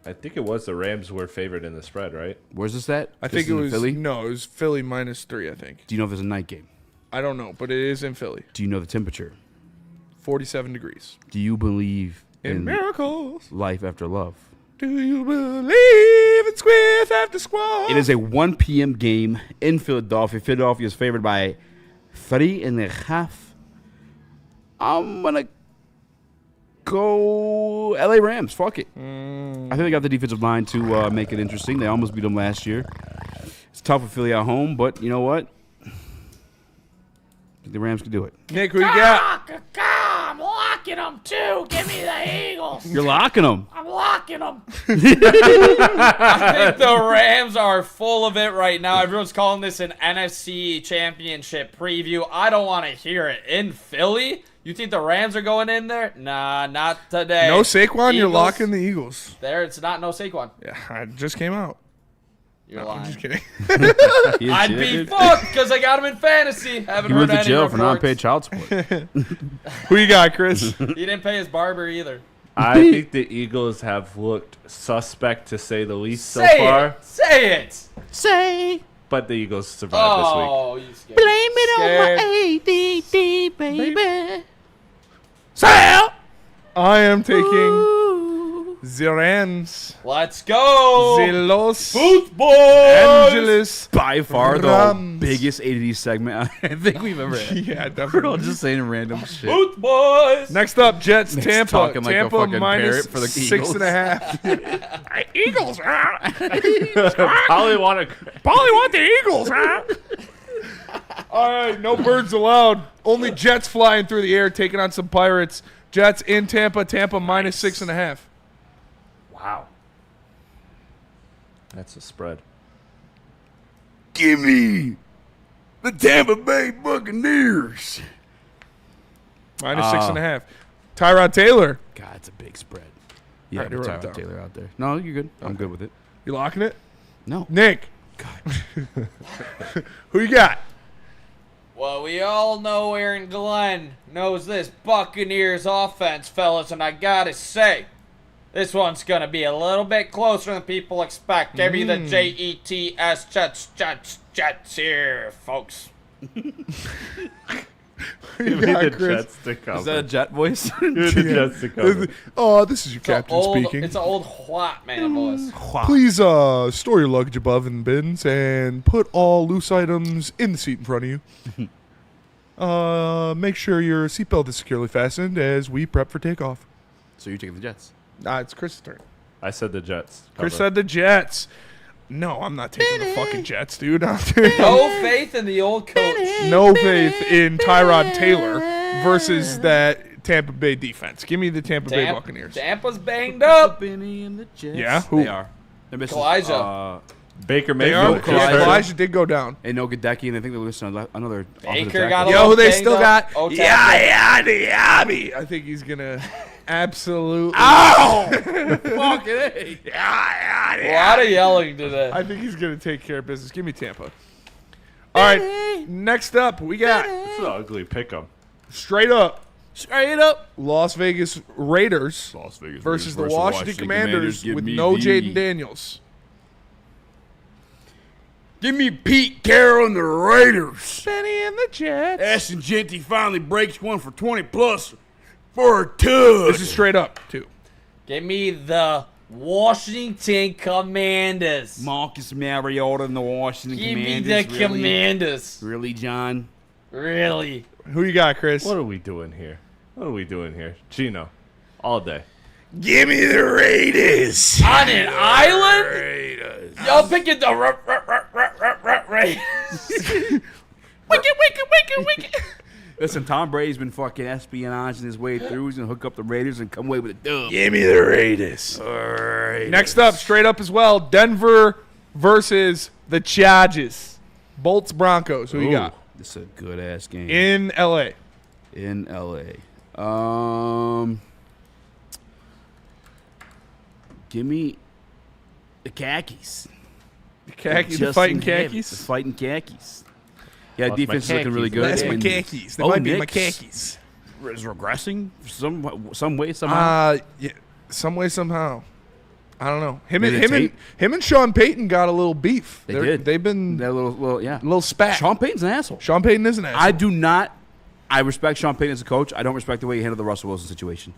I think it was the Rams were favored in the spread, right? Where's this at? I think it was Philly. No, it was Philly -3. I think. Do you know if it's a night game? I don't know, but it is in Philly. Do you know the temperature? 47 degrees. Do you believe In miracles. life after love? Do you believe in squid after squad? It is a 1 p.m. game in Philadelphia. Philadelphia is favored by 3.5. I'm going to go LA Rams. Fuck it. I think they got the defensive line to make it interesting. They almost beat them last year. It's tough with Philly at home, but you know what? I think the Rams can do it. Nick, who you got? I'm locking locking them too. Give me the Eagles. You're locking them. I'm locking them. I think the Rams are full of it right now. Everyone's calling this an NFC Championship preview. I don't want to hear it. In Philly, you think the Rams are going in there? Nah, not today. No Saquon, you're Eagles, locking the Eagles. There, it's not no Saquon. Yeah, it just came out. You're No, lying. I'm just kidding. I'd be fucked because I got him in fantasy. Haven't He heard went to any jail for reports. non-paid child support. Who you got, Chris? He didn't pay his barber either. I think the Eagles have looked suspect to say the least so Say far. it. Say it. Say. But the Eagles survived this week. Oh, you scared. Blame it on my ADD, baby. Sal. I am taking the Rams. Let's go. The Los Football. Angeles. By far the Rams. biggest ADD segment I think we've ever had. Yeah, We're all definitely. just saying random shit. Boot boys. Next up, Jets, Nick's Tampa. talking like a Tampa fucking minus parrot for the 6.5. Eagles. Probably want to. Probably want the Eagles, huh? All right, no birds allowed. Only Jets flying through the air, taking on some Pirates. Jets in Tampa. Tampa minus 6.5. Wow. That's a spread. Give me the Tampa Bay Buccaneers. Minus 6.5. Tyrod Taylor. God, it's a big spread. Yeah, All right, put wrote it Tyrod down. Taylor out there. No, you're good. I'm good with it. You locking it? No. Nick. God. Who you got? Well, we all know Aaron Glenn knows this Buccaneers offense, fellas, and I gotta say, this one's gonna be a little bit closer than people expect. Give me the Jets, Jets here, folks. Give me the Jets to cover. Is that a jet voice? Give me the Jets to cover. Oh, this is your captain speaking. It's an old white man voice. Please store your luggage above in bins and put all loose items in the seat in front of you. Make sure your seatbelt is securely fastened as we prep for takeoff. So you're taking the Jets. It's Chris' turn. I said the Jets. Chris Cover. said the Jets. No, I'm not taking the fucking Jets, dude. No faith in the old coach. No faith in Tyrod Taylor versus that Tampa Bay defense. Give me the Tampa Bay Buccaneers. Tampa's banged up. Benny and the Jets. Yeah, who? They are. They're missing Elijah. Baker They are. Mayfield. Elijah did go down. And no Gadecki, and I think they're missing another. Baker got a Yo, little who they banged still up. got? Otake. Yeah. I think he's gonna absolutely. Ow! Fucking A. A lot of yelling today. I think he's gonna take care of business. Give me Tampa. All right. Next up, we got It's an ugly pick'em. straight up Straight up. Las Vegas Raiders versus the Washington Commanders Give with me no the- Jaden Daniels. Give me Pete Carroll and the Raiders. Benny and the Jets. Ashton Genty finally breaks one for 20 plus for a tud. This is straight up too. Give me the Washington Commanders. Marcus Mariota and the Washington Give me Commanders. the Commanders. Really, John? Really? Who you got, Chris? What are we doing here? What are we doing here? Gino. All day. Give me the Raiders. On an island? Y'all picking the Raiders. Wicked. Listen, Tom Brady's been fucking espionaging his way through. He's going to hook up the Raiders and come away with a dub. Give me the Raiders. All right. Next up, straight up as well, Denver versus the Chargers. Bolts Broncos. Who you got? This is a good-ass game. In L.A. In L.A. Give me the khakis. The khakis, the Justin fighting Herbert, khakis? The fighting khakis. Yeah, Lost defense is my looking really khakis. good. That's my And- khakis. They might be my Knicks khakis. Is regressing some way, somehow. Yeah, some way, somehow. I don't know. Him Maybe and Sean Payton got a little beef. They did. They've been That little a little spat. Sean Payton's an asshole. Sean Payton is an asshole. I do not. I respect Sean Payton as a coach. I don't respect the way he handled the Russell Wilson situation.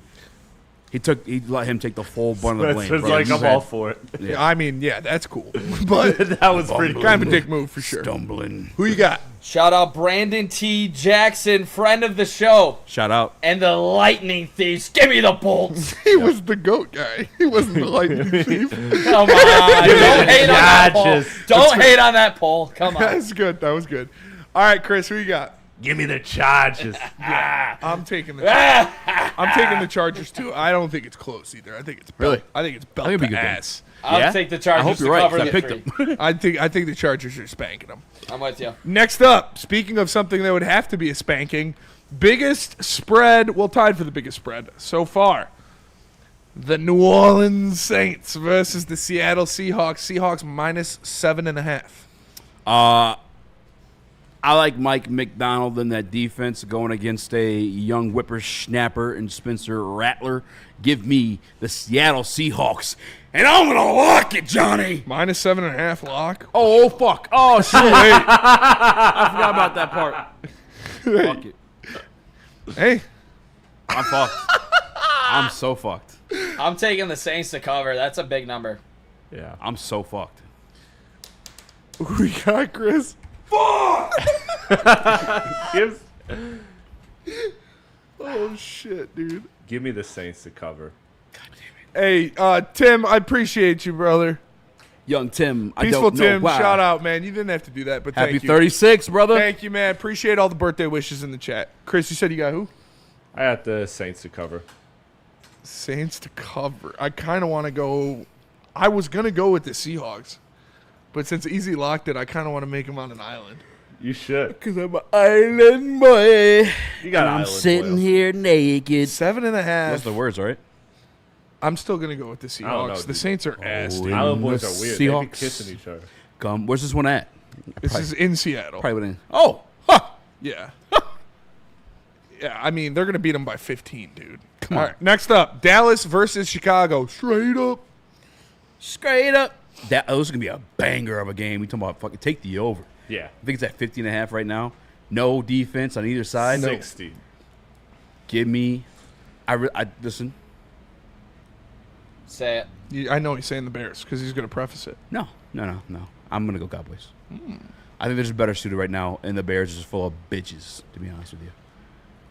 He let him take the full brunt of the blame. It's bro. like He I'm said- all for it. Yeah, I mean, yeah, that's cool. But That was pretty kind of a dick move for sure. Stumbling. Who you got? Shout out Brandon T. Jackson, friend of the show, Shout out. and the Lightning Thieves. Give me the Bolts. He was the goat guy. He wasn't the lightning thief. Come on. Don't hate on that poll. Don't hate on that poll. Come on. That's good. That was good. All right, Chris, who you got? Give me the Chargers. I'm taking the Chargers too. I don't think it's close either. I think it's Really? I think it's belt I think it'd to be a good ass. I'll take the Chargers I hope to you're right, cover 'cause the I picked three. them. I think the Chargers are spanking them. I'm with you. Next up, speaking of something that would have to be a spanking, biggest spread, well, tied for the biggest spread so far. The New Orleans Saints versus the Seattle Seahawks. Seahawks minus 7.5. I like Mike McDonald in that defense going against a young whippersnapper and Spencer Rattler. Give me the Seattle Seahawks, and I'm going to lock it, Johnny. Minus 7.5 lock. Oh, fuck. Oh, shit. I forgot about that part. Fuck it. Hey. I'm fucked. I'm so fucked. I'm taking the Saints to cover. That's a big number. Yeah. I'm so fucked. Who we got, Chris? Oh, shit, dude. Give me the Saints to cover. Hey, Tim, I appreciate you, brother. Young Tim, Peaceful I don't Tim, know why. shout out, man. You didn't have to do that, but Happy thank you. 36, brother. Thank you, man. Appreciate all the birthday wishes in the chat. Chris, you said you got who? I got the Saints to cover. Saints to cover. I kind of want to go. I was going to go with the Seahawks, but since Eazy locked it, I kind of want to make him on an island. You should. Because I'm an island boy. You got And I'm sitting here naked. 7.5. Those are the words, all right? I'm still going to go with the I don't know, Seahawks. The dude. Saints are ass, dude. Island boys are weird. They be Seahawks. kissing each other. Come, where's this one at? This is in Seattle. Probably within. Oh, huh. Yeah. Yeah, I mean, they're going to beat them by 15, dude. Come All on. right, next up, Dallas versus Chicago. Straight up. Straight up. That was going to be a banger of a game. We talking about fucking take the over. Yeah. I think it's at 50.5 right now. No defense on either side. 60. Give me. I listen. Say it. I know he's saying the Bears because he's going to preface it. No. I'm gonna go Cowboys. I think they're just better suited right now, and the Bears are just full of bitches. To be honest with you.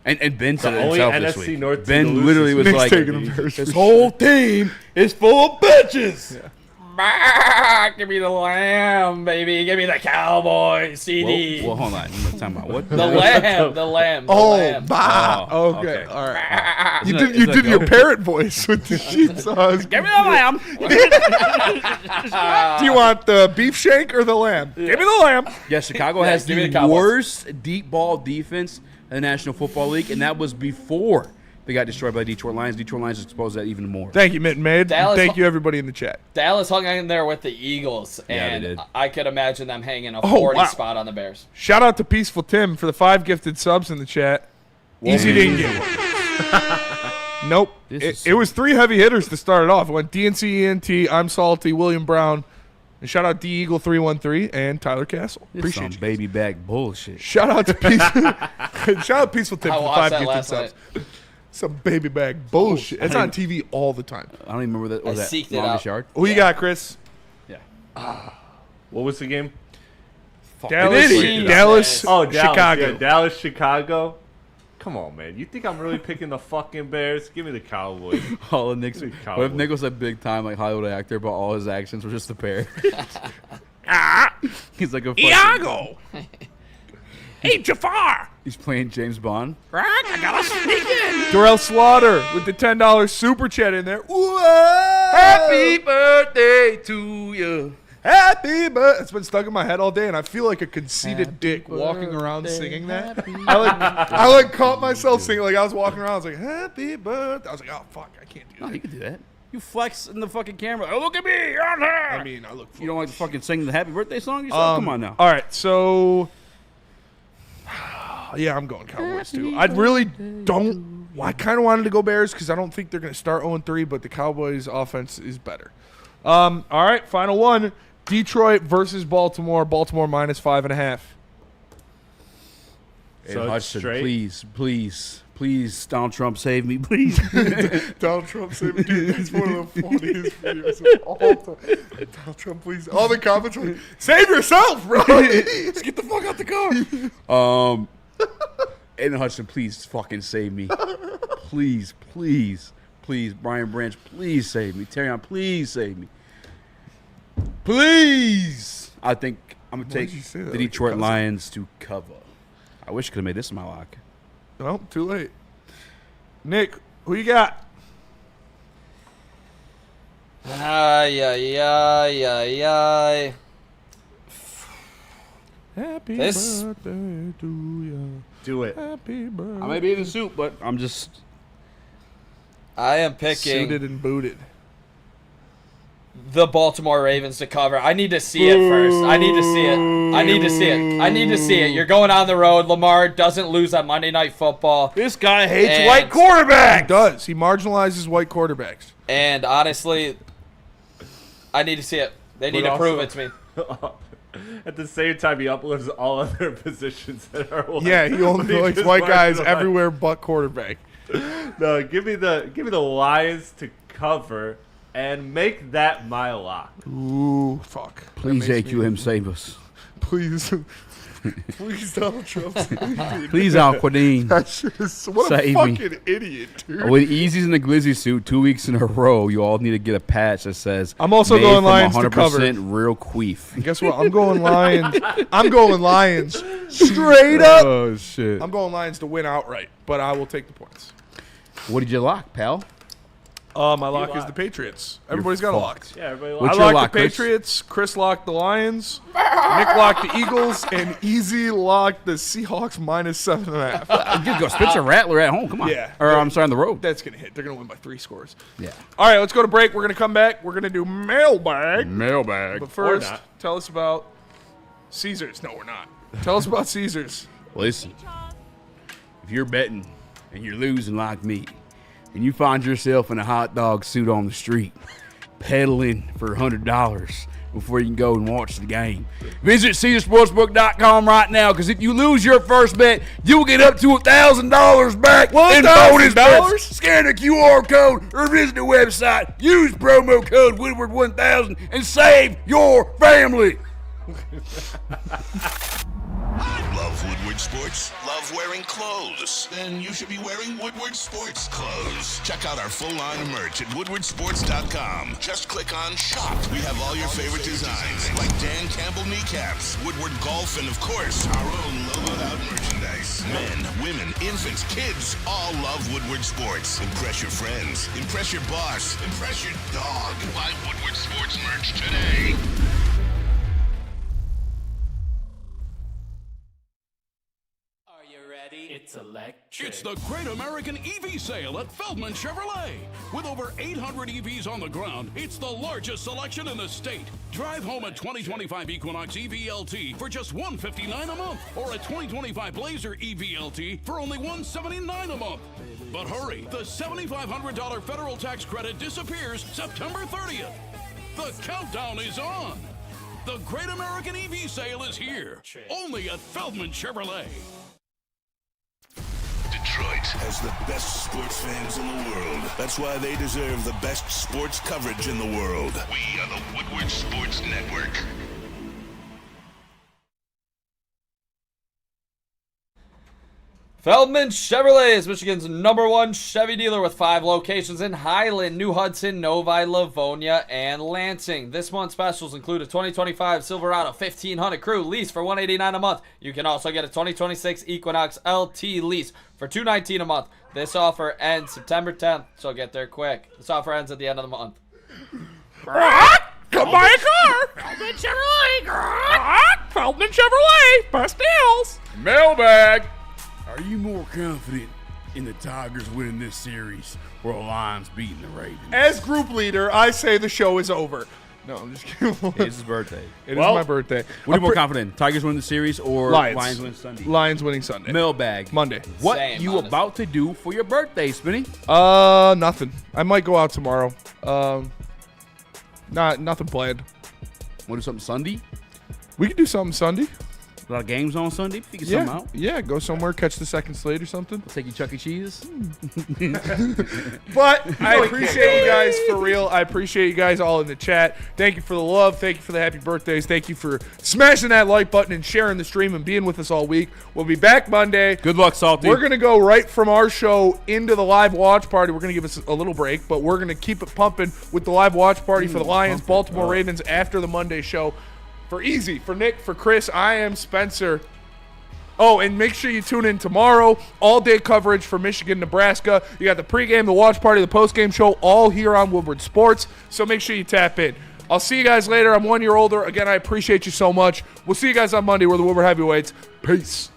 And Ben said it only himself this NFC week. North team to Ben lose literally is was Nick's like, taking the Bears "This for whole team is full of bitches." Yeah. Give me the Lamb, baby. Give me the Cowboy CD. Well, hold on. You're talking about what? The Lamb. The Lamb. The Oh, Lamb. bah. Oh, Okay. okay. All right. Isn't You that- did, you isn't did that your dope? parrot voice with the sheets on. Give me the lamb. Do you want the beef shank or the lamb? Give me the lamb. Yeah, Chicago Yeah, has give me the the Cowboys. worst deep ball defense in the National Football League, and that was before they got destroyed by Detroit Lions. Detroit Lions exposed that even more. Thank you, Mitten Maid. Dallas- Thank you, everybody in the chat. Dallas hung in there with the Eagles, Yeah, they and did. I could imagine them hanging a Oh, 40 wow. spot on the Bears. Shout out to Peaceful Tim for the 5 gifted subs in the chat. Easy didn't get one. Nope. It was 3 heavy hitters to start it off. It went DNC, ENT, I'm Salty, William Brown, and shout out D Eagle 313 and Tyler Castle. This Appreciate some you. baby back bullshit. Shout out to shout out Peaceful Tim I for the watched 5 that gifted last subs. Some baby bag bullshit. It's on TV all the time. I don't even remember that. Was I that seeked it longest out. yard? Who you got, Chris? Yeah. What was the game? Dallas, Jeez. Dallas, Oh, Dallas, Chicago. yeah, Dallas, Chicago. Come on, man. You think I'm really picking the fucking Bears? Give me the Cowboys. All of Nick's. Give me the What if Cowboys. Nick was a big time like Hollywood actor, but all his actions were just the pair? He's like a fucking, Iago. Hey, Jafar. He's playing James Bond. I gotta sneak in. Darrell Slaughter with the $10 super chat in there. Whoa. Happy birthday to you. Happy birthday. It's been stuck in my head all day, and I feel like a conceited dick walking around singing that. I like caught myself singing, like I was walking around, I was like, happy birthday. I was like, oh, fuck, I can't do No, that. you can do that. You flex in the fucking camera. Oh, look at me. I'm here. I mean, I look You don't like to fucking sing the happy birthday song yourself? Come on now. All right, so yeah, I'm going Cowboys too. I really don't. I kind of wanted to go Bears because I don't think they're going to start 0-3, but the Cowboys' offense is better. All right, final one: Detroit versus Baltimore. Baltimore minus 5.5. Hey, So it's Hudson, straight? please, Donald Trump, save me, please. Donald Trump saved me. Dude, that's one of the funniest videos of all time. Donald Trump, please. All the comments were, save yourself, bro. Let's get the fuck out the car. Aiden Hudson, please fucking save me. Please. Brian Branch, please save me. Terrion, please save me. Please. I think I'm going to Why'd take you say that the like Detroit your cousin? Lions to cover. I wish I could have made this my lock. Well, too late. Nick, who you got? Ay. Happy This- birthday to you. Do it. Happy birthday. I may be in the suit, but I'm just I am picking suited and booted. the Baltimore Ravens to cover. I need to see it first. I need to see it. You're going on the road. Lamar doesn't lose on Monday Night Football. This guy hates And- white quarterbacks. He does. He marginalizes white quarterbacks. And honestly, I need to see it. They need to prove it to me. At the same time, he uplifts all other positions that are white. Yeah, he only likes just white guys marginalizes- everywhere but quarterback. No, give me the Lions to cover and make that my lock. Ooh, fuck. Please, AQM, save us. Please. Please, Donald Trump. Please, Al-Quadine. That shit is, what a Save me. fucking idiot, dude. With Easy's in the Glizzy suit 2 weeks in a row, you all need to get a patch that says I'm also made going from Lions to 100% cover. real queef. And guess what? I'm going Lions. I'm going Lions. Straight up. Oh, shit. I'm going Lions to win outright, but I will take the points. What did you lock, pal? My lock is the Patriots. Everybody's got a lock. Yeah, everybody What's I your locked lock, the Chris? Patriots. Chris locked the Lions. Nick locked the Eagles, and Eazy locked the Seahawks -7.5. You go Spencer Rattler at home. Come on. Yeah. Or I'm sorry, on the road. That's gonna hit. They're gonna win by 3 scores. Yeah. All right, let's go to break. We're gonna come back. We're gonna do mailbag. Mailbag. But first, tell us about Caesars. No, we're not. Tell us about Caesars. Listen, if you're betting and you're losing like me, and you find yourself in a hot dog suit on the street, peddling for $100 before you can go and watch the game, visit CaesarSportsbook.com right now, because if you lose your first bet, you'll get up to $1,000 back in bonus bets. Scan the QR code or visit the website. Use promo code Woodward1000 and save your family. Love Woodward Sports? Love wearing clothes? Then you should be wearing Woodward Sports clothes. Check out our full line of merch at woodwardsports.com. Just click on Shop. We have all your favorite designs, like Dan Campbell kneecaps, Woodward Golf, and of course, our own logoed out merchandise. Men, women, infants, kids all love Woodward Sports. Impress your friends. Impress your boss. Impress your dog. Buy Woodward Sports merch today. It's electric. It's the Great American EV Sale at Feldman Chevrolet. With over 800 EVs on the ground, it's the largest selection in the state. Drive home a 2025 Equinox EVLT for just $159 a month, or a 2025 Blazer EVLT for only $179 a month. But hurry, the $7,500 federal tax credit disappears September 30th. The countdown is on. The Great American EV Sale is here, only at Feldman Chevrolet. Detroit has the best sports fans in the world. That's why they deserve the best sports coverage in the world. We are the Woodward Sports Network. Feldman Chevrolet is Michigan's #1 Chevy dealer with 5 locations in Highland, New Hudson, Novi, Livonia, and Lansing. This month's specials include a 2025 Silverado 1500 Crew lease for $189 a month. You can also get a 2026 Equinox LT lease for $219 a month. This offer ends September 10th, so get there quick. This offer ends at the end of the month. Come buy a car. Feldman Chevrolet. Feldman Chevrolet. Best deals. Mailbag. Are you more confident in the Tigers winning this series or the Lions beating the Ravens? As group leader, I say the show is over. No, I'm just kidding. It's his birthday. It is my birthday. What are you more confident in? Tigers win the series or Lions win Sunday? Lions winning Sunday. Mailbag. Monday. What Same, you honestly. about to do for your birthday, Spinny? Nothing. I might go out tomorrow. Nothing planned. Want to do something Sunday? We could do something Sunday. A lot of games on Sunday. Figure Yeah, something out. yeah. Go somewhere, catch the second slate or something. We'll take you Chuck E. Cheese. But I appreciate you guys for real. I appreciate you guys all in the chat. Thank you for the love. Thank you for the happy birthdays. Thank you for smashing that like button and sharing the stream and being with us all week. We'll be back Monday. Good luck, Salty. We're going to go right from our show into the live watch party. We're going to give us a little break, but we're going to keep it pumping with the live watch party for the Lions, Baltimore Ravens after the Monday show. For Eazy, for Nick, for Chris, I am Spencer. Oh, and make sure you tune in tomorrow. All-day coverage for Michigan, Nebraska. You got the pregame, the watch party, the postgame show, all here on Woodward Sports. So make sure you tap in. I'll see you guys later. I'm 1 year older. Again, I appreciate you so much. We'll see you guys on Monday. We're the Woodward Heavyweights. Peace.